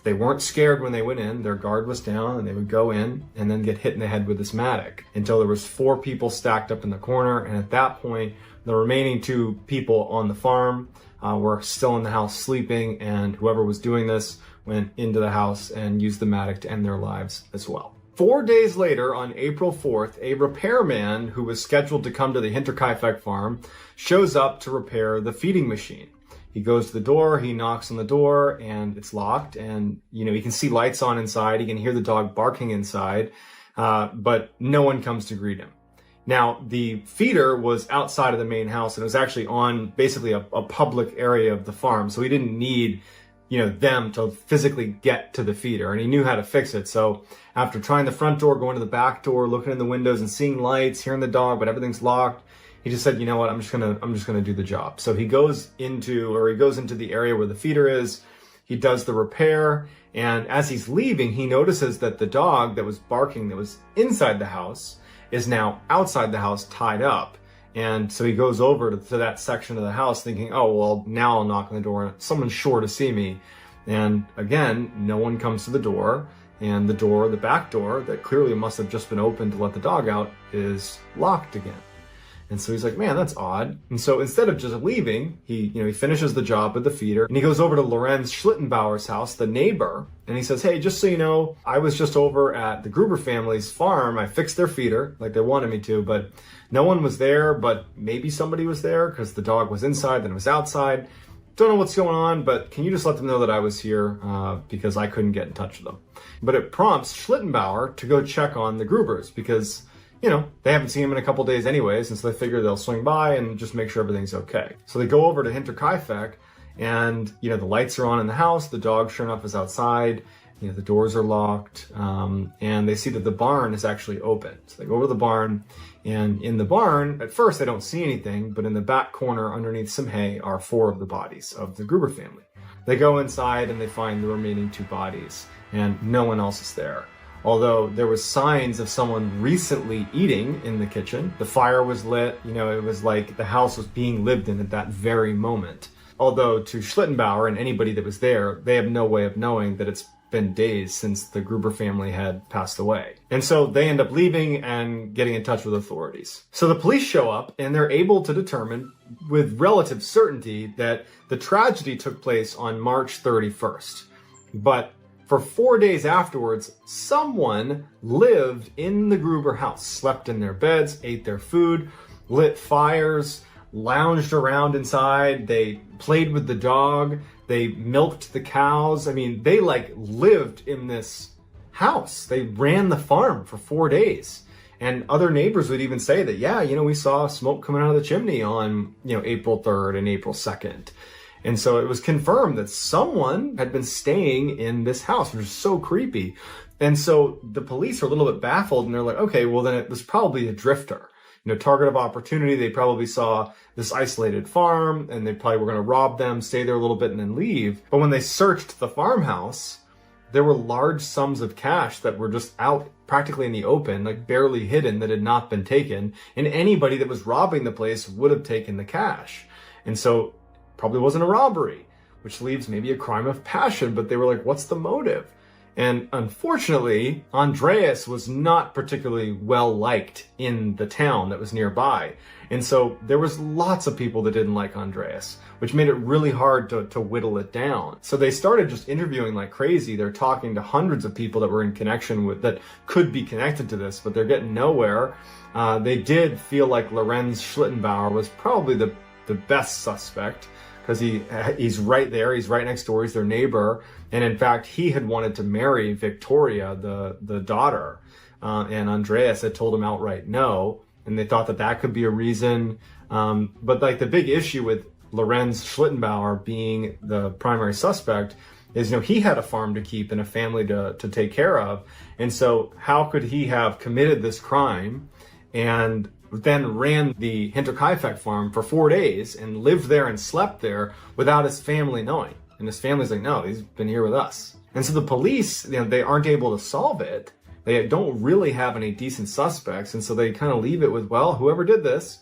They weren't scared when they went in. Their guard was down, and they would go in and then get hit in the head with this mattock until there was 4 people stacked up in the corner. And at that point, the remaining 2 people on the farm were still in the house sleeping, and whoever was doing this went into the house and used the mattock to end their lives as well. 4 days later, on April 4th, a repairman who was scheduled to come to the Hinterkaifeck farm shows up to repair the feeding machine. He goes to the door, he knocks on the door, and it's locked. And, he can see lights on inside. He can hear the dog barking inside, but no one comes to greet him. Now, the feeder was outside of the main house, and it was actually on basically a public area of the farm. So he didn't need, them to physically get to the feeder, and he knew how to fix it. So after trying the front door, going to the back door, looking in the windows and seeing lights, hearing the dog, but everything's locked, he just said, you know what, I'm just gonna do the job. So he goes into the area where the feeder is. He does the repair, and as he's leaving, he notices that the dog that was barking, that was inside the house, is now outside the house tied up. And so he goes over to that section of the house thinking, oh, well, now I'll knock on the door. Someone's sure to see me. And again, no one comes to the door. And the back door, that clearly must have just been opened to let the dog out, is locked again. And so he's like, man, that's odd. And so instead of just leaving, he finishes the job with the feeder, and he goes over to Lorenz Schlittenbauer's house, the neighbor, and he says, hey, just so you know, I was just over at the Gruber family's farm. I fixed their feeder like they wanted me to, but no one was there, but maybe somebody was there because the dog was inside, then it was outside. Don't know what's going on, but can you just let them know that I was here because I couldn't get in touch with them. But it prompts Schlittenbauer to go check on the Grubers because they haven't seen him in a couple days anyways, and so they figure they'll swing by and just make sure everything's okay. So they go over to Hinterkaifeck, and, the lights are on in the house, the dog sure enough is outside, the doors are locked, and they see that the barn is actually open. So they go over to the barn, and in the barn, at first they don't see anything, but in the back corner underneath some hay are 4 of the bodies of the Gruber family. They go inside and they find the remaining 2 bodies, and no one else is there. Although there was signs of someone recently eating in the kitchen. The fire was lit. It was like the house was being lived in at that very moment. Although to Schlittenbauer and anybody that was there, they have no way of knowing that it's been days since the Gruber family had passed away. And so they end up leaving and getting in touch with authorities. So the police show up and they're able to determine with relative certainty that the tragedy took place on March 31st. But for 4 days afterwards, someone lived in the Gruber house, slept in their beds, ate their food, lit fires, lounged around inside. They played with the dog. They milked the cows. I mean, they lived in this house. They ran the farm for 4 days. And other neighbors would even say that, yeah, we saw smoke coming out of the chimney on, April 3rd and April 2nd. And so it was confirmed that someone had been staying in this house, which is so creepy. And so the police are a little bit baffled, and they're like, okay, well then it was probably a drifter. Target of opportunity. They probably saw this isolated farm and they probably were going to rob them, stay there a little bit and then leave. But when they searched the farmhouse, there were large sums of cash that were just out practically in the open, like barely hidden, that had not been taken. And anybody that was robbing the place would have taken the cash. And so probably wasn't a robbery, which leaves maybe a crime of passion. But they were like, what's the motive? And unfortunately, Andreas was not particularly well liked in the town that was nearby. And so there was lots of people that didn't like Andreas, which made it really hard to whittle it down. So they started just interviewing like crazy. They're talking to hundreds of people that were in connection with, that could be connected to this, but they're getting nowhere. They did feel like Lorenz Schlittenbauer was probably the best suspect, because he's right there, he's right next door, he's their neighbor. And in fact, he had wanted to marry Victoria, the daughter, and Andreas had told him outright no, and they thought that could be a reason. But like the big issue with Lorenz Schlittenbauer being the primary suspect is, he had a farm to keep and a family to take care of. And so how could he have committed this crime and then ran the Hinterkaifeck farm for 4 days and lived there and slept there without his family knowing? And his family's like, no, he's been here with us. And so the police, they aren't able to solve it. They don't really have any decent suspects. And so they kind of leave it with, well, whoever did this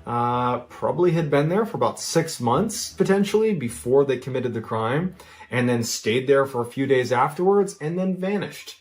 probably had been there for about 6 months, potentially, before they committed the crime, and then stayed there for a few days afterwards and then vanished.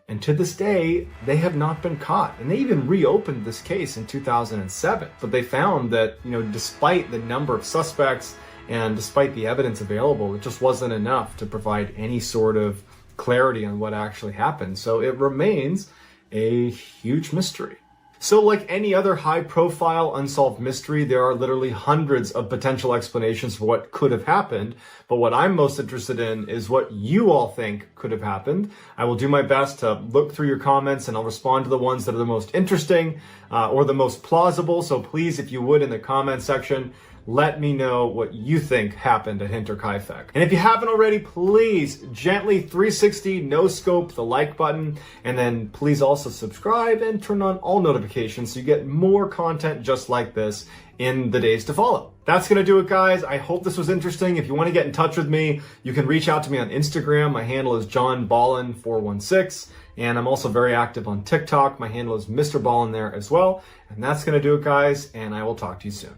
And to this day, they have not been caught. And they even reopened this case in 2007. But they found that, despite the number of suspects and despite the evidence available, it just wasn't enough to provide any sort of clarity on what actually happened. So it remains a huge mystery. So like any other high-profile unsolved mystery, there are literally hundreds of potential explanations for what could have happened. But what I'm most interested in is what you all think could have happened. I will do my best to look through your comments, and I'll respond to the ones that are the most interesting or the most plausible. So please, if you would, in the comment section, let me know what you think happened at Hinterkaifeck. And if you haven't already, please gently 360 no scope the like button, and then please also subscribe and turn on all notifications so you get more content just like this in the days to follow. That's gonna do it, guys. I hope this was interesting. If you want to get in touch with me, you can reach out to me on Instagram. My handle is JohnBallen416. And I'm also very active on TikTok. My handle is MrBallen there as well. And that's gonna do it, guys, and I will talk to you soon.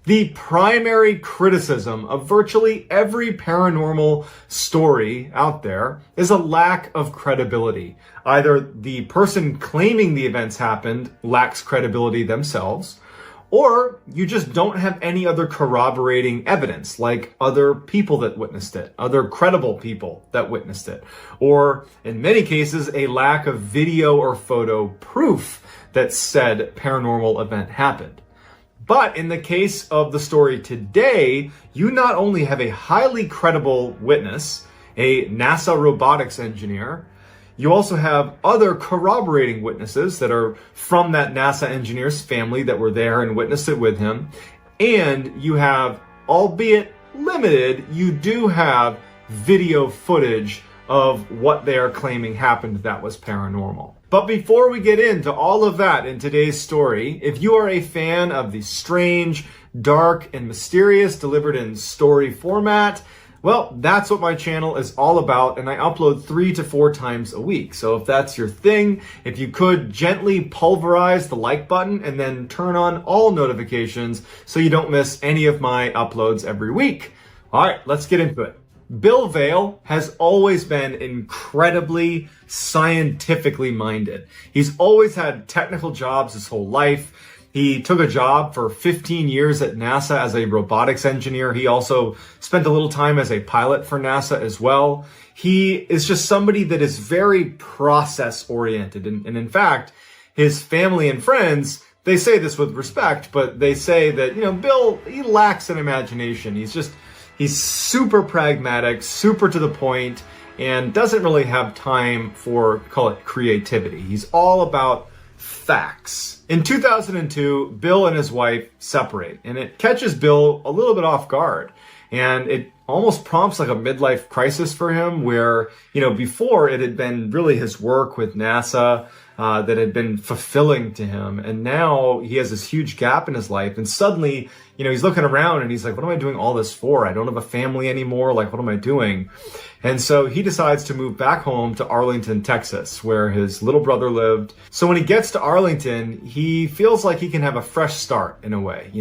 The primary criticism of virtually every paranormal story out there is a lack of credibility. Either the person claiming the events happened lacks credibility themselves, or you just don't have any other corroborating evidence, like other people that witnessed it, other credible people that witnessed it, or in many cases, a lack of video or photo proof that said paranormal event happened. But in the case of the story today, you not only have a highly credible witness, a NASA robotics engineer, you also have other corroborating witnesses that are from that NASA engineer's family that were there and witnessed it with him. And you have, albeit limited, you do have video footage of what they are claiming happened that was paranormal. But before we get into all of that in today's story, if you are a fan of the strange, dark, and mysterious delivered in story format, well, that's what my channel is all about, and I upload 3 to 4 times a week. So if that's your thing, if you could gently pulverize the like button and then turn on all notifications so you don't miss any of my uploads every week. All right, let's get into it. Bill Vail has always been incredibly scientifically minded. He's always had technical jobs his whole life. He took a job for 15 years at NASA as a robotics engineer. He also spent a little time as a pilot for NASA as well. He is just somebody that is very process oriented. And in fact, his family and friends, they say this with respect, but they say that, Bill, he lacks an imagination. He's super pragmatic, super to the point, and doesn't really have time for, call it, creativity. He's all about facts. In 2002, Bill and his wife separate, and it catches Bill a little bit off guard. And it almost prompts like a midlife crisis for him where, before it had been really his work with NASA that had been fulfilling to him. And now he has this huge gap in his life. And suddenly, he's looking around and he's like, what am I doing all this for? I don't have a family anymore. Like, what am I doing? And so he decides to move back home to Arlington, Texas, where his little brother lived. So when he gets to Arlington, he feels like he can have a fresh start in a way.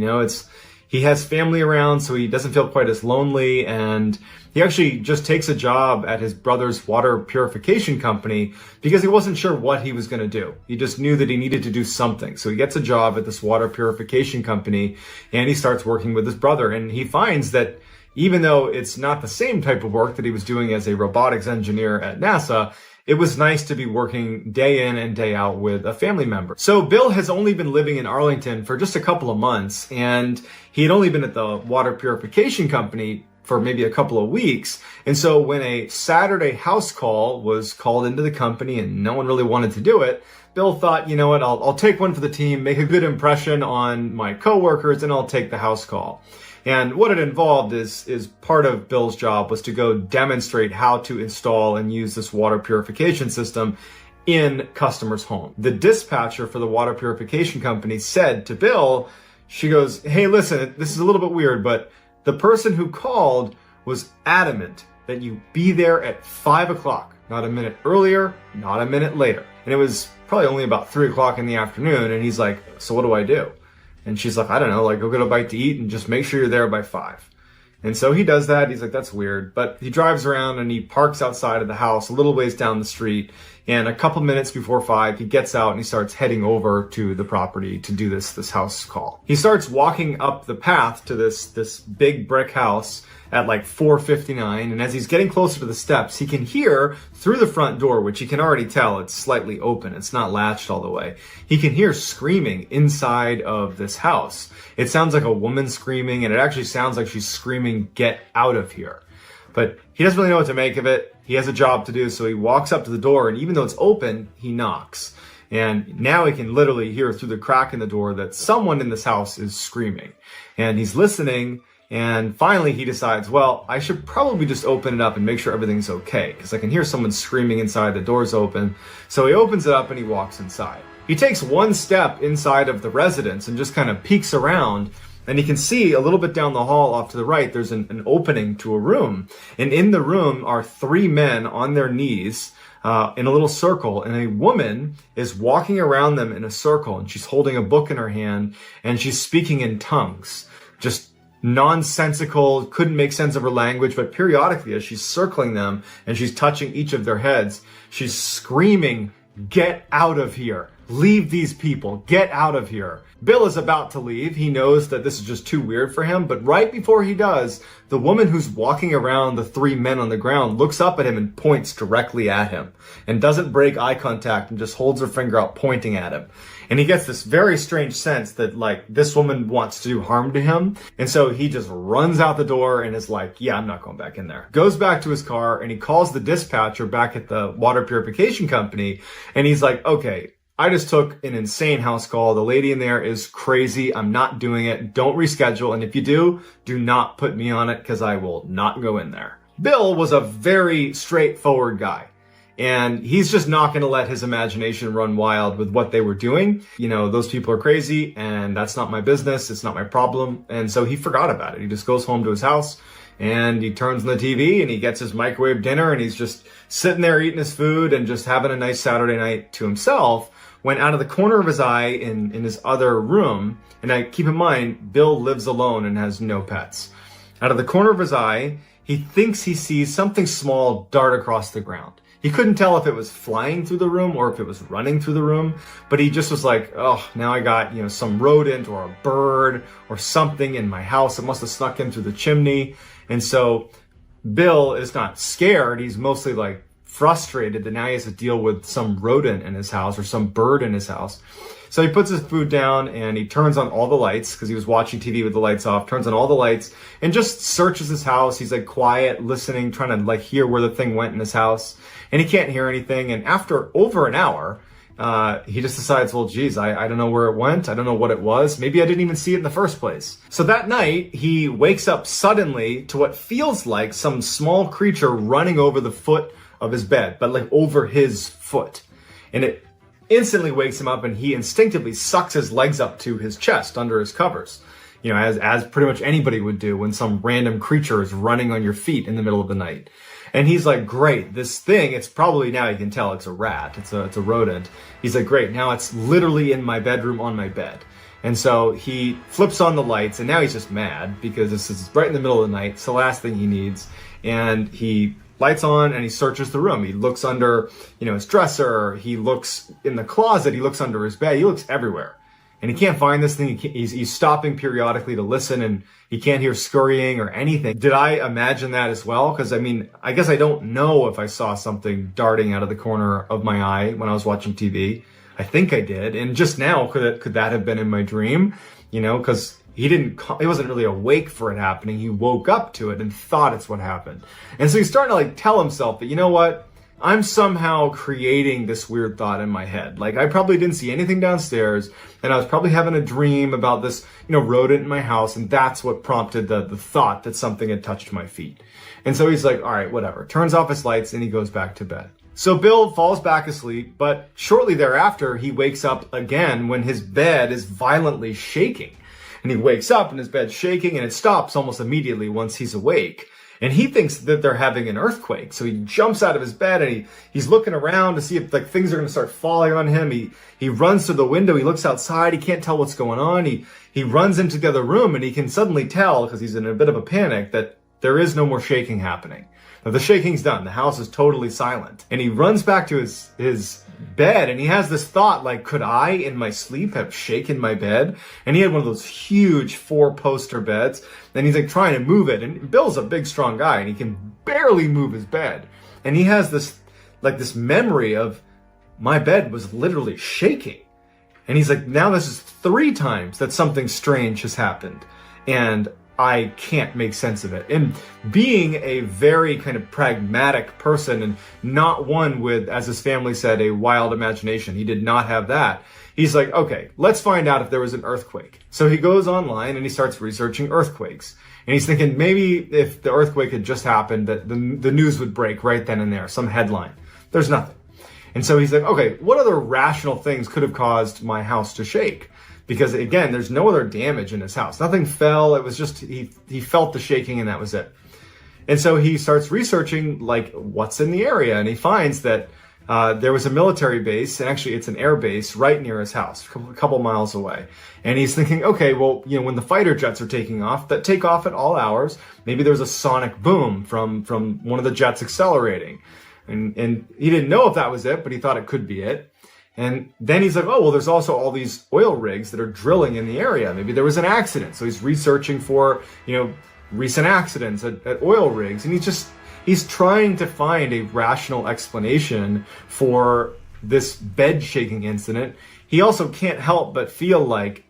He has family around, so he doesn't feel quite as lonely, and he actually just takes a job at his brother's water purification company because he wasn't sure what he was going to do. He just knew that he needed to do something. So he gets a job at this water purification company, and he starts working with his brother, and he finds that even though it's not the same type of work that he was doing as a robotics engineer at NASA, it was nice to be working day in and day out with a family member. So Bill has only been living in Arlington for just a couple of months, and he had only been at the water purification company for maybe a couple of weeks. And so when a Saturday house call was called into the company and no one really wanted to do it, Bill thought, you know what, I'll take one for the team, make a good impression on my coworkers, and I'll take the house call. And what it involved is part of Bill's job was to go demonstrate how to install and use this water purification system in customers' home. The dispatcher for the water purification company said to Bill, she goes, hey, listen, this is a little bit weird, but the person who called was adamant that you be there at 5 o'clock, not a minute earlier, not a minute later. And it was probably only about 3 o'clock in the afternoon. And he's like, so what do I do? And she's like, I don't know, like go get a bite to eat and just make sure you're there by 5. And so he does that. He's like, that's weird. But he drives around and he parks outside of the house a little ways down the street. And a couple minutes before 5, he gets out and he starts heading over to the property to do this house call. He starts walking up the path to this big brick house at like 4:59. And as he's getting closer to the steps, he can hear through the front door, which he can already tell it's slightly open. It's not latched all the way. He can hear screaming inside of this house. It sounds like a woman screaming, and it actually sounds like she's screaming, get out of here. But he doesn't really know what to make of it. He has a job to do, so he walks up to the door, and even though it's open, he knocks. And now he can literally hear through the crack in the door that someone in this house is screaming. And he's listening, and finally he decides, well, I should probably just open it up and make sure everything's okay, because I can hear someone screaming inside, the door's open. So he opens it up and he walks inside. He takes one step inside of the residence and just kind of peeks around, and he can see a little bit down the hall off to the right, there's an opening to a room. And in the room are 3 men on their knees in a little circle, and a woman is walking around them in a circle, and she's holding a book in her hand, and she's speaking in tongues. Just nonsensical, couldn't make sense of her language, but periodically as she's circling them and she's touching each of their heads, she's screaming, get out of here. Leave these people. Get out of here. Bill is about to leave. He knows that this is just too weird for him. But right before he does, the woman who's walking around the 3 men on the ground looks up at him and points directly at him and doesn't break eye contact and just holds her finger out pointing at him. And he gets this very strange sense that like this woman wants to do harm to him. And so he just runs out the door and is like, yeah, I'm not going back in there. Goes back to his car and he calls the dispatcher back at the water purification company. And he's like, okay, I just took an insane house call. The lady in there is crazy. I'm not doing it. Don't reschedule. And if you do not put me on it because I will not go in there. Bill was a very straightforward guy. And he's just not going to let his imagination run wild with what they were doing. You know, those people are crazy and that's not my business. It's not my problem. And so he forgot about it. He just goes home to his house and he turns on the TV and he gets his microwave dinner and he's just sitting there eating his food and just having a nice Saturday night to himself. When out of the corner of his eye in his other room, and I keep in mind, Bill lives alone and has no pets. Out of the corner of his eye, he thinks he sees something small dart across the ground. He couldn't tell if it was flying through the room or if it was running through the room, but he just was like, oh, now I got, some rodent or a bird or something in my house. It must have snuck in through the chimney. And so Bill is not scared. He's mostly like frustrated that now he has to deal with some rodent in his house or some bird in his house. So he puts his food down and he turns on all the lights because he was watching TV with the lights off, turns on all the lights and just searches his house. He's like quiet, listening, trying to like hear where the thing went in his house, and he can't hear anything. And after over an hour, he just decides, well, geez, I don't know where it went. I don't know what it was. Maybe I didn't even see it in the first place. So that night, he wakes up suddenly to what feels like some small creature running over the foot of his bed, but like over his foot. And it instantly wakes him up, and he instinctively sucks his legs up to his chest under his covers. You know, as pretty much anybody would do when some random creature is running on your feet in the middle of the night. And he's like, great, this thing, it's probably, now you can tell it's a rat, it's a rodent. He's like, great, now it's literally in my bedroom on my bed. And so he flips on the lights, and now he's just mad because this is right in the middle of the night. It's the last thing he needs. And he lights on and he searches the room. He looks under, his dresser. He looks in the closet. He looks under his bed. He looks everywhere. And he can't find this thing. He's stopping periodically to listen, and he can't hear scurrying or anything. Did I imagine that as well? Because, I guess I don't know if I saw something darting out of the corner of my eye when I was watching TV. I think I did. And just now, could that have been in my dream? Because he wasn't really awake for it happening. He woke up to it and thought it's what happened. And so he's starting to tell himself that, you know what? I'm somehow creating this weird thought in my head. Like, I probably didn't see anything downstairs, and I was probably having a dream about this, rodent in my house, and that's what prompted the thought that something had touched my feet. And so he's like, all right, whatever. Turns off his lights, and he goes back to bed. So Bill falls back asleep, but shortly thereafter, he wakes up again when his bed is violently shaking. And he wakes up, and his bed's shaking, and it stops almost immediately once he's awake. And he thinks that they're having an earthquake. So he jumps out of his bed, and he's looking around to see if things are going to start falling on him. He runs to the window. He looks outside. He can't tell what's going on. He runs into the other room, and he can suddenly tell, because he's in a bit of a panic, that there is no more shaking happening. Now, the shaking's done. The house is totally silent. And he runs back to his bed, and he has this thought, like, could I, in my sleep, have shaken my bed? And he had one of those huge 4-poster beds, and he's trying to move it. And Bill's a big, strong guy, and he can barely move his bed. And he has this memory of, my bed was literally shaking. And he's like, now this is 3 times that something strange has happened. And I can't make sense of it. And being a very kind of pragmatic person, and not one with, as his family said, a wild imagination. He did not have that. He's like, okay, let's find out if there was an earthquake. So he goes online and he starts researching earthquakes. And he's thinking maybe if the earthquake had just happened, that the news would break right then and there, some headline. There's nothing. And so he's like, okay, what other rational things could have caused my house to shake? Because again, there's no other damage in his house. Nothing fell. It was just, he felt the shaking, and that was it. And so he starts researching what's in the area, and he finds that there was a military base, and actually it's an air base right near his house, a couple miles away. And he's thinking, okay, well, when the fighter jets are taking off, that take off at all hours, maybe there's a sonic boom from one of the jets accelerating. And he didn't know if that was it, but he thought it could be it. And then he's like, oh, well, there's also all these oil rigs that are drilling in the area. Maybe there was an accident. So he's researching for, recent accidents at oil rigs. And he's trying to find a rational explanation for this bed shaking incident. He also can't help but feel like,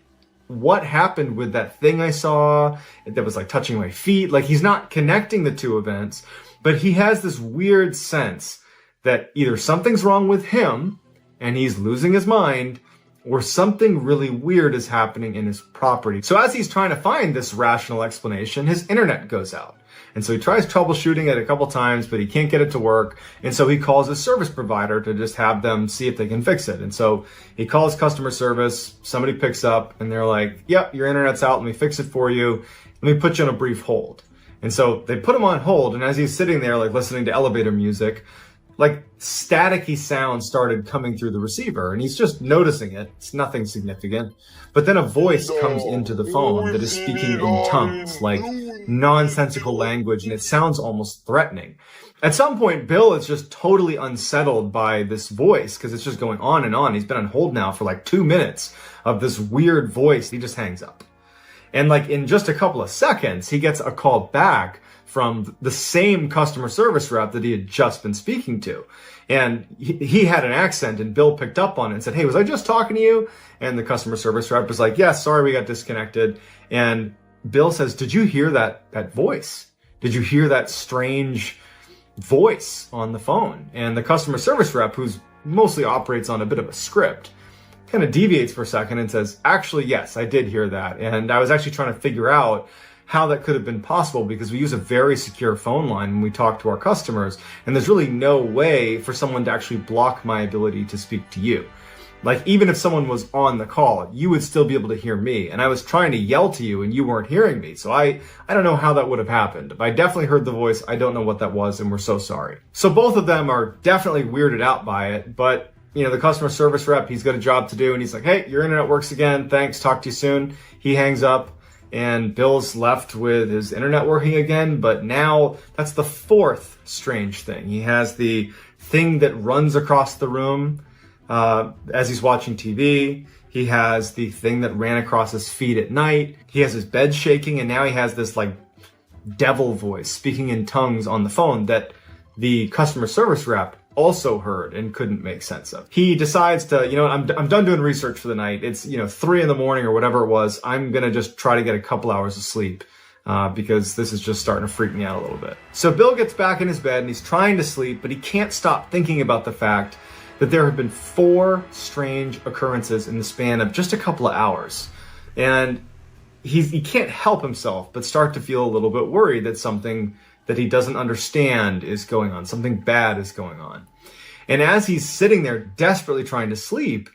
what happened with that thing I saw that was touching my feet? He's not connecting the two events, but he has this weird sense that either something's wrong with him and he's losing his mind, or something really weird is happening in his property. So as he's trying to find this rational explanation, his internet goes out. And so he tries troubleshooting it a couple times, but he can't get it to work. And so he calls his service provider to just have them see if they can fix it. And so he calls customer service, somebody picks up, and they're like, yep, your internet's out, let me fix it for you. Let me put you on a brief hold. And so they put him on hold, and as he's sitting there listening to elevator music, staticky sounds started coming through the receiver, and he's just noticing it. It's nothing significant. But then a voice comes into the phone that is speaking in tongues, nonsensical language, and it sounds almost threatening. At some point, Bill is just totally unsettled by this voice, because it's just going on and on. He's been on hold now for 2 minutes of this weird voice. He just hangs up. And in just a couple of seconds, he gets a call back from the same customer service rep that he had just been speaking to. And he had an accent, and Bill picked up on it and said, hey, was I just talking to you? And the customer service rep was like, yes, sorry, we got disconnected. And Bill says, did you hear that voice? Did you hear that strange voice on the phone? And the customer service rep, who's mostly operates on a bit of a script, kind of deviates for a second and says, actually, yes, I did hear that. And I was actually trying to figure out how that could have been possible because we use a very secure phone line when we talk to our customers. And there's really no way for someone to actually block my ability to speak to you. Like, even if someone was on the call, you would still be able to hear me. And I was trying to yell to you and you weren't hearing me. So I don't know how that would have happened. But I definitely heard the voice. I don't know what that was, and we're so sorry. So both of them are definitely weirded out by it. But, the customer service rep, he's got a job to do. And he's like, hey, your internet works again. Thanks. Talk to you soon. He hangs up. And Bill's left with his internet working again. But now that's the fourth strange thing. He has the thing that runs across the room as he's watching TV. He has the thing that ran across his feet at night. He has his bed shaking, and now he has this like devil voice speaking in tongues on the phone that the customer service rep also heard and couldn't make sense of. He decides to, I'm done doing research for the night. It's 3 a.m. or whatever it was. I'm gonna just try to get a couple hours of sleep because this is just starting to freak me out a little bit. So Bill gets back in his bed and he's trying to sleep, but he can't stop thinking about the fact that there have been 4 strange occurrences in the span of just a couple of hours. And he can't help himself but start to feel a little bit worried that something that he doesn't understand is going on, something bad is going on. And as he's sitting there desperately trying to sleep,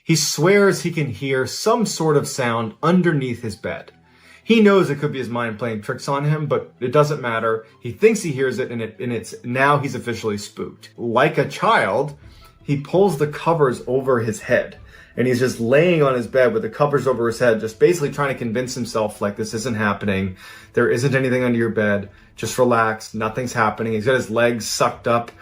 he swears he can hear some sort of sound underneath his bed. He knows it could be his mind playing tricks on him, but it doesn't matter. He thinks he hears it, and it's now he's officially spooked. Like a child, he pulls the covers over his head, and he's just laying on his bed with the covers over his head, just basically trying to convince himself, like, this isn't happening. There isn't anything under your bed. Just relax. Nothing's happening. He's got his legs sucked up,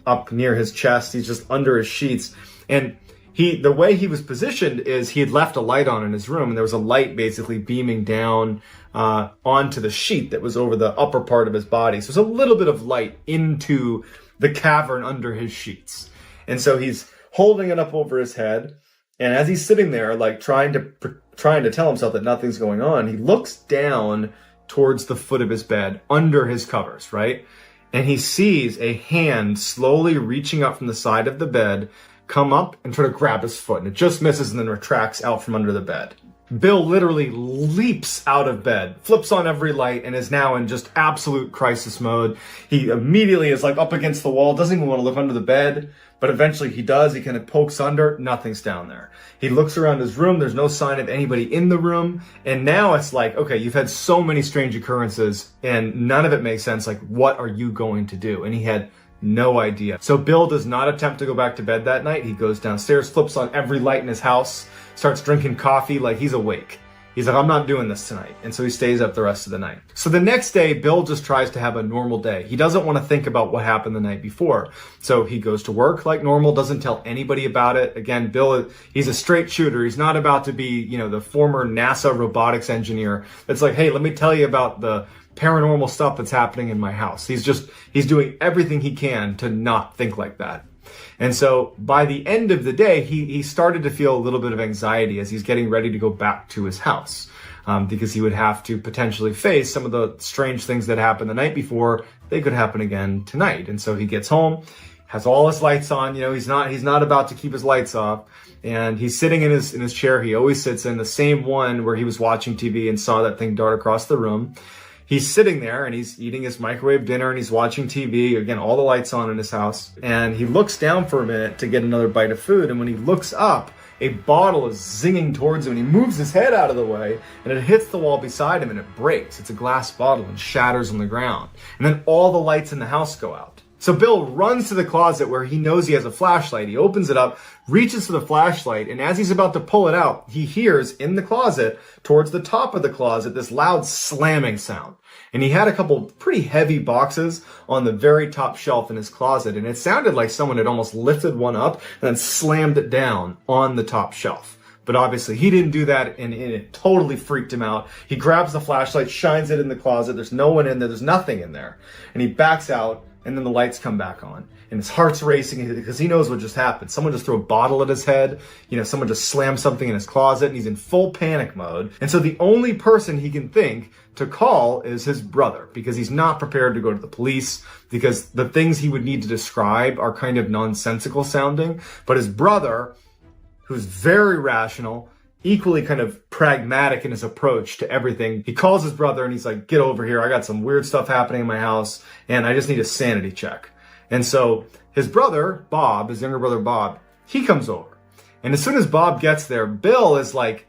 up near his chest. He's just under his sheets. And the way he was positioned is he had left a light on in his room, and there was a light basically beaming down onto the sheet that was over the upper part of his body. So there's a little bit of light into the cavern under his sheets. And so he's holding it up over his head. And as he's sitting there, like trying to tell himself that nothing's going on, he looks down towards the foot of his bed under his covers, right? And he sees a hand slowly reaching up from the side of the bed, come up and try to grab his foot. And it just misses and then retracts out from under the bed. Bill literally leaps out of bed, flips on every light, and is now in just absolute crisis mode. He immediately is like up against the wall, doesn't even want to look under the bed, but eventually he does. He kind of pokes under, nothing's down there. He looks around his room, there's no sign of anybody in the room, and now it's like, okay, you've had so many strange occurrences, and none of it makes sense. Like, what are you going to do? And he had no idea. So Bill does not attempt to go back to bed that night. He goes downstairs, flips on every light in his house, starts drinking coffee like he's awake. He's like, I'm not doing this tonight. And so he stays up the rest of the night. So the next day, Bill just tries to have a normal day. He doesn't want to think about what happened the night before. So he goes to work like normal, doesn't tell anybody about it. Again, Bill, he's a straight shooter. He's not about to be, the former NASA robotics engineer that's like, hey, let me tell you about the paranormal stuff that's happening in my house. He's doing everything he can to not think like that. And so by the end of the day, he started to feel a little bit of anxiety as he's getting ready to go back to his house, because he would have to potentially face some of the strange things that happened the night before. They could happen again tonight. And so he gets home, has all his lights on. He's not about to keep his lights off. And he's sitting in his chair. He always sits in the same one where he was watching TV and saw that thing dart across the room. He's sitting there and he's eating his microwave dinner and he's watching TV. Again, all the lights on in his house. And he looks down for a minute to get another bite of food. And when he looks up, a bottle is zinging towards him. And he moves his head out of the way and it hits the wall beside him and it breaks. It's a glass bottle and shatters on the ground. And then all the lights in the house go out. So Bill runs to the closet where he knows he has a flashlight. He opens it up, reaches for the flashlight, and as he's about to pull it out, he hears in the closet, towards the top of the closet, this loud slamming sound. And he had a couple pretty heavy boxes on the very top shelf in his closet, and it sounded like someone had almost lifted one up and then slammed it down on the top shelf. But obviously he didn't do that, and it totally freaked him out. He grabs the flashlight, shines it in the closet. There's no one in there. There's nothing in there. And he backs out, and then the lights come back on. And his heart's racing because he knows what just happened. Someone just threw a bottle at his head. Someone just slammed something in his closet, and he's in full panic mode. And so the only person he can think to call is his brother, because he's not prepared to go to the police, because the things he would need to describe are kind of nonsensical sounding. But his brother, who's very rational, equally kind of pragmatic in his approach to everything, he calls his brother and he's like, get over here. I got some weird stuff happening in my house and I just need a sanity check. And so his brother, Bob, his younger brother, Bob, he comes over. And as soon as Bob gets there, Bill is like,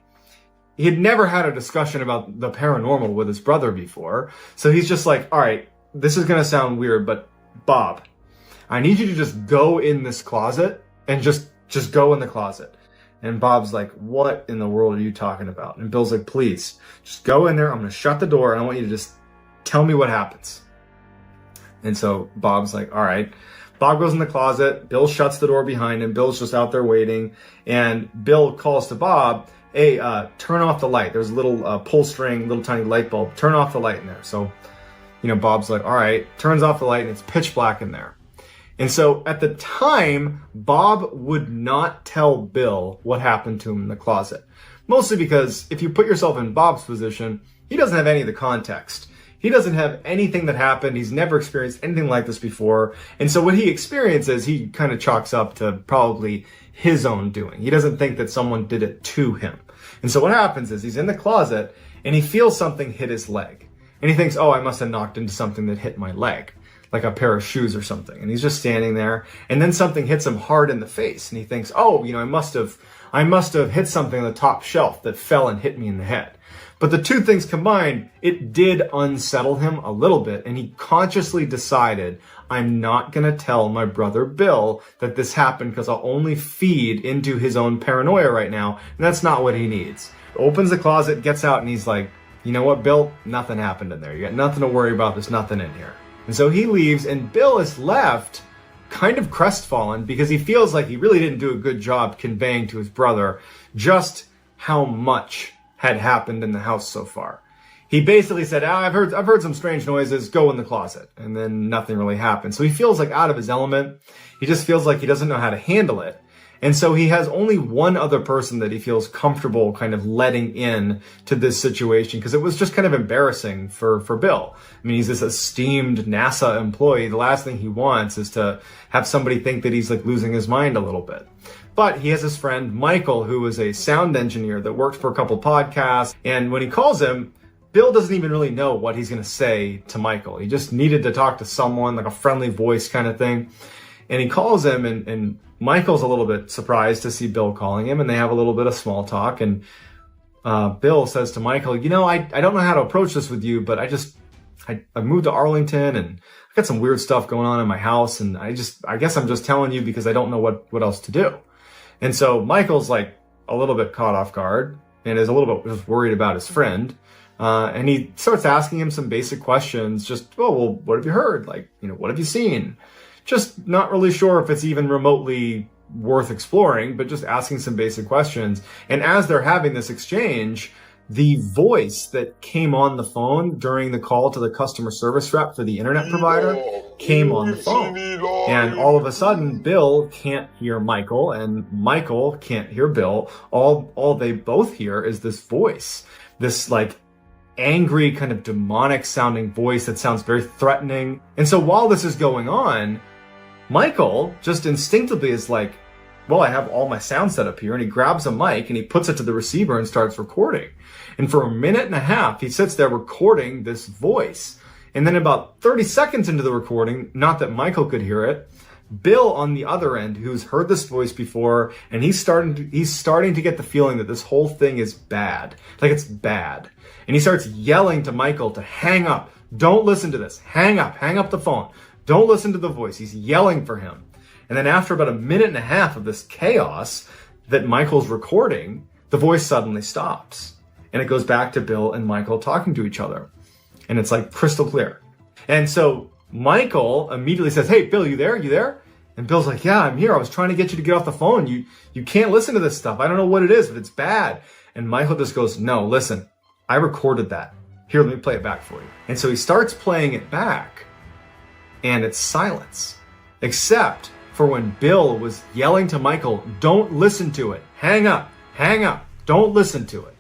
he had never had a discussion about the paranormal with his brother before. So he's just like, all right, this is going to sound weird, but Bob, I need you to just go in this closet and just go in the closet. And Bob's like, what in the world are you talking about? And Bill's like, please, just go in there. I'm going to shut the door and I want you to just tell me what happens. And so Bob's like, all right. Bob goes in the closet. Bill shuts the door behind him. Bill's just out there waiting. And Bill calls to Bob, hey, turn off the light. There's a little pull string, little tiny light bulb. Turn off the light in there. So, Bob's like, all right, turns off the light and it's pitch black in there. And so at the time, Bob would not tell Bill what happened to him in the closet. Mostly because if you put yourself in Bob's position, he doesn't have any of the context. He doesn't have anything that happened. He's never experienced anything like this before. And so what he experiences, he kind of chalks up to probably his own doing. He doesn't think that someone did it to him. And so what happens is he's in the closet and he feels something hit his leg. And he thinks, oh, I must have knocked into something that hit my leg, like a pair of shoes or something. And he's just standing there. And then something hits him hard in the face. And he thinks, oh, I must have hit something on the top shelf that fell and hit me in the head. But the two things combined, it did unsettle him a little bit. And he consciously decided, I'm not going to tell my brother Bill that this happened because I'll only feed into his own paranoia right now. And that's not what he needs. Opens the closet, gets out, and he's like, you know what, Bill? Nothing happened in there. You got nothing to worry about. There's nothing in here. And so he leaves, and Bill is left kind of crestfallen because he feels like he really didn't do a good job conveying to his brother just how much had happened in the house so far. He basically said, I've heard some strange noises, go in the closet. And then nothing really happened. So he feels like out of his element. He just feels like he doesn't know how to handle it. And so he has only one other person that he feels comfortable kind of letting in to this situation, because it was just kind of embarrassing for Bill. I mean, he's this esteemed NASA employee. The last thing he wants is to have somebody think that he's like losing his mind a little bit. But he has his friend Michael, who is a sound engineer that worked for a couple podcasts. And when he calls him, Bill doesn't even really know what he's going to say to Michael. He just needed to talk to someone, like a friendly voice kind of thing. And he calls him, and Michael's a little bit surprised to see Bill calling him, and they have a little bit of small talk. And Bill says to Michael, I don't know how to approach this with you, but I moved to Arlington, and I got some weird stuff going on in my house, and I guess I'm just telling you because I don't know what else to do. And so Michael's like a little bit caught off guard and is a little bit just worried about his friend. And he starts asking him some basic questions, just, well, what have you heard? Like, what have you seen? Just not really sure if it's even remotely worth exploring, but just asking some basic questions. And as they're having this exchange, the voice that came on the phone during the call to the customer service rep for the internet provider came on the phone. And all of a sudden, Bill can't hear Michael, and Michael can't hear Bill. All they both hear is this voice, this like angry kind of demonic sounding voice that sounds very threatening. And so while this is going on, Michael just instinctively is like, well, I have all my sound set up here. And he grabs a mic and he puts it to the receiver and starts recording. And for a minute and a half, he sits there recording this voice. And then about 30 seconds into the recording, not that Michael could hear it, Bill on the other end, who's heard this voice before, and he's starting to get the feeling that this whole thing is bad. Like it's bad. And he starts yelling to Michael to hang up. Don't listen to this. Hang up the phone. Don't listen to the voice. He's yelling for him. And then after about a minute and a half of this chaos that Michael's recording, the voice suddenly stops. And it goes back to Bill and Michael talking to each other. And it's like crystal clear. And so Michael immediately says, hey, Bill, you there? You there? And Bill's like, yeah, I'm here. I was trying to get you to get off the phone. You can't listen to this stuff. I don't know what it is, but it's bad. And Michael just goes, no, listen, I recorded that. Here, let me play it back for you. And so he starts playing it back. and it's silence. Except for when Bill was yelling to Michael, don't listen to it. Hang up, don't listen to it.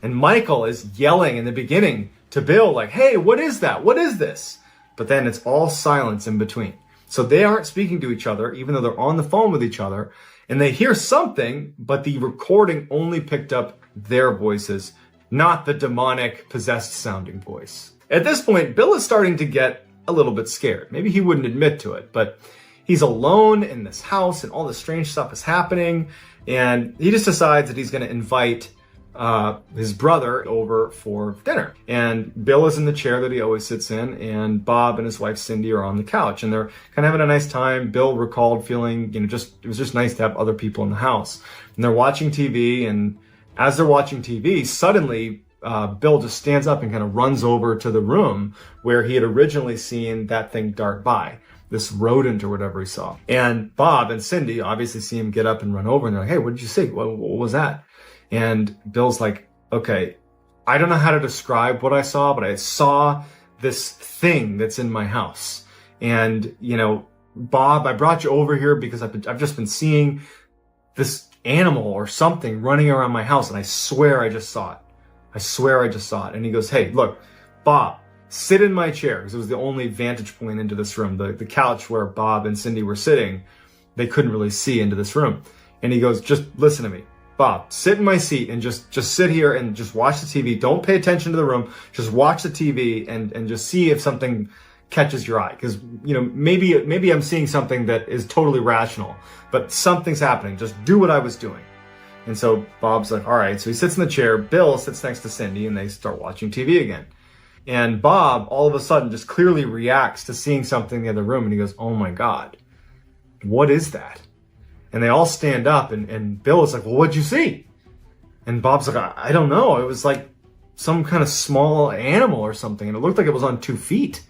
And Michael is yelling in the beginning to Bill like, hey, what is that? What is this? But then it's all silence in between. So they aren't speaking to each other, even though they're on the phone with each other. And they hear something, but the recording only picked up their voices, not the demonic, possessed sounding voice. At this point, Bill is starting to get a little bit scared. Maybe he wouldn't admit to it, but he's alone in this house and all this strange stuff is happening. And he just decides that he's going to invite his brother over for dinner. And Bill is in the chair that he always sits in, and Bob and his wife Cindy are on the couch, and they're kind of having a nice time. Bill recalled feeling, it was just nice to have other people in the house. And they're watching TV, and as they're watching TV, suddenly Bill just stands up and kind of runs over to the room where he had originally seen that thing dart by, this rodent or whatever he saw. And Bob and Cindy obviously see him get up and run over, and they're like, hey, what did you see? What was that? And Bill's like, okay, I don't know how to describe what I saw, but I saw this thing that's in my house. And, Bob, I brought you over here because I've just been seeing this animal or something running around my house, and I swear I just saw it. And he goes, hey, look, Bob, sit in my chair, because it was the only vantage point into this room. The couch where Bob and Cindy were sitting, they couldn't really see into this room. And he goes, just listen to me. Bob, sit in my seat and just sit here and just watch the TV. Don't pay attention to the room. Just watch the TV and just see if something catches your eye. Because, maybe I'm seeing something that is totally rational, but something's happening. Just do what I was doing. And so Bob's like, all right. So he sits in the chair. Bill sits next to Cindy, and they start watching TV again. And Bob, all of a sudden, just clearly reacts to seeing something in the other room. And he goes, oh my God, what is that? And they all stand up, and Bill is like, well, what'd you see? And Bob's like, I don't know. It was like some kind of small animal or something. And it looked like it was on 2 feet.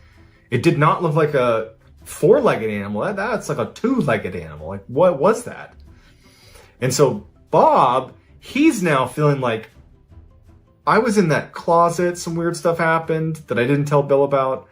It did not look like a 4-legged animal. That's like a 2-legged animal. Like, what was that? And so Bob, he's now feeling like, I was in that closet. Some weird stuff happened that I didn't tell Bill about.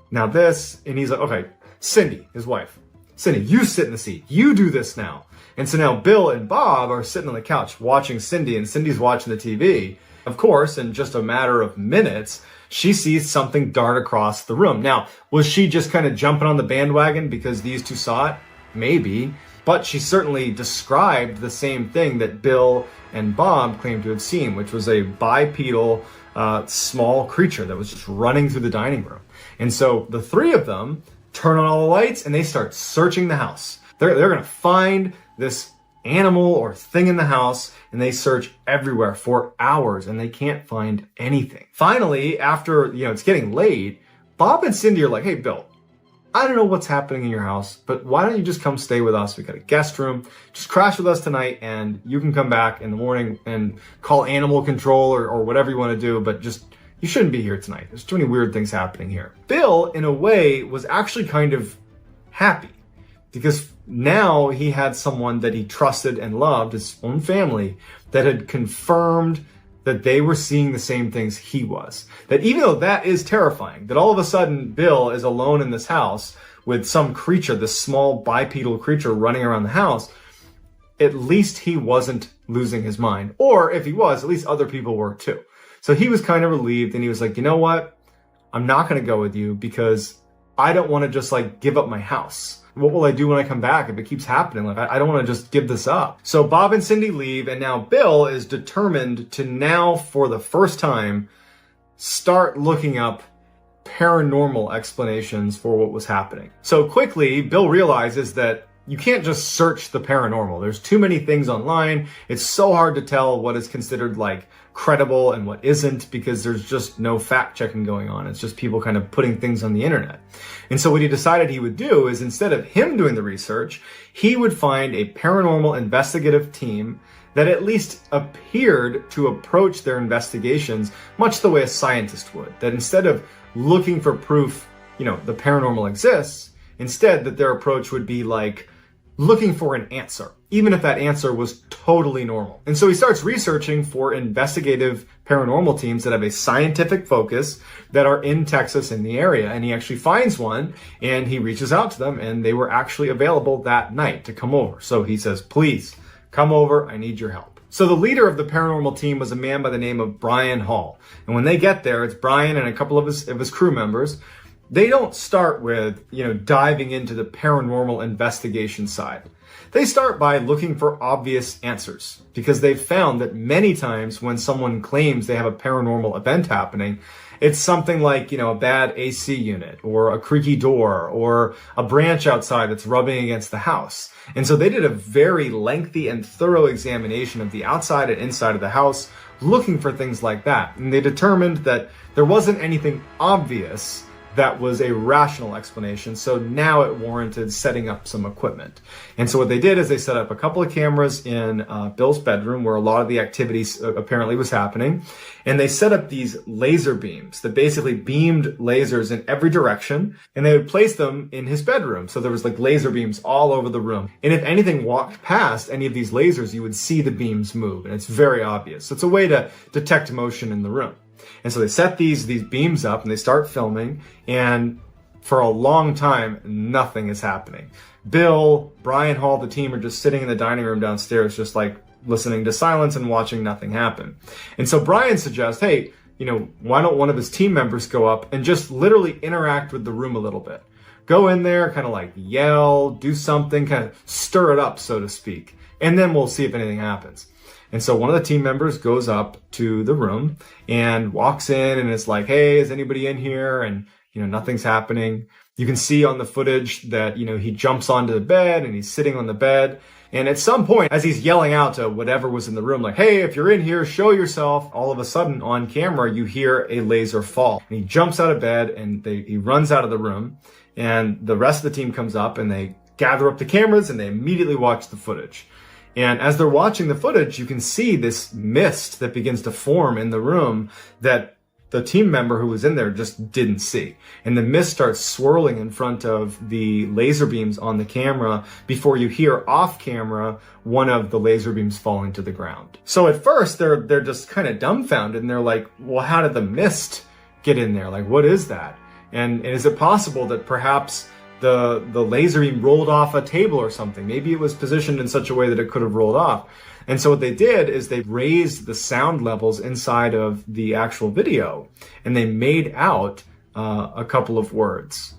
Now this, and he's like, okay, Cindy, his wife. Cindy, you sit in the seat. You do this now. And so now Bill and Bob are sitting on the couch watching Cindy, and Cindy's watching the TV. Of course, in just a matter of minutes, she sees something dart across the room. Now, was she just kind of jumping on the bandwagon because these two saw it? Maybe. But she certainly described the same thing that Bill and Bob claimed to have seen, which was a bipedal, small creature that was just running through the dining room. And so the three of them turn on all the lights, and they start searching the house. They're going to find this animal or thing in the house, and they search everywhere for hours, and they can't find anything. Finally, after, it's getting late, Bob and Cindy are like, hey, Bill, I don't know what's happening in your house, but why don't you just come stay with us? We got a guest room. Just crash with us tonight, and you can come back in the morning and call animal control or whatever you want to do, but you shouldn't be here tonight. There's too many weird things happening here. Bill, in a way, was actually kind of happy because now he had someone that he trusted and loved, his own family, that had confirmed that they were seeing the same things he was. That even though that is terrifying, that all of a sudden Bill is alone in this house with some creature, this small bipedal creature running around the house, at least he wasn't losing his mind. Or if he was, at least other people were too. So he was kind of relieved, and he was like, you know what? I'm not going to go with you because I don't want to just give up my house. What will I do when I come back if it keeps happening? I don't want to just give this up. So Bob and Cindy leave, and now Bill is determined to now, for the first time, start looking up paranormal explanations for what was happening. So quickly, Bill realizes that you can't just search the paranormal. There's too many things online. It's so hard to tell what is considered credible and what isn't because there's just no fact checking going on. It's just people kind of putting things on the internet. And so what he decided he would do is, instead of him doing the research, he would find a paranormal investigative team that at least appeared to approach their investigations much the way a scientist would. That instead of looking for proof, the paranormal exists, instead that their approach would be looking for an answer, even if that answer was totally normal. And so he starts researching for investigative paranormal teams that have a scientific focus that are in Texas in the area. And he actually finds one and he reaches out to them, and they were actually available that night to come over. So he says, please come over. I need your help. So the leader of the paranormal team was a man by the name of Brian Hall. And when they get there, it's Brian and a couple of his crew members. They don't start with, diving into the paranormal investigation side. They start by looking for obvious answers, because they've found that many times when someone claims they have a paranormal event happening, it's something like, a bad AC unit or a creaky door or a branch outside that's rubbing against the house. And so they did a very lengthy and thorough examination of the outside and inside of the house, looking for things like that. And they determined that there wasn't anything obvious that was a rational explanation. So now it warranted setting up some equipment. And so what they did is they set up a couple of cameras in Bill's bedroom, where a lot of the activities apparently was happening. And they set up these laser beams that basically beamed lasers in every direction, and they would place them in his bedroom. So there was like laser beams all over the room. And if anything walked past any of these lasers, you would see the beams move. And it's very obvious. So it's a way to detect motion in the room. And so they set these beams up and they start filming, and for a long time, nothing is happening. Bill, Brian Hall, the team are just sitting in the dining room downstairs, just like listening to silence and watching nothing happen. And so Brian suggests, hey, why don't one of his team members go up and just literally interact with the room a little bit? Go in there, kind of like yell, do something, kind of stir it up, so to speak. And then we'll see if anything happens. And so one of the team members goes up to the room and walks in and is like, hey, is anybody in here? And, nothing's happening. You can see on the footage that, he jumps onto the bed and he's sitting on the bed. And at some point, as he's yelling out to whatever was in the room, like, hey, if you're in here, show yourself. All of a sudden on camera, you hear a laser fall. And he jumps out of bed and he runs out of the room. And the rest of the team comes up and they gather up the cameras and they immediately watch the footage. And as they're watching the footage, you can see this mist that begins to form in the room that the team member who was in there just didn't see. And the mist starts swirling in front of the laser beams on the camera before you hear off camera one of the laser beams falling to the ground. So at first they're just kind of dumbfounded and they're like, well, how did the mist get in there? Like, what is that? And is it possible that perhaps the laser beam rolled off a table or something? Maybe it was positioned in such a way that it could have rolled off. And so what they did is they raised the sound levels inside of the actual video, and they made out a couple of words.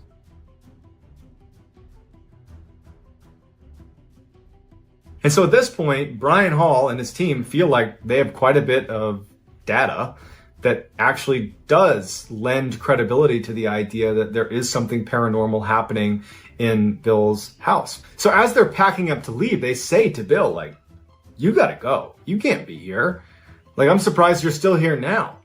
And so at this point, Brian Hall and his team feel like they have quite a bit of data that actually does lend credibility to the idea that there is something paranormal happening in Bill's house. So as they're packing up to leave, they say to Bill, like, you gotta go. You can't be here. Like, I'm surprised you're still here now.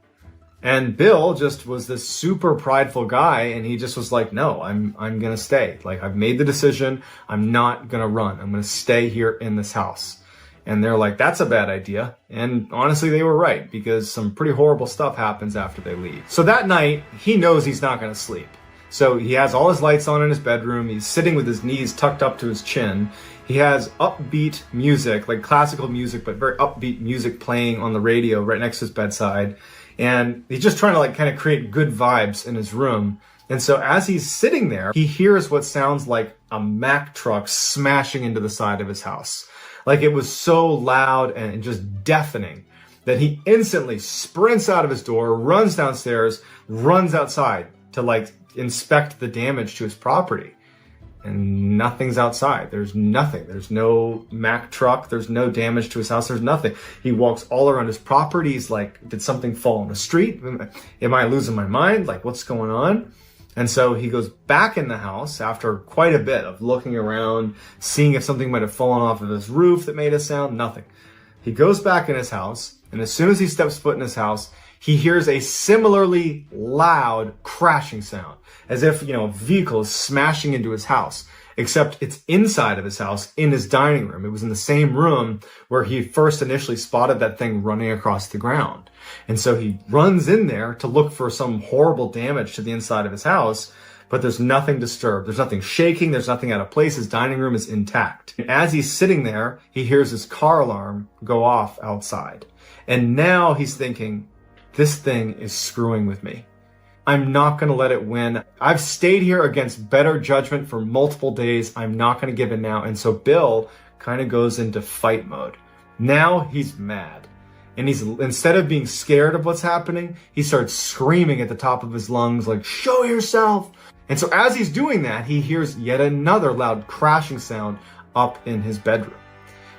And Bill just was this super prideful guy, and he just was like, no, I'm gonna stay. Like, I've made the decision. I'm not gonna run. I'm gonna stay here in this house. And they're like, that's a bad idea. And honestly, they were right, because some pretty horrible stuff happens after they leave. So that night, he knows he's not going to sleep. So he has all his lights on in his bedroom. He's sitting with his knees tucked up to his chin. He has upbeat music, like classical music, but very upbeat music playing on the radio right next to his bedside. And he's just trying to kind of create good vibes in his room. And so as he's sitting there, he hears what sounds like a Mack truck smashing into the side of his house. Like, it was so loud and just deafening that he instantly sprints out of his door, runs downstairs, runs outside to inspect the damage to his property. And nothing's outside. There's nothing. There's no Mack truck. There's no damage to his house. There's nothing. He walks all around his property. He's like, did something fall in the street? Am I losing my mind? Like, what's going on? And so he goes back in the house after quite a bit of looking around, seeing if something might have fallen off of his roof that made a sound. Nothing. He goes back in his house, and as soon as he steps foot in his house, he hears a similarly loud crashing sound, as if, a vehicle is smashing into his house, except it's inside of his house in his dining room. It was in the same room where he first initially spotted that thing running across the ground. And so he runs in there to look for some horrible damage to the inside of his house, but there's nothing disturbed. There's nothing shaking. There's nothing out of place. His dining room is intact. And as he's sitting there, he hears his car alarm go off outside. And now he's thinking, this thing is screwing with me. I'm not going to let it win. I've stayed here against better judgment for multiple days. I'm not going to give in now. And so Bill kind of goes into fight mode. Now he's mad. And instead of being scared of what's happening, he starts screaming at the top of his lungs, like, show yourself. And so as he's doing that, he hears yet another loud crashing sound up in his bedroom.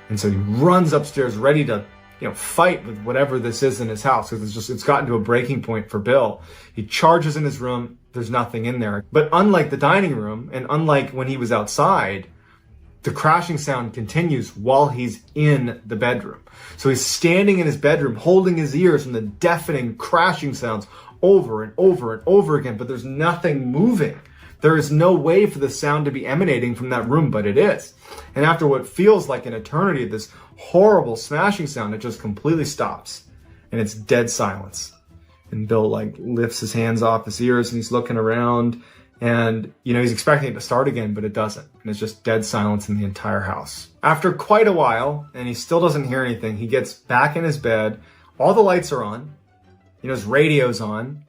And so he runs upstairs ready to fight with whatever this is in his house, because it's gotten to a breaking point for Bill. He charges in his room. There's nothing in there. But unlike the dining room, and unlike when he was outside, the crashing sound continues while he's in the bedroom. So he's standing in his bedroom, holding his ears from the deafening crashing sounds over and over and over again, but there's nothing moving. There is no way for the sound to be emanating from that room, but it is. And after what feels like an eternity of this horrible smashing sound, it just completely stops. And it's dead silence. And Bill lifts his hands off his ears and he's looking around and, he's expecting it to start again, but it doesn't. And it's just dead silence in the entire house. After quite a while, and he still doesn't hear anything, he gets back in his bed. All the lights are on. His radio's on.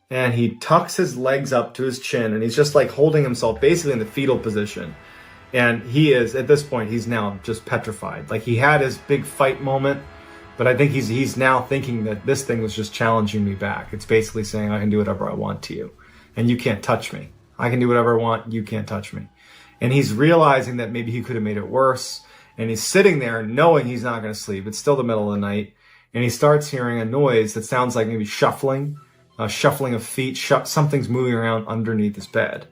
And he tucks his legs up to his chin and he's just holding himself basically in the fetal position. And he is, at this point, he's now just petrified. He had his big fight moment, but I think he's now thinking that this thing was just challenging me back. It's basically saying, I can do whatever I want to you. And you can't touch me. I can do whatever I want. You can't touch me. And he's realizing that maybe he could have made it worse. And he's sitting there knowing he's not going to sleep. It's still the middle of the night. And he starts hearing a noise that sounds like maybe shuffling of feet. Something's moving around underneath his bed.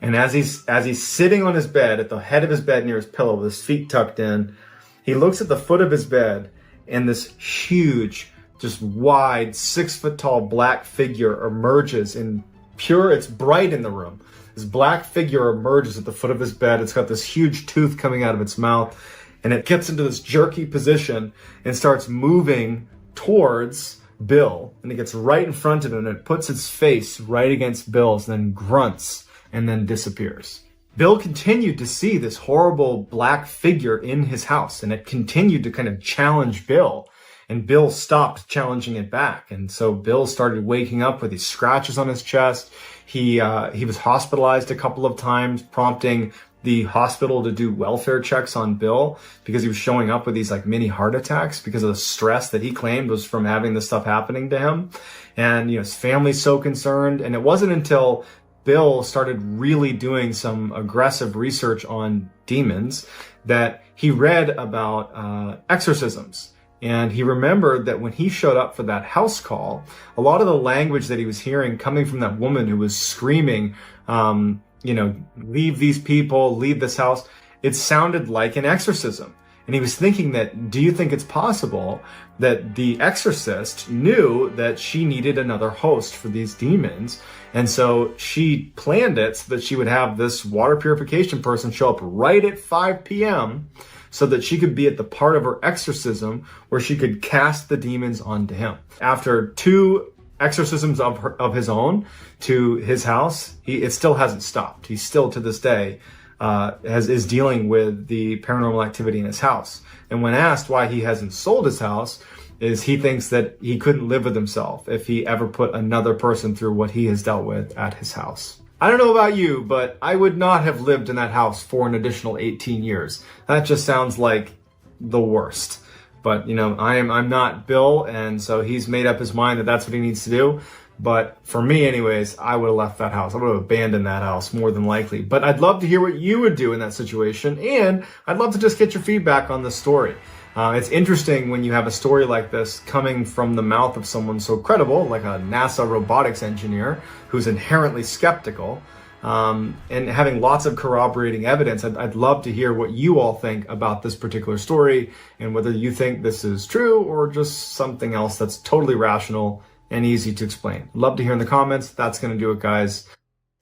And as he's sitting on his bed, at the head of his bed near his pillow with his feet tucked in, he looks at the foot of his bed and this huge, just wide, 6-foot-tall black figure emerges it's bright in the room. This black figure emerges at the foot of his bed. It's got this huge tooth coming out of its mouth, and it gets into this jerky position and starts moving towards Bill. And it gets right in front of him, and it puts its face right against Bill's, and then grunts, and then disappears. Bill continued to see this horrible black figure in his house, and it continued to kind of challenge Bill. And Bill stopped challenging it back. And so Bill started waking up with these scratches on his chest. He was hospitalized a couple of times, prompting the hospital to do welfare checks on Bill because he was showing up with these mini heart attacks because of the stress that he claimed was from having this stuff happening to him. And, his family's so concerned. And it wasn't until Bill started really doing some aggressive research on demons that he read about exorcisms. And he remembered that when he showed up for that house call, a lot of the language that he was hearing coming from that woman who was screaming, leave these people, leave this house, it sounded like an exorcism. And he was thinking that, do you think it's possible that the exorcist knew that she needed another host for these demons? And so she planned it so that she would have this water purification person show up right at 5 p.m. so that she could be at the part of her exorcism where she could cast the demons onto him. After 2 exorcisms of his own to his house, it still hasn't stopped. He's still to this day is dealing with the paranormal activity in his house. And when asked why he hasn't sold his house, is he thinks that he couldn't live with himself if he ever put another person through what he has dealt with at his house. I don't know about you, but I would not have lived in that house for an additional 18 years. That just sounds like the worst. But, I'm not Bill, and so he's made up his mind that that's what he needs to do. But for me anyways, I would have left that house. I would have abandoned that house more than likely. But I'd love to hear what you would do in that situation, and I'd love to just get your feedback on this story. It's interesting when you have a story like this coming from the mouth of someone so credible, like a NASA robotics engineer who's inherently skeptical, and having lots of corroborating evidence. I'd love to hear what you all think about this particular story and whether you think this is true or just something else that's totally rational and easy to explain. Love to hear in the comments. That's going to do it, guys.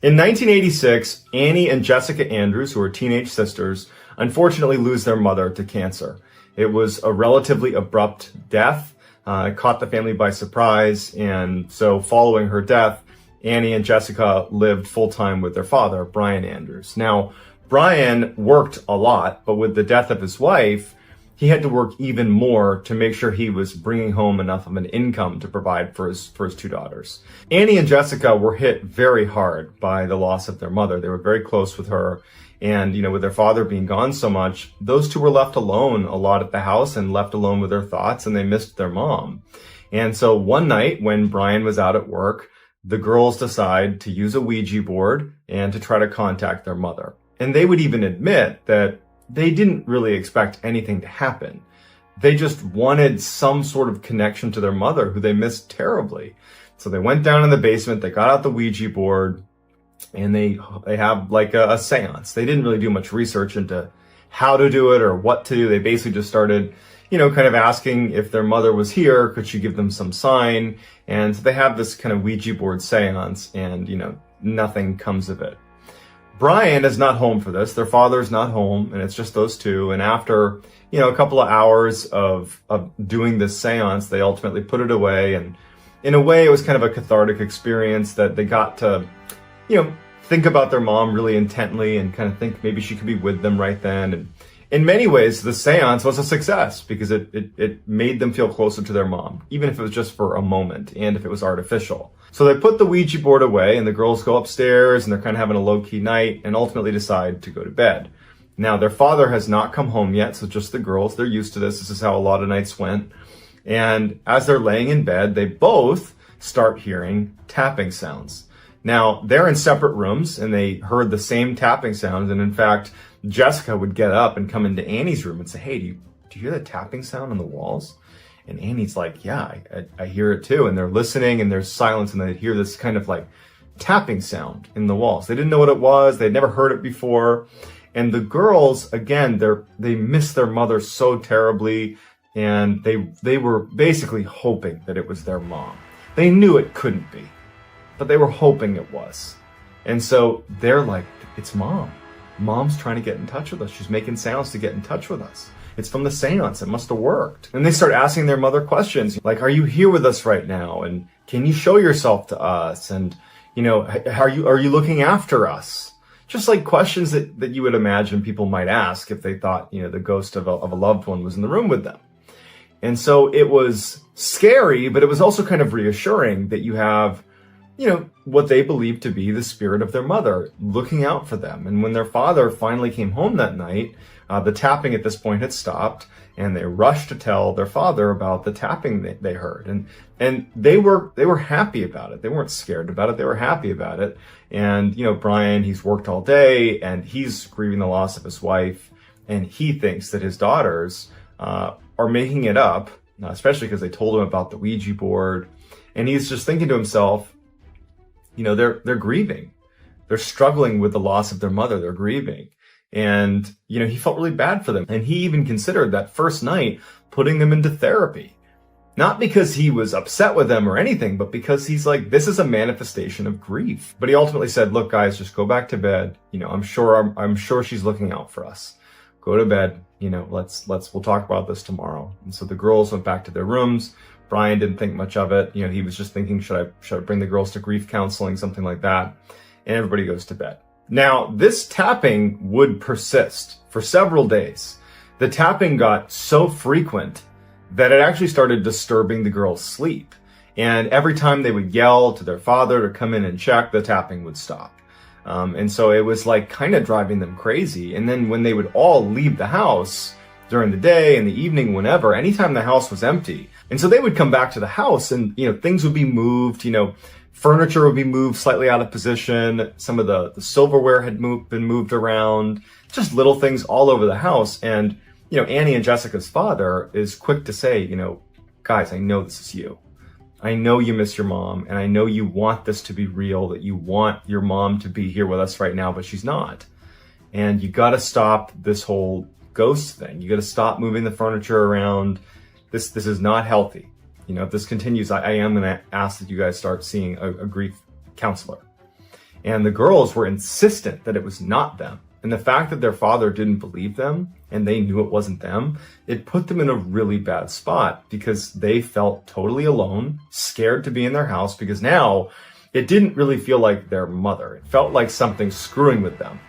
In 1986, Annie and Jessica Andrews, who are teenage sisters, unfortunately lose their mother to cancer. It was a relatively abrupt death. It caught the family by surprise, and so following her death, Annie and Jessica lived full-time with their father, Brian Andrews. Now, Brian worked a lot, but with the death of his wife, he had to work even more to make sure he was bringing home enough of an income to provide for his two daughters. Annie and Jessica were hit very hard by the loss of their mother. They were very close with her. And, with their father being gone so much, those two were left alone a lot at the house and left alone with their thoughts, and they missed their mom. And so one night when Brian was out at work, the girls decide to use a Ouija board and to try to contact their mother. And they would even admit that they didn't really expect anything to happen. They just wanted some sort of connection to their mother, who they missed terribly. So they went down in the basement, they got out the Ouija board, and they have like a seance. They didn't really do much research into how to do it or what to do. They basically just started, kind of asking if their mother was here, could she give them some sign? And so they have this kind of Ouija board seance, and, nothing comes of it. Brian is not home for this. Their father's not home, and it's just those two. And after, a couple of hours of doing this seance, they ultimately put it away. And in a way, it was kind of a cathartic experience that they got to, think about their mom really intently and kind of think maybe she could be with them right then. And in many ways, the seance was a success because it made them feel closer to their mom, even if it was just for a moment and if it was artificial. So they put the Ouija board away, and the girls go upstairs and they're kind of having a low-key night and ultimately decide to go to bed. Now, their father has not come home yet, so just the girls. They're used to this. This is how a lot of nights went. And as they're laying in bed, they both start hearing tapping sounds. Now, they're in separate rooms, and they heard the same tapping sounds. And in fact, Jessica would get up and come into Annie's room and say, "Hey, do you hear the tapping sound on the walls?" And Annie's like, "Yeah, I hear it too." And they're listening, and there's silence, and they hear this kind of like tapping sound in the walls. They didn't know what it was. They'd never heard it before. And the girls, again, they miss their mother so terribly, and they were basically hoping that it was their mom. They knew it couldn't be, but they were hoping it was. And so they're like, "It's Mom. Mom's trying to get in touch with us. She's making sounds to get in touch with us. It's from the seance. It must have worked." And they start asking their mother questions like, "Are you here with us right now? And can you show yourself to us? And, are you looking after us?" Just like questions that you would imagine people might ask if they thought, the ghost of a loved one was in the room with them. And so it was scary, but it was also kind of reassuring that you have, what they believed to be the spirit of their mother looking out for them. And when their father finally came home that night, the tapping at this point had stopped, and they rushed to tell their father about the tapping they heard. And they were happy about it. They weren't scared about it. They were happy about it. And, Brian, he's worked all day, and he's grieving the loss of his wife, and he thinks that his daughters are making it up, especially because they told him about the Ouija board. And he's just thinking to himself, they're grieving. They're struggling with the loss of their mother. They're grieving. And, he felt really bad for them. And he even considered that first night putting them into therapy. Not because he was upset with them or anything, but because he's like, this is a manifestation of grief. But he ultimately said, "Look, guys, just go back to bed. I'm sure she's looking out for us. Go to bed. We'll talk about this tomorrow." And so the girls went back to their rooms. Brian didn't think much of it. He was just thinking, should I bring the girls to grief counseling, something like that. And everybody goes to bed. Now, this tapping would persist for several days. The tapping got so frequent that it actually started disturbing the girls' sleep. And every time they would yell to their father to come in and check, the tapping would stop. And so it was like kind of driving them crazy. And then when they would all leave the house during the day, in the evening, whenever, anytime the house was empty. And so they would come back to the house and, things would be moved, furniture would be moved slightly out of position. Some of the silverware had been moved around, just little things all over the house. And, Annie and Jessica's father is quick to say, "Guys, I know this is you. I know you miss your mom, and I know you want this to be real, that you want your mom to be here with us right now, but she's not. And you got to stop this whole ghost thing. You got to stop moving the furniture around. This is not healthy. If this continues, I am going to ask that you guys start seeing a grief counselor." And the girls were insistent that it was not them. And the fact that their father didn't believe them and they knew it wasn't them, it put them in a really bad spot because they felt totally alone, scared to be in their house, because now it didn't really feel like their mother. It felt like something screwing with them.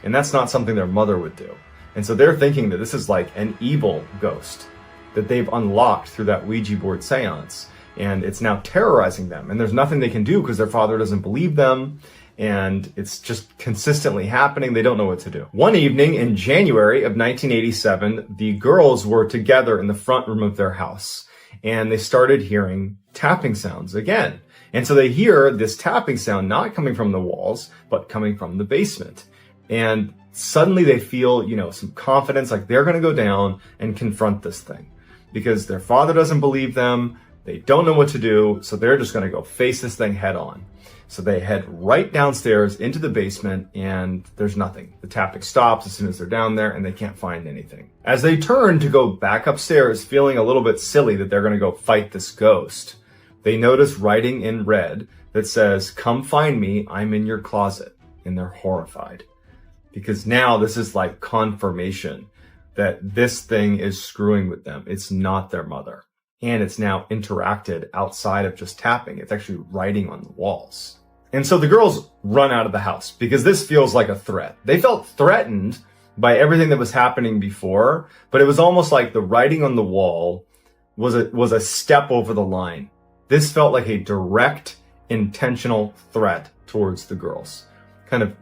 And that's not something their mother would do. And so they're thinking that this is like an evil ghost that they've unlocked through that Ouija board seance. And it's now terrorizing them. And there's nothing they can do because their father doesn't believe them. And it's just consistently happening. They don't know what to do. One evening in January of 1987, the girls were together in the front room of their house. And they started hearing tapping sounds again. And so they hear this tapping sound not coming from the walls, but coming from the basement. And suddenly they feel, some confidence, like they're going to go down and confront this thing. Because their father doesn't believe them. They don't know what to do. So they're just going to go face this thing head on. So they head right downstairs into the basement and there's nothing. The tapping stops as soon as they're down there and they can't find anything. As they turn to go back upstairs, feeling a little bit silly that they're going to go fight this ghost, they notice writing in red that says, "Come find me, I'm in your closet." And they're horrified because now this is like confirmation that this thing is screwing with them. It's not their mother. And it's now interacted outside of just tapping. It's actually writing on the walls. And so the girls run out of the house because this feels like a threat. They felt threatened by everything that was happening before, but it was almost like the writing on the wall was a step over the line. This felt like a direct, intentional threat towards the girls, kind of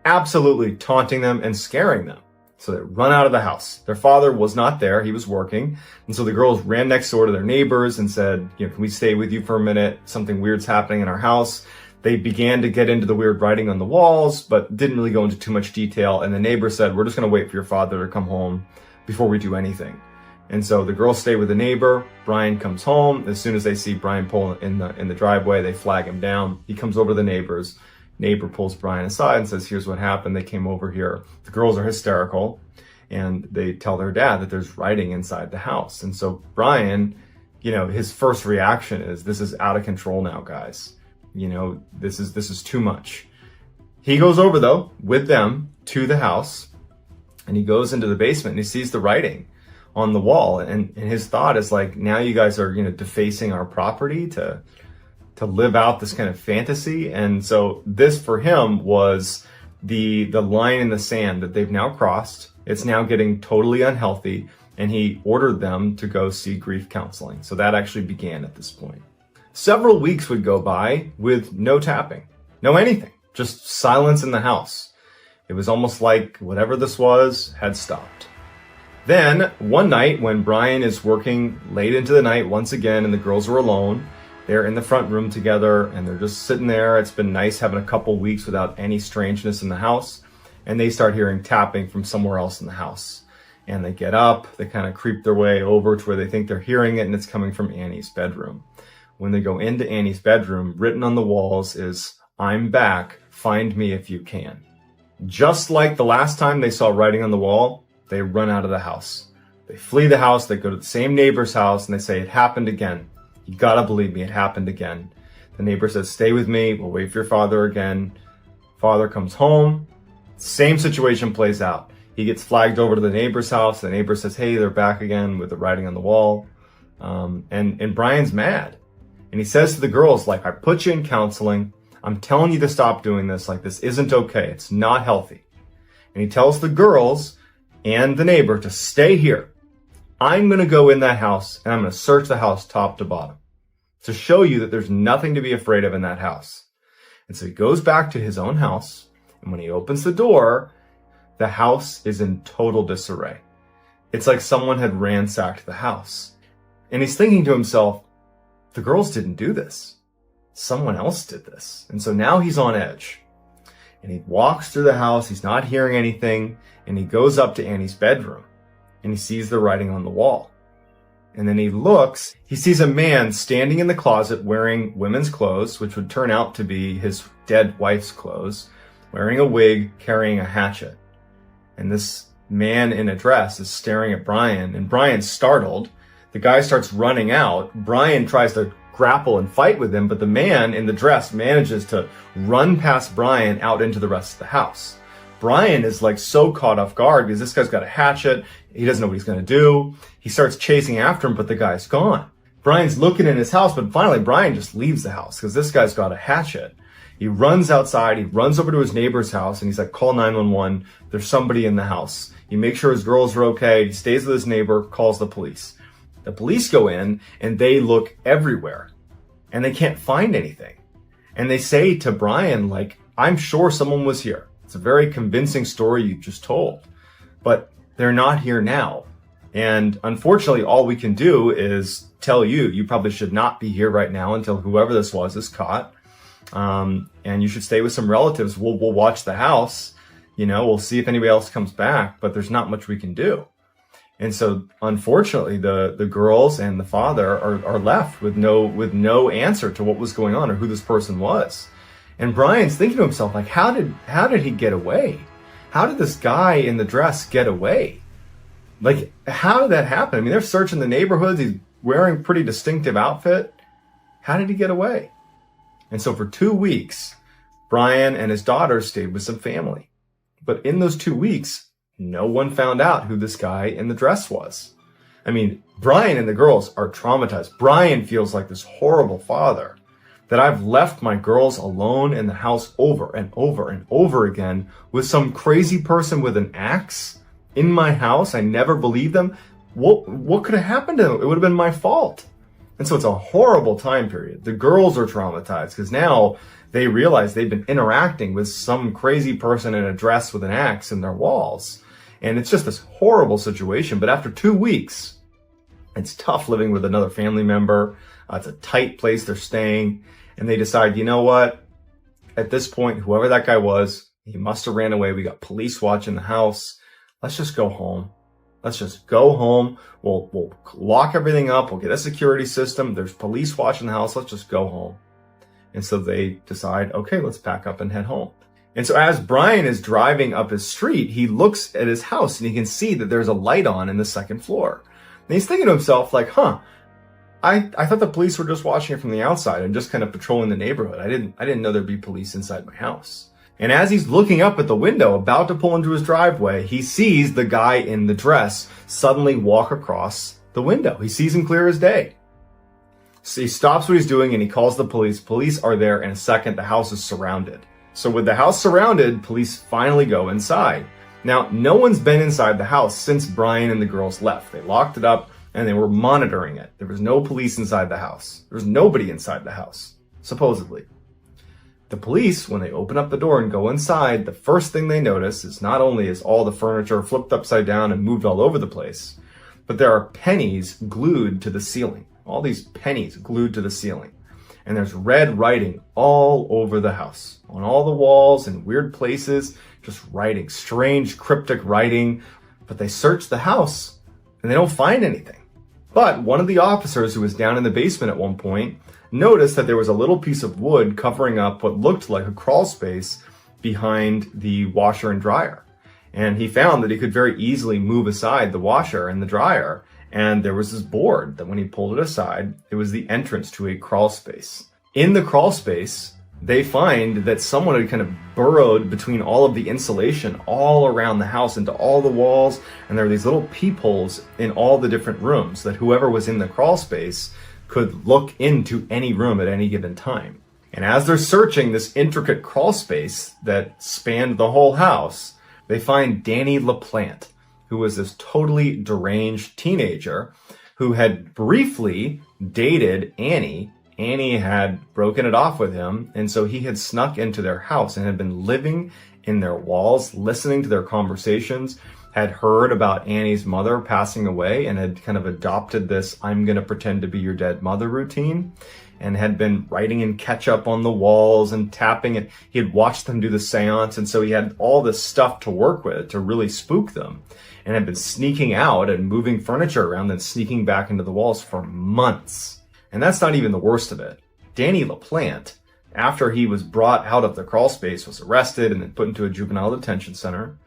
absolutely taunting them and scaring them. So they run out of the house. Their father was not there. He was working. And so the girls ran next door to their neighbors and said, can we stay with you for a minute? Something weird's happening in our house. They began to get into the weird writing on the walls, but didn't really go into too much detail. And the neighbor said, we're just going to wait for your father to come home before we do anything. And so the girls stay with the neighbor. Brian comes home. As soon as they see Brian pull in the driveway, they flag him down. He comes over to the neighbors. Neighbor pulls Brian aside and says, here's what happened. They came over here. The girls are hysterical and they tell their dad that there's writing inside the house. And so Brian, his first reaction is, this is out of control now, guys. This is too much. He goes over though with them to the house and he goes into the basement and he sees the writing on the wall. And his thought is like, now you guys are, defacing our property to live out this kind of fantasy. And so this for him was the line in the sand that they've now crossed. It's now getting totally unhealthy. And he ordered them to go see grief counseling. So that actually began at this point. Several weeks would go by with no tapping, no anything, just silence in the house. It was almost like whatever this was had stopped. Then one night when Brian is working late into the night once again and the girls are alone, they're in the front room together and they're just sitting there. It's been nice having a couple weeks without any strangeness in the house. And they start hearing tapping from somewhere else in the house. And they get up, they kind of creep their way over to where they think they're hearing it, and it's coming from Annie's bedroom. When they go into Annie's bedroom, written on the walls is, "I'm back, find me if you can." Just like the last time they saw writing on the wall, they run out of the house. They flee the house, they go to the same neighbor's house, and they say, "It happened again. You gotta believe me, it happened again." The neighbor says, "Stay with me, we'll wait for your father again." Father comes home, same situation plays out. He gets flagged over to the neighbor's house. The neighbor says, "Hey, they're back again," with the writing on the wall. And Brian's mad. And he says to the girls, like, "I put you in counseling. I'm telling you to stop doing this. Like, this isn't okay. It's not healthy." And he tells the girls and the neighbor to stay here. I'm going to go in that house and I'm going to search the house top to bottom to show you that there's nothing to be afraid of in that house. And so he goes back to his own house. And when he opens the door, the house is in total disarray. It's like someone had ransacked the house. And he's thinking to himself, the girls didn't do this. Someone else did this. And so now he's on edge. And he walks through the house. He's not hearing anything. And he goes up to Annie's bedroom. And he sees the writing on the wall. And then he looks. He sees a man standing in the closet wearing women's clothes, which would turn out to be his dead wife's clothes, wearing a wig, carrying a hatchet. And this man in a dress is staring at Brian, and Brian's startled. The guy starts running out. Brian tries to grapple and fight with him, but the man in the dress manages to run past Brian out into the rest of the house. Brian is like so caught off guard because this guy's got a hatchet. He doesn't know what he's going to do. He starts chasing after him, but the guy's gone. Brian's looking in his house, but finally Brian just leaves the house because this guy's got a hatchet. He runs outside, he runs over to his neighbor's house, and he's like, call 911, there's somebody in the house. He makes sure his girls are okay, he stays with his neighbor, calls the police. The police go in, and they look everywhere, and they can't find anything. And they say to Brian, like, I'm sure someone was here. It's a very convincing story you just told, but they're not here now. And unfortunately, all we can do is tell you, you probably should not be here right now until whoever this was is caught. And you should stay with some relatives. We'll watch the house, we'll see if anybody else comes back, but there's not much we can do. And so unfortunately, the girls and the father are left with no answer to what was going on or who this person was. And Brian's thinking to himself, like, how did he get away? How did this guy in the dress get away? Like, how did that happen? I mean, they're searching the neighborhoods. He's wearing a pretty distinctive outfit. How did he get away? And so for 2 weeks, Brian and his daughter stayed with some family. But in those 2 weeks, no one found out who this guy in the dress was. I mean, Brian and the girls are traumatized. Brian feels like this horrible father, that I've left my girls alone in the house over and over and over again with some crazy person with an axe in my house. I never believed them. What could have happened to them? It would have been my fault. And so it's a horrible time period. The girls are traumatized because now they realize they've been interacting with some crazy person in a dress with an axe in their walls. And it's just this horrible situation. But after 2 weeks, it's tough living with another family member. It's a tight place they're staying. And they decide, you know what? At this point, whoever that guy was, he must have ran away. We got police watching the house. Let's just go home. Let's just go home. We'll lock everything up. We'll get a security system. There's police watching the house. Let's just go home. And so they decide, okay, let's pack up and head home. And so as Brian is driving up his street, he looks at his house and he can see that there's a light on in the second floor. And he's thinking to himself, like, I thought the police were just watching it from the outside and just kind of patrolling the neighborhood. I didn't know there'd be police inside my house. And as he's looking up at the window, about to pull into his driveway, he sees the guy in the dress suddenly walk across the window. He sees him clear as day. So he stops what he's doing and he calls the police. Police are there in a second. The house is surrounded. So with the house surrounded, police finally go inside. Now, no one's been inside the house since Brian and the girls left. They locked it up and they were monitoring it. There was no police inside the house. There was nobody inside the house, supposedly. The police, when they open up the door and go inside, the first thing they notice is not only is all the furniture flipped upside down and moved all over the place, but there are pennies glued to the ceiling. All these pennies glued to the ceiling. And there's red writing all over the house, on all the walls and weird places, just writing, strange cryptic writing. But they search the house and they don't find anything. But one of the officers who was down in the basement at one point noticed that there was a little piece of wood covering up what looked like a crawl space behind the washer and dryer. And he found that he could very easily move aside the washer and the dryer. And there was this board that when he pulled it aside, it was the entrance to a crawl space. In the crawl space, they find that someone had kind of burrowed between all of the insulation all around the house into all the walls. And there were these little peepholes in all the different rooms that whoever was in the crawl space could look into any room at any given time. And as they're searching this intricate crawl space that spanned the whole house, they find Danny LaPlante, who was this totally deranged teenager who had briefly dated Annie. Annie had broken it off with him, and so he had snuck into their house and had been living in their walls, listening to their conversations, had heard about Annie's mother passing away and had kind of adopted this "I'm going to pretend to be your dead mother" routine, and had been writing in ketchup on the walls and tapping it. He had watched them do the seance, and so he had all this stuff to work with to really spook them, and had been sneaking out and moving furniture around and sneaking back into the walls for months. And that's not even the worst of it. Danny LaPlante, after he was brought out of the crawl space, was arrested and then put into a juvenile detention center.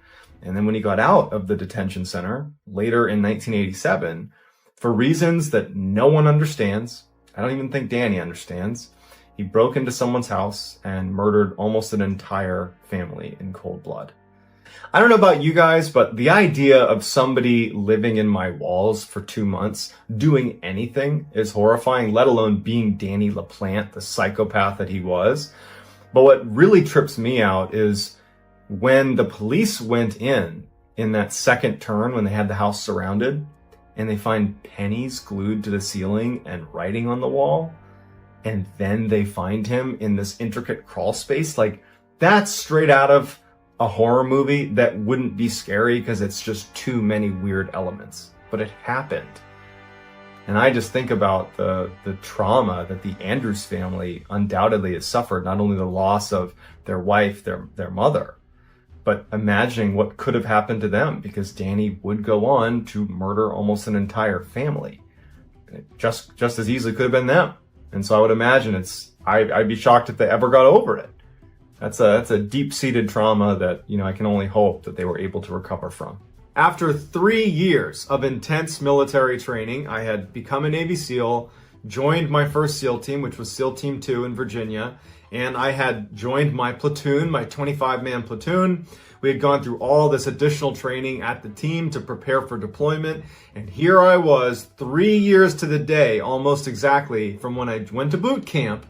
And then when he got out of the detention center, later in 1987, for reasons that no one understands, I don't even think Danny understands, he broke into someone's house and murdered almost an entire family in cold blood. I don't know about you guys, but the idea of somebody living in my walls for 2 months, doing anything, is horrifying, let alone being Danny LaPlante, the psychopath that he was. But what really trips me out is when the police went in that second turn, when they had the house surrounded, and they find pennies glued to the ceiling and writing on the wall, and then they find him in this intricate crawl space. Like, that's straight out of a horror movie that wouldn't be scary because it's just too many weird elements. But it happened. And I just think about the trauma that the Andrews family undoubtedly has suffered, not only the loss of their wife, their mother, but imagining what could have happened to them, because Danny would go on to murder almost an entire family. Just as easily could have been them. And so I would imagine I'd be shocked if they ever got over it. That's a deep-seated trauma that, I can only hope that they were able to recover from. After 3 years of intense military training, I had become a Navy SEAL, joined my first SEAL team, which was SEAL Team 2 in Virginia, and I had joined my platoon, my 25-man platoon. We had gone through all this additional training at the team to prepare for deployment, and here I was, 3 years to the day, almost exactly, from when I went to boot camp,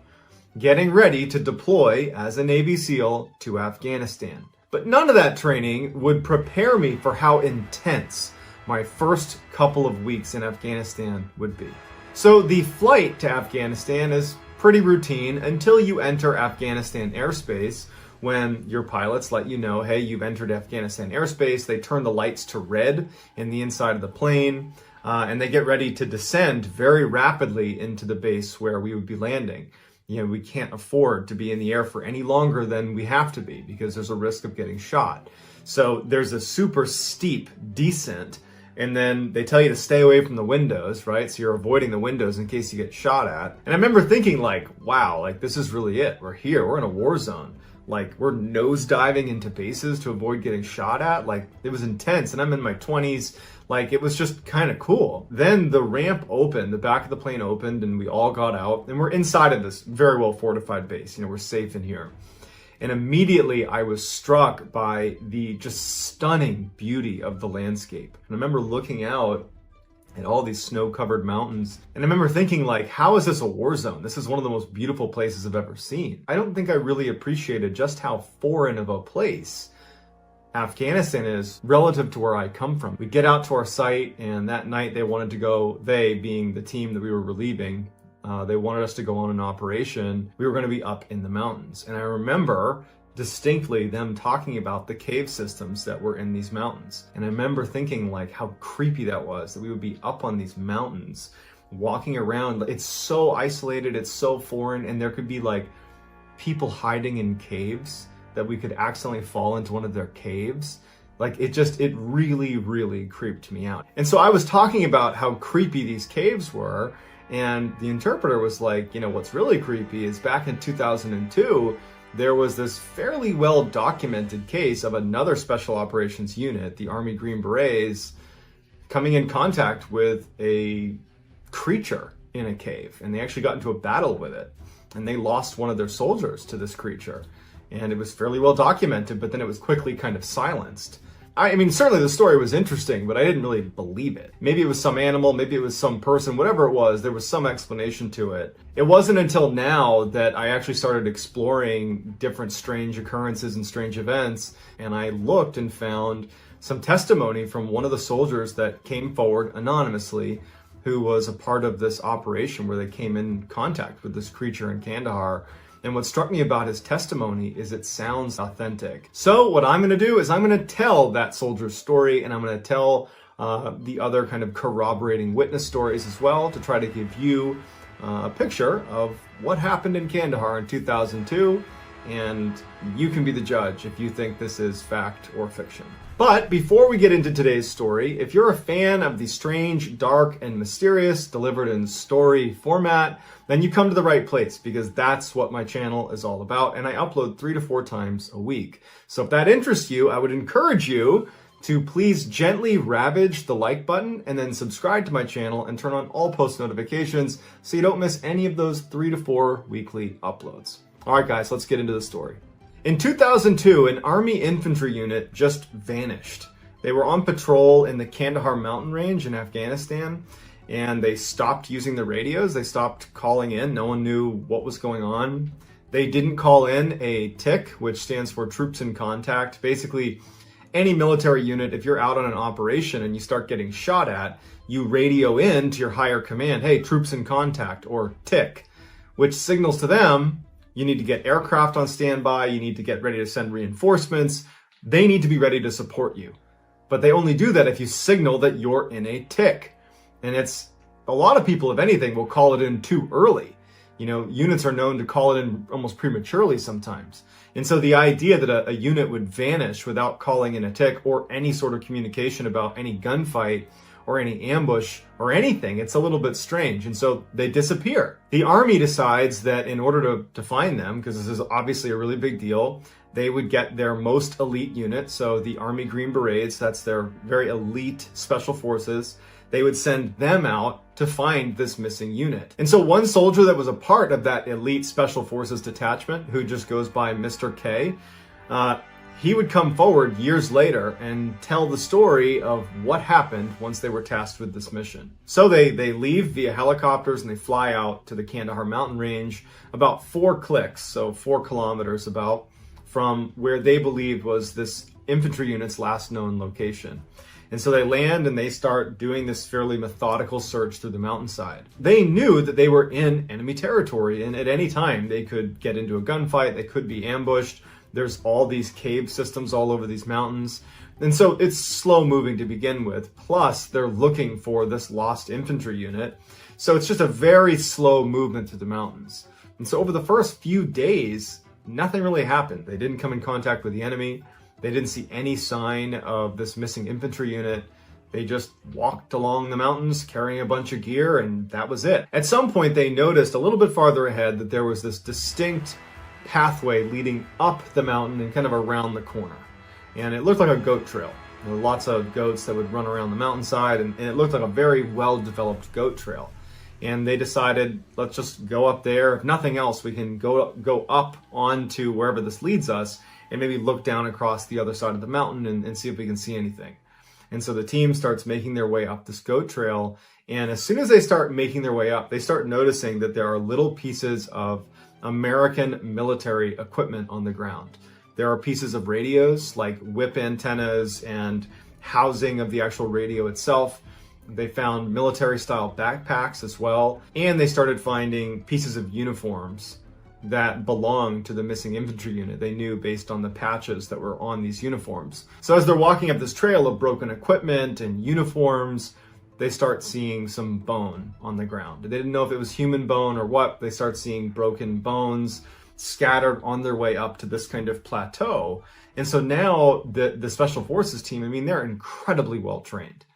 getting ready to deploy as a Navy SEAL to Afghanistan. But none of that training would prepare me for how intense my first couple of weeks in Afghanistan would be. So the flight to Afghanistan is pretty routine until you enter Afghanistan airspace, when your pilots let you know, hey, you've entered Afghanistan airspace. They turn the lights to red in the inside of the plane, and they get ready to descend very rapidly into the base where we would be landing. We can't afford to be in the air for any longer than we have to be because there's a risk of getting shot. So there's a super steep descent, and then they tell you to stay away from the windows, right? So you're avoiding the windows in case you get shot at. And I remember thinking, wow, this is really it. We're here. We're in a war zone. We're nosediving into bases to avoid getting shot at. It was intense, and I'm in my 20s. It was just kind of cool. Then the ramp opened, the back of the plane opened, and we all got out, and we're inside of this very well fortified base. We're safe in here. And immediately I was struck by the just stunning beauty of the landscape. And I remember looking out at all these snow-covered mountains, and I remember thinking, how is this a war zone? This is one of the most beautiful places I've ever seen. I don't think I really appreciated just how foreign of a place Afghanistan is relative to where I come from. We get out to our site, and that night they wanted to go, they being the team that we were relieving, they wanted us to go on an operation. We were going to be up in the mountains. And I remember distinctly them talking about the cave systems that were in these mountains. And I remember thinking how creepy that was, that we would be up on these mountains, walking around. It's so isolated, it's so foreign, and there could be people hiding in caves, that we could accidentally fall into one of their caves. It really, really creeped me out. And so I was talking about how creepy these caves were, and the interpreter was what's really creepy is back in 2002, there was this fairly well documented case of another special operations unit, the Army Green Berets, coming in contact with a creature in a cave, and they actually got into a battle with it, and they lost one of their soldiers to this creature. And it was fairly well documented, but then it was quickly kind of silenced. I mean, certainly the story was interesting, but I didn't really believe it. Maybe it was some animal, maybe it was some person, whatever it was, there was some explanation to it. It wasn't until now that I actually started exploring different strange occurrences and strange events, and I looked and found some testimony from one of the soldiers that came forward anonymously, who was a part of this operation where they came in contact with this creature in Kandahar. And what struck me about his testimony is it sounds authentic. So what I'm going to do is I'm going to tell that soldier's story, and I'm going to tell the other kind of corroborating witness stories as well, to try to give you a picture of what happened in Kandahar in 2002, and you can be the judge if you think this is fact or fiction. But before we get into today's story, if you're a fan of the strange, dark, and mysterious delivered in story format, then you come to the right place, because that's what my channel is all about, and I upload 3 to 4 times a week. So if that interests you, I would encourage you to please gently ravage the like button and then subscribe to my channel and turn on all post notifications so you don't miss any of those 3 to 4 weekly uploads. All right, guys, let's get into the story. In 2002, an Army infantry unit just vanished. They were on patrol in the Kandahar mountain range in Afghanistan, and they stopped using the radios. They stopped calling in. No one knew what was going on. They didn't call in a TIC, which stands for Troops in Contact. Basically, any military unit, if you're out on an operation and you start getting shot at, you radio in to your higher command, hey, troops in contact, or TIC, which signals to them, you need to get aircraft on standby, you need to get ready to send reinforcements, they need to be ready to support you. But they only do that if you signal that you're in a TIC. And it's, a lot of people, if anything, will call it in too early. You know, units are known to call it in almost prematurely sometimes. And so the idea that a unit would vanish without calling in a TIC or any sort of communication about any gunfight or any ambush or anything, it's a little bit strange. And so they disappear. The Army decides that in order to find them, because this is obviously a really big deal, they would get their most elite unit. So the Army Green Berets, that's their very elite special forces. They would send them out to find this missing unit. And so one soldier that was a part of that elite special forces detachment, who just goes by Mr. K, he would come forward years later and tell the story of what happened once they were tasked with this mission. So they leave via helicopters and they fly out to the Kandahar mountain range, about 4 clicks, so 4 kilometers about, from where they believed was this infantry unit's last known location. And so they land and they start doing this fairly methodical search through the mountainside. They knew that they were in enemy territory, and at any time they could get into a gunfight, they could be ambushed. There's all these cave systems all over these mountains. And so it's slow moving to begin with. Plus they're looking for this lost infantry unit. So it's just a very slow movement through the mountains. And so over the first few days, nothing really happened. They didn't come in contact with the enemy. They didn't see any sign of this missing infantry unit. They just walked along the mountains carrying a bunch of gear, and that was it. At some point, they noticed a little bit farther ahead that there was this distinct pathway leading up the mountain and kind of around the corner. And it looked like a goat trail. There were lots of goats that would run around the mountainside, and it looked like a very well-developed goat trail. And they decided, let's just go up there. If nothing else, we can go up onto wherever this leads us and maybe look down across the other side of the mountain and see if we can see anything. And so the team starts making their way up this goat trail. And as soon as they start making their way up, they start noticing that there are little pieces of American military equipment on the ground. There are pieces of radios, like whip antennas and housing of the actual radio itself. They found military-style backpacks as well. And they started finding pieces of uniforms that belonged to the missing infantry unit. They knew based on the patches that were on these uniforms. So as they're walking up this trail of broken equipment and uniforms, they start seeing some bone on the ground. They didn't know if it was human bone or what. They start seeing broken bones scattered on their way up to this kind of plateau. And so now the Special Forces team, I mean, they're incredibly well trained.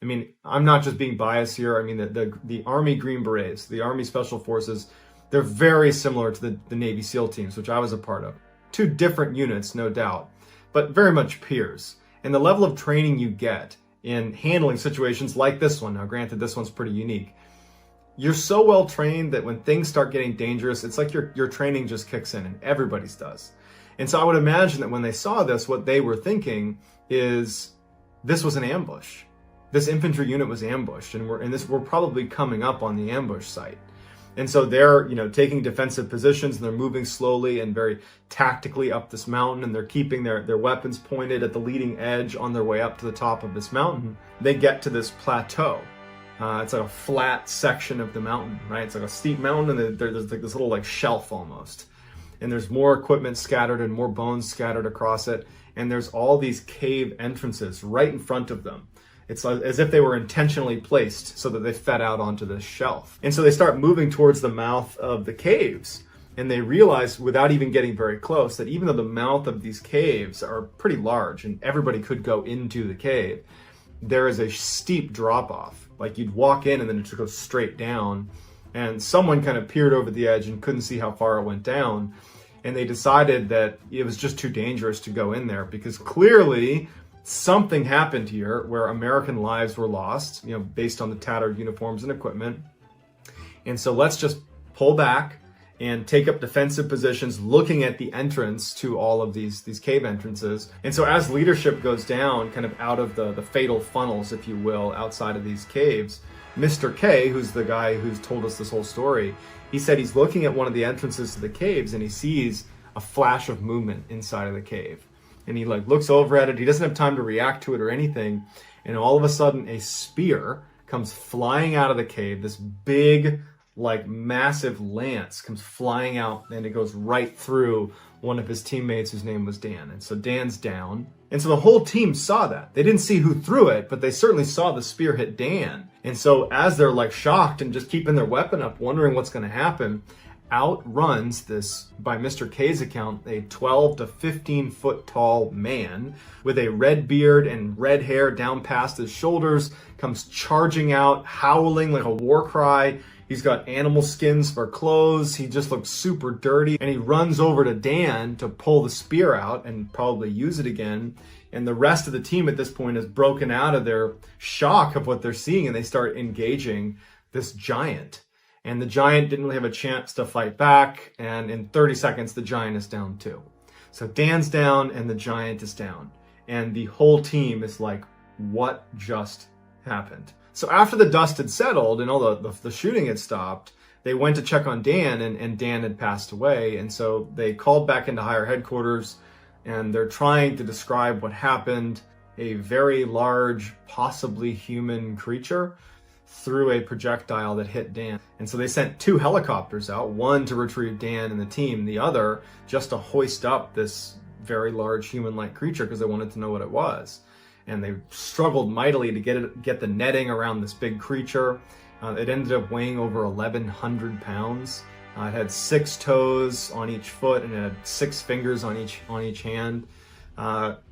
I mean, I'm not just being biased here. I mean, the Army Green Berets, the Army Special Forces, they're very similar to the Navy SEAL teams, which I was a part of. 2 different units, no doubt, but very much peers. And the level of training you get in handling situations like this one, now granted this one's pretty unique, you're so well trained that when things start getting dangerous, it's like your training just kicks in, and everybody's does. And so I would imagine that when they saw this, what they were thinking is, this was an ambush. This infantry unit was ambushed, and we're probably coming up on the ambush site. And so they're, taking defensive positions, and they're moving slowly and very tactically up this mountain, and they're keeping their weapons pointed at the leading edge on their way up to the top of this mountain. They get to this plateau. It's like a flat section of the mountain, right? It's like a steep mountain, and there's like this little shelf almost. And there's more equipment scattered and more bones scattered across it. And there's all these cave entrances right in front of them. It's as if they were intentionally placed so that they fed out onto this shelf. And so they start moving towards the mouth of the caves. And they realize, without even getting very close, that even though the mouth of these caves are pretty large and everybody could go into the cave, there is a steep drop-off. Like you'd walk in and then it just goes straight down. And someone kind of peered over the edge and couldn't see how far it went down. And they decided that it was just too dangerous to go in there, because clearly something happened here where American lives were lost, based on the tattered uniforms and equipment. And so let's just pull back and take up defensive positions looking at the entrance to all of these cave entrances. And so as leadership goes down kind of out of the fatal funnels, if you will, outside of these caves, Mr. K, who's the guy who's told us this whole story, he said he's looking at one of the entrances to the caves and he sees a flash of movement inside of the cave. And he looks over at it. He doesn't have time to react to it or anything. And all of a sudden a spear comes flying out of the cave. This big, massive lance comes flying out, and it goes right through one of his teammates whose name was Dan. And so Dan's down. And so the whole team saw that. They didn't see who threw it, but they certainly saw the spear hit Dan. And so as they're shocked and just keeping their weapon up, wondering what's going to happen, out runs this, by Mr. K's account, a 12 to 15 foot tall man with a red beard and red hair down past his shoulders, comes charging out, howling like a war cry. He's got animal skins for clothes. He just looks super dirty. And he runs over to Dan to pull the spear out and probably use it again. And the rest of the team at this point is broken out of their shock of what they're seeing, and they start engaging this giant. And the giant didn't really have a chance to fight back. And in 30 seconds, the giant is down too. So Dan's down and the giant is down. And the whole team is like, what just happened? So after the dust had settled and all the shooting had stopped, they went to check on Dan, and Dan had passed away. And so they called back into higher headquarters, and they're trying to describe what happened. A very large, possibly human creature threw a projectile that hit Dan. And so they sent 2 helicopters out, one to retrieve Dan and the team, the other just to hoist up this very large human-like creature because they wanted to know what it was. And they struggled mightily to get the netting around this big creature. It ended up weighing over 1,100 pounds. It had 6 toes on each foot and it had 6 fingers on each hand.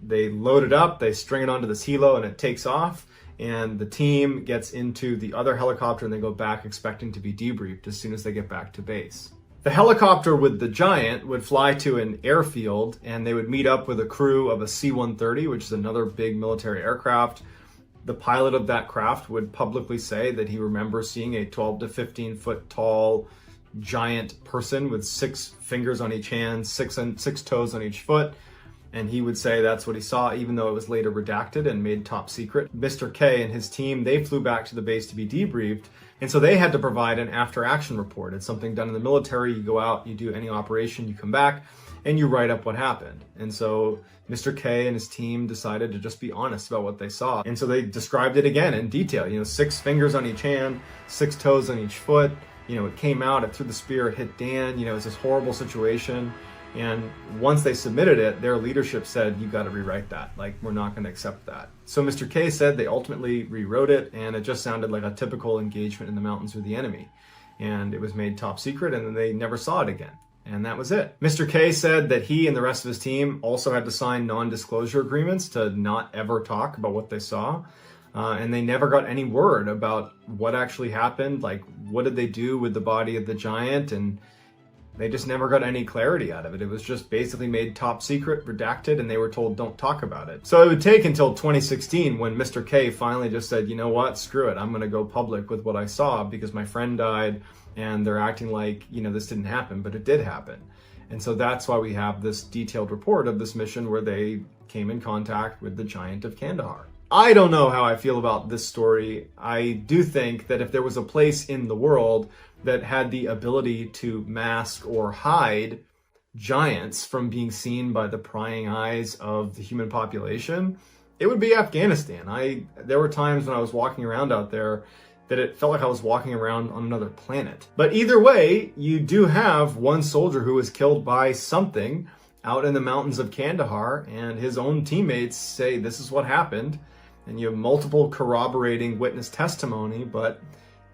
They load it up, they string it onto this helo, and it takes off. And the team gets into the other helicopter and they go back expecting to be debriefed as soon as they get back to base. The helicopter with the giant would fly to an airfield, and they would meet up with a crew of a C-130, which is another big military aircraft. The pilot of that craft would publicly say that he remembers seeing a 12 to 15 foot tall giant person with 6 fingers on each hand, 6 toes on each foot. And he would say that's what he saw, even though it was later redacted and made top secret. Mr. K and his team, they flew back to the base to be debriefed. And so they had to provide an after-action report. It's something done in the military. You go out, you do any operation, you come back, and you write up what happened. And so Mr. K and his team decided to just be honest about what they saw. And so they described it again in detail. 6 fingers on each hand, 6 toes on each foot. It came out, it threw the spear, it hit Dan. It's this horrible situation. And once they submitted it, their leadership said, you got to rewrite that. We're not going to accept that. So Mr. K said they ultimately rewrote it, and it just sounded like a typical engagement in the mountains with the enemy. And it was made top secret, and then they never saw it again. And that was it. Mr. K said that he and the rest of his team also had to sign non-disclosure agreements to not ever talk about what they saw. And they never got any word about what actually happened. What did they do with the body of the giant? And they just never got any clarity out of it. It was just basically made top secret, redacted, and they were told don't talk about it. So it would take until 2016 when Mr. K finally just said, you know what, screw it. I'm going to go public with what I saw because my friend died and they're acting like, this didn't happen, but it did happen. And so that's why we have this detailed report of this mission where they came in contact with the giant of Kandahar. I don't know how I feel about this story. I do think that if there was a place in the world that had the ability to mask or hide giants from being seen by the prying eyes of the human population, it would be Afghanistan. There were times when I was walking around out there that it felt like I was walking around on another planet. But either way, you do have one soldier who was killed by something out in the mountains of Kandahar, and his own teammates say this is what happened. And you have multiple corroborating witness testimony, but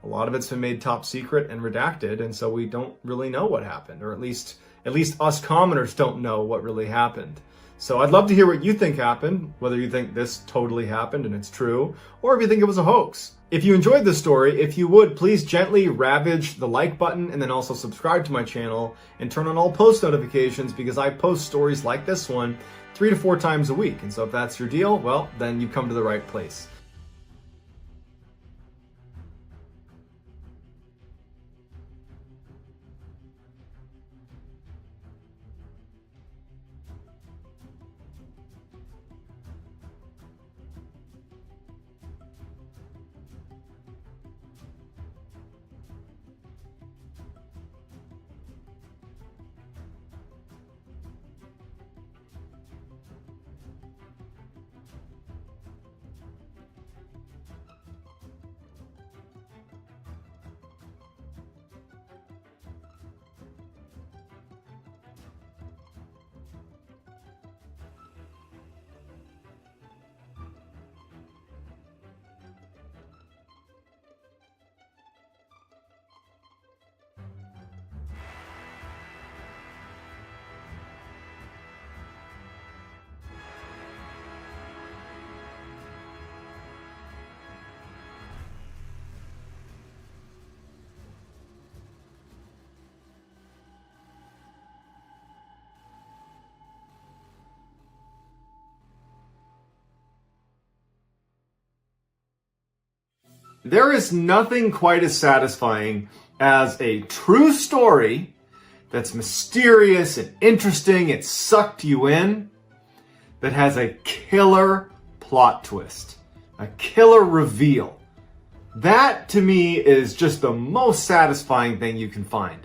a lot of it's been made top secret and redacted, and so we don't really know what happened, or at least us commoners don't know what really happened. So I'd love to hear what you think happened, whether you think this totally happened and it's true, or if you think it was a hoax. If you enjoyed this story, if you would, please gently ravage the like button and then also subscribe to my channel and turn on all post notifications because I post stories like this one 3 to 4 times a week. And so if that's your deal, well, then you've come to the right place. There is nothing quite as satisfying as a true story that's mysterious and interesting, it sucked you in, that has a killer plot twist, a killer reveal. That, to me, is just the most satisfying thing you can find.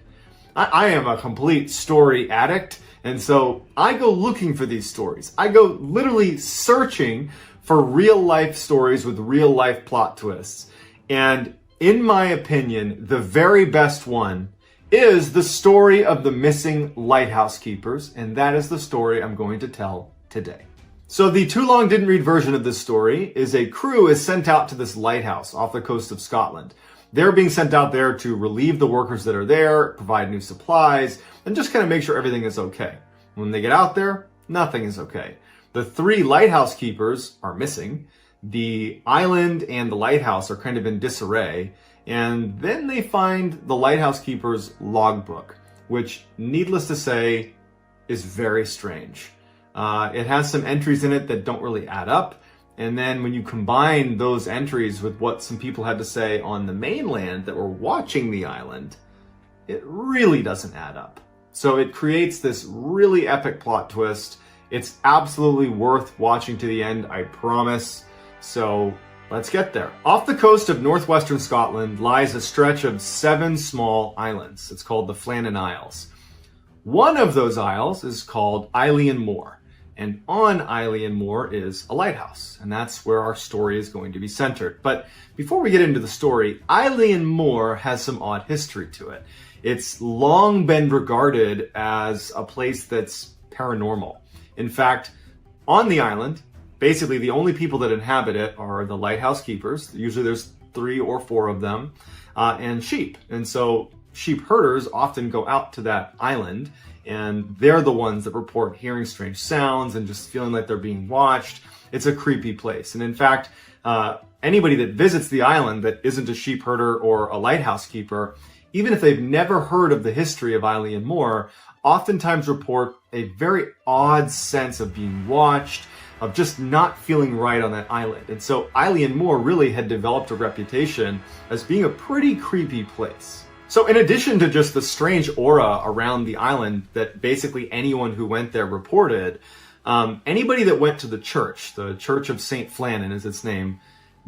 I am a complete story addict, and so I go looking for these stories. I go literally searching for real-life stories with real-life plot twists. And in my opinion, the very best one is the story of the missing lighthouse keepers, and that is the story I'm going to tell today. So the too long didn't read version of this story is a crew is sent out to this lighthouse off the coast of Scotland. They're being sent out there to relieve the workers that are there, provide new supplies, and just kind of make sure everything is okay. When they get out there, nothing is okay. The 3 lighthouse keepers are missing. The island and the lighthouse are kind of in disarray. And then they find the lighthouse keeper's logbook, which, needless to say, is very strange. It has some entries in it that don't really add up. And then when you combine those entries with what some people had to say on the mainland that were watching the island, it really doesn't add up. So it creates this really epic plot twist. It's absolutely worth watching to the end, I promise. So let's get there. Off the coast of northwestern Scotland lies a stretch of 7 small islands. It's called the Flannan Isles. One of those isles is called Eilean Moor. And on Eilean Moor is a lighthouse, and that's where our story is going to be centered. But before we get into the story, Eilean Moor has some odd history to it. It's long been regarded as a place that's paranormal. In fact, on the island, basically the only people that inhabit it are the lighthouse keepers. Usually there's 3 or 4 of them, and sheep. And so sheep herders often go out to that island, and they're the ones that report hearing strange sounds and just feeling like they're being watched. It's a creepy place. And in fact, anybody that visits the island that isn't a sheep herder or a lighthouse keeper, even if they've never heard of the history of Eilean Moor, oftentimes report a very odd sense of being watched, of just not feeling right on that island. And so Eilean Moor really had developed a reputation as being a pretty creepy place. So in addition to just the strange aura around the island that basically anyone who went there reported, anybody that went to the Church of St. Flannan is its name,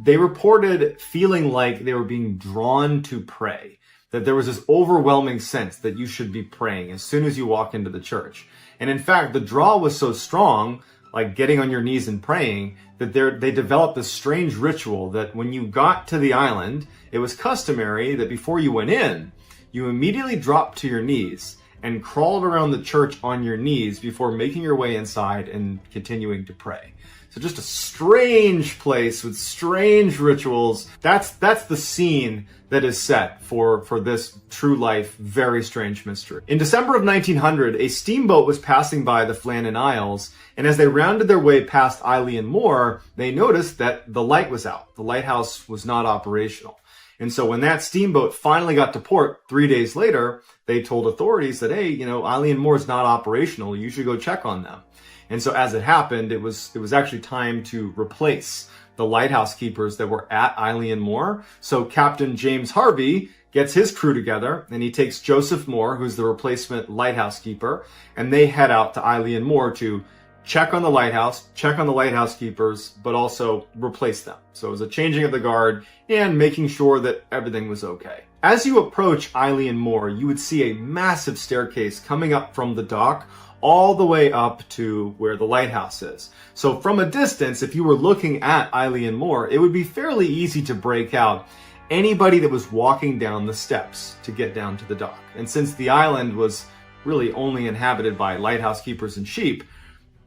they reported feeling like they were being drawn to pray, that there was this overwhelming sense that you should be praying as soon as you walk into the church. And in fact, the draw was so strong, like getting on your knees and praying, that they developed this strange ritual that when you got to the island, it was customary that before you went in, you immediately dropped to your knees and crawled around the church on your knees before making your way inside and continuing to pray. So just a strange place with strange rituals. That's the scene that is set for this true life, very strange mystery. In December of 1900, a steamboat was passing by the Flannan Isles, and as they rounded their way past Eilean Moor, they noticed that the light was out. The lighthouse was not operational. And so when that steamboat finally got to port 3 days later, they told authorities that, hey, Eilean Moor is not operational. You should go check on them. And so as it happened, it was actually time to replace the lighthouse keepers that were at Eilean Moor. So Captain James Harvey gets his crew together, and he takes Joseph Moore, who's the replacement lighthouse keeper, and they head out to Eilean Moor to check on the lighthouse, check on the lighthouse keepers, but also replace them. So it was a changing of the guard and making sure that everything was okay. As you approach Eilean Moor, you would see a massive staircase coming up from the dock all the way up to where the lighthouse is. So from a distance, if you were looking at Eilean Moor, it would be fairly easy to break out anybody that was walking down the steps to get down to the dock. And since the island was really only inhabited by lighthouse keepers and sheep,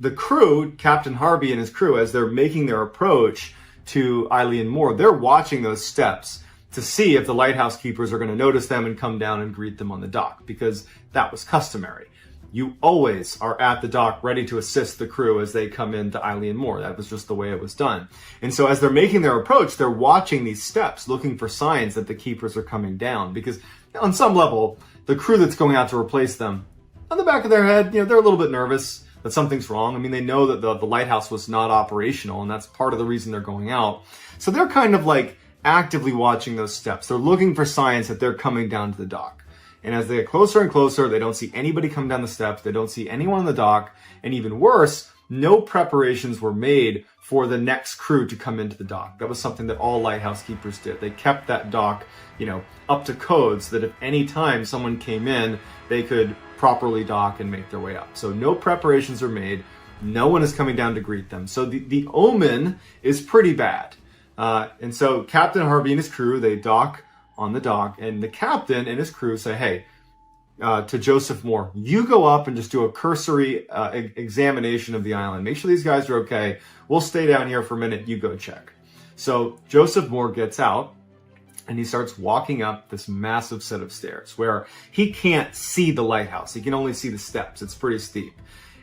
the crew, Captain Harvey and his crew, as they're making their approach to Eilean Moor, they're watching those steps to see if the lighthouse keepers are going to notice them and come down and greet them on the dock, because that was customary. You always are at the dock ready to assist the crew as they come into Eilean Moor. That was just the way it was done. And so as they're making their approach, they're watching these steps, looking for signs that the keepers are coming down, because on some level, the crew that's going out to replace them, on the back of their head, they're a little bit nervous that something's wrong. I mean, they know that the lighthouse was not operational, and that's part of the reason they're going out. So they're kind of like actively watching those steps. They're looking for signs that they're coming down to the dock. And as they get closer and closer, they don't see anybody come down the steps. They don't see anyone on the dock. And even worse, no preparations were made for the next crew to come into the dock. That was something that all lighthouse keepers did. They kept that dock, up to code so that if any time someone came in, they could properly dock and make their way up. So no preparations are made. No one is coming down to greet them. So the omen is pretty bad. And so Captain Harvey and his crew, they dock on the dock, and the captain and his crew say, hey, to Joseph Moore, you go up and just do a cursory examination of the island. Make sure these guys are okay. We'll stay down here for a minute. You go check. So Joseph Moore gets out and he starts walking up this massive set of stairs where he can't see the lighthouse. He can only see the steps. It's pretty steep.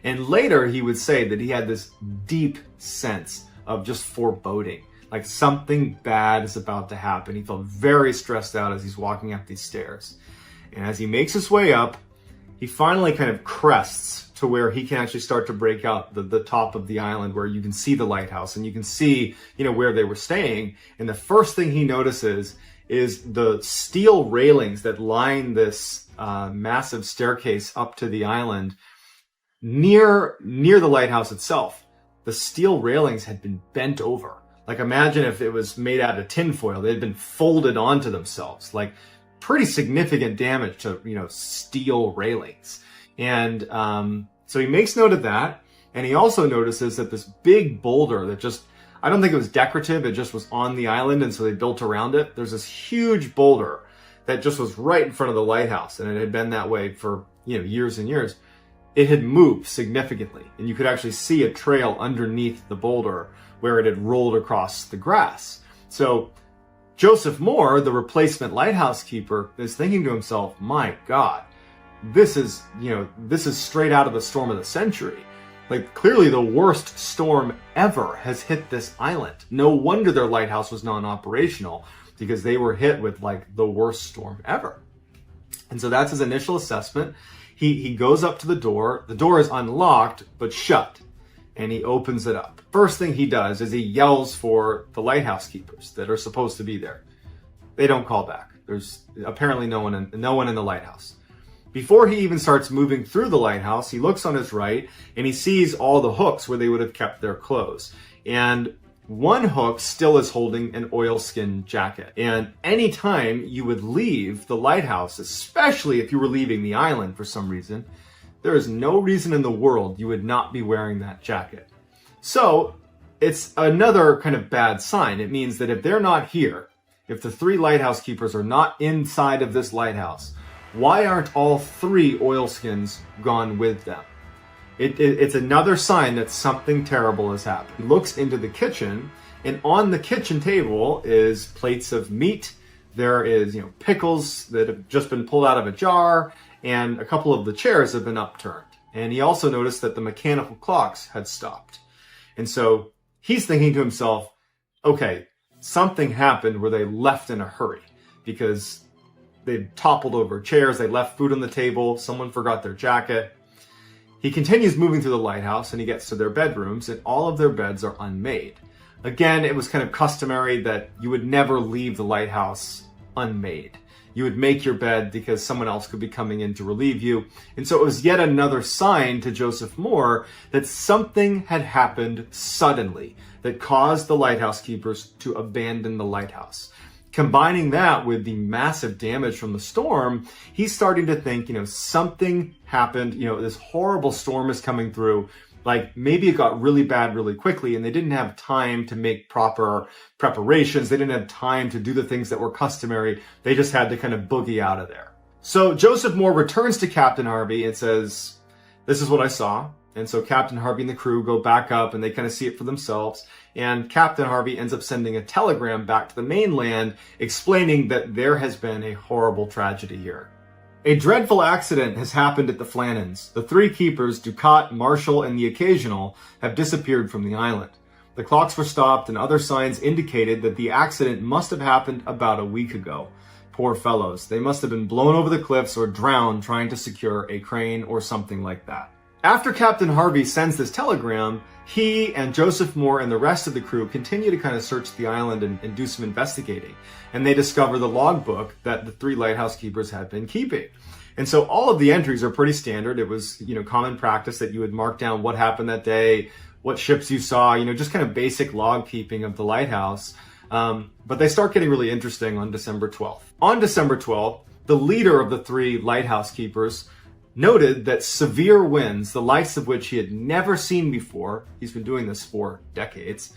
And later he would say that he had this deep sense of just foreboding, like something bad is about to happen. He felt very stressed out as he's walking up these stairs. And as he makes his way up, he finally kind of crests to where he can actually start to break out the top of the island where you can see the lighthouse and you can see, where they were staying. And the first thing he notices is the steel railings that line this massive staircase up to the island near the lighthouse itself. The steel railings had been bent over. Like imagine if it was made out of tinfoil. They had been folded onto themselves. Like pretty significant damage to, steel railings. And so he makes note of that. And he also notices that this big boulder that just, I don't think it was decorative. It just was on the island. And so they built around it. There's this huge boulder that just was right in front of the lighthouse. And it had been that way for, years and years. It had moved significantly. And you could actually see a trail underneath the boulder where it had rolled across the grass. So Joseph Moore, the replacement lighthouse keeper, is thinking to himself, my God, this is straight out of the storm of the century. Like clearly the worst storm ever has hit this island. No wonder their lighthouse was non-operational, because they were hit with like the worst storm ever. And so that's his initial assessment. He goes up to the door. The door is unlocked, but shut. And he opens it up. First thing he does is he yells for the lighthouse keepers that are supposed to be there. They don't call back. There's apparently no one in the lighthouse. Before he even starts moving through the lighthouse, he looks on his right and he sees all the hooks where they would have kept their clothes. And one hook still is holding an oilskin jacket. And anytime you would leave the lighthouse, especially if you were leaving the island for some reason, there is no reason in the world you would not be wearing that jacket. So it's another kind of bad sign. It means that if they're not here, if the three lighthouse keepers are not inside of this lighthouse, why aren't all three oilskins gone with them? It's another sign that something terrible has happened. He looks into the kitchen, and on the kitchen table is plates of meat. There is, pickles that have just been pulled out of a jar, and a couple of the chairs have been upturned. And he also noticed that the mechanical clocks had stopped. And so he's thinking to himself, okay, something happened where they left in a hurry because they toppled over chairs, they left food on the table, someone forgot their jacket. He continues moving through the lighthouse and he gets to their bedrooms, and all of their beds are unmade. Again, it was kind of customary that you would never leave the lighthouse unmade. You would make your bed because someone else could be coming in to relieve you. And so it was yet another sign to Joseph Moore that something had happened suddenly that caused the lighthouse keepers to abandon the lighthouse. Combining that with the massive damage from the storm, he's starting to think, something happened, this horrible storm is coming through. Like maybe it got really bad really quickly and they didn't have time to make proper preparations. They didn't have time to do the things that were customary. They just had to kind of boogie out of there. So Joseph Moore returns to Captain Harvey and says, this is what I saw. And so Captain Harvey and the crew go back up and they kind of see it for themselves. And Captain Harvey ends up sending a telegram back to the mainland explaining that there has been a horrible tragedy here. A dreadful accident has happened at the Flannans. The three keepers, Ducat, Marshall, and the Occasional, have disappeared from the island. The clocks were stopped and other signs indicated that the accident must have happened about a week ago. Poor fellows. They must have been blown over the cliffs or drowned trying to secure a crane or something like that. After Captain Harvey sends this telegram, he and Joseph Moore and the rest of the crew continue to kind of search the island and do some investigating. And they discover the logbook that the 3 lighthouse keepers had been keeping. And so all of the entries are pretty standard. It was, common practice that you would mark down what happened that day, what ships you saw, just kind of basic log keeping of the lighthouse. But they start getting really interesting on December 12th. On December 12th, the leader of the 3 lighthouse keepers noted that severe winds, the likes of which he had never seen before, he's been doing this for decades,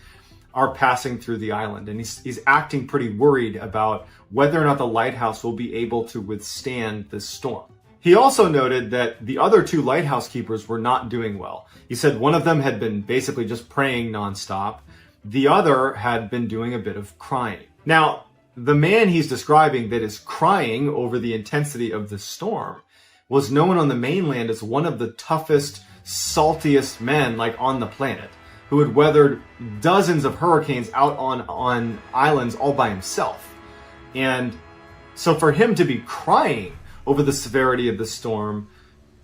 are passing through the island. And he's acting pretty worried about whether or not the lighthouse will be able to withstand this storm. He also noted that the other 2 lighthouse keepers were not doing well. He said one of them had been basically just praying nonstop. The other had been doing a bit of crying. Now, the man he's describing that is crying over the intensity of the storm was known on the mainland as one of the toughest, saltiest men on the planet, who had weathered dozens of hurricanes out on islands all by himself. And so for him to be crying over the severity of the storm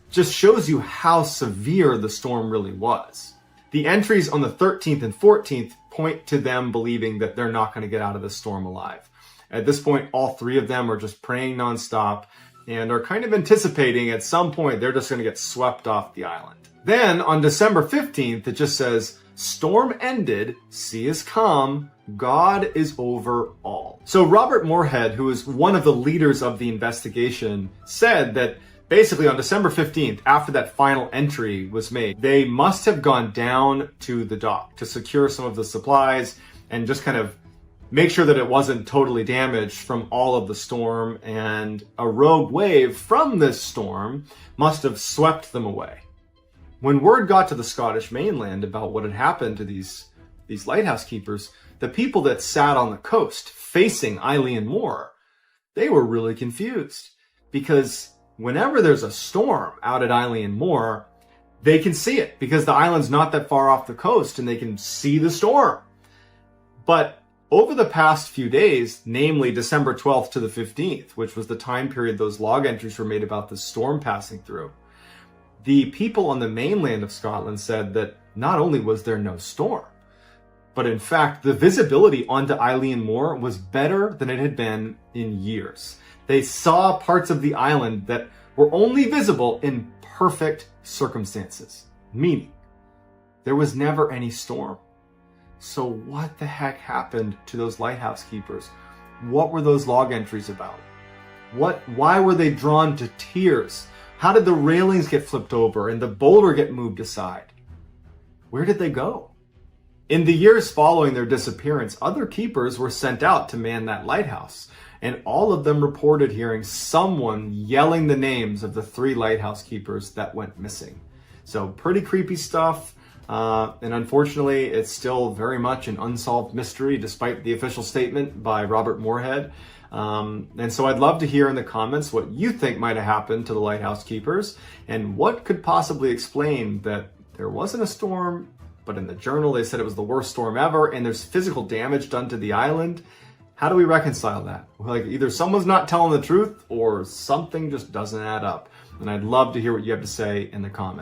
just shows you how severe the storm really was. The entries on the 13th and 14th point to them believing that they're not going to get out of the storm alive. At this point, all 3 of them are just praying nonstop and are kind of anticipating at some point they're just going to get swept off the island. Then on December 15th, it just says, "Storm ended, sea is calm, God is over all." So Robert Moorhead, who is one of the leaders of the investigation, said that basically on December 15th, after that final entry was made, they must have gone down to the dock to secure some of the supplies and just kind of make sure that it wasn't totally damaged from all of the storm, and a rogue wave from this storm must have swept them away. When word got to the Scottish mainland about what had happened to these lighthouse keepers, the people that sat on the coast facing Eilean Moor, they were really confused, because whenever there's a storm out at Eilean Moor, they can see it because the island's not that far off the coast and they can see the storm. But over the past few days, namely December 12th to the 15th, which was the time period those log entries were made about the storm passing through, the people on the mainland of Scotland said that not only was there no storm, but in fact, the visibility onto Eilean Moor was better than it had been in years. They saw parts of the island that were only visible in perfect circumstances, meaning there was never any storm. So what the heck happened to those lighthouse keepers? What were those log entries about? Why were they drawn to tears? How did the railings get flipped over and the boulder get moved aside? Where did they go? In the years following their disappearance, other keepers were sent out to man that lighthouse, and all of them reported hearing someone yelling the names of the 3 lighthouse keepers that went missing. So pretty creepy stuff. And unfortunately, it's still very much an unsolved mystery, despite the official statement by Robert Moorhead. And so I'd love to hear in the comments what you think might have happened to the lighthouse keepers, and what could possibly explain that there wasn't a storm, but in the journal they said it was the worst storm ever, and there's physical damage done to the island. How do we reconcile that? Either someone's not telling the truth or something just doesn't add up. And I'd love to hear what you have to say in the comments.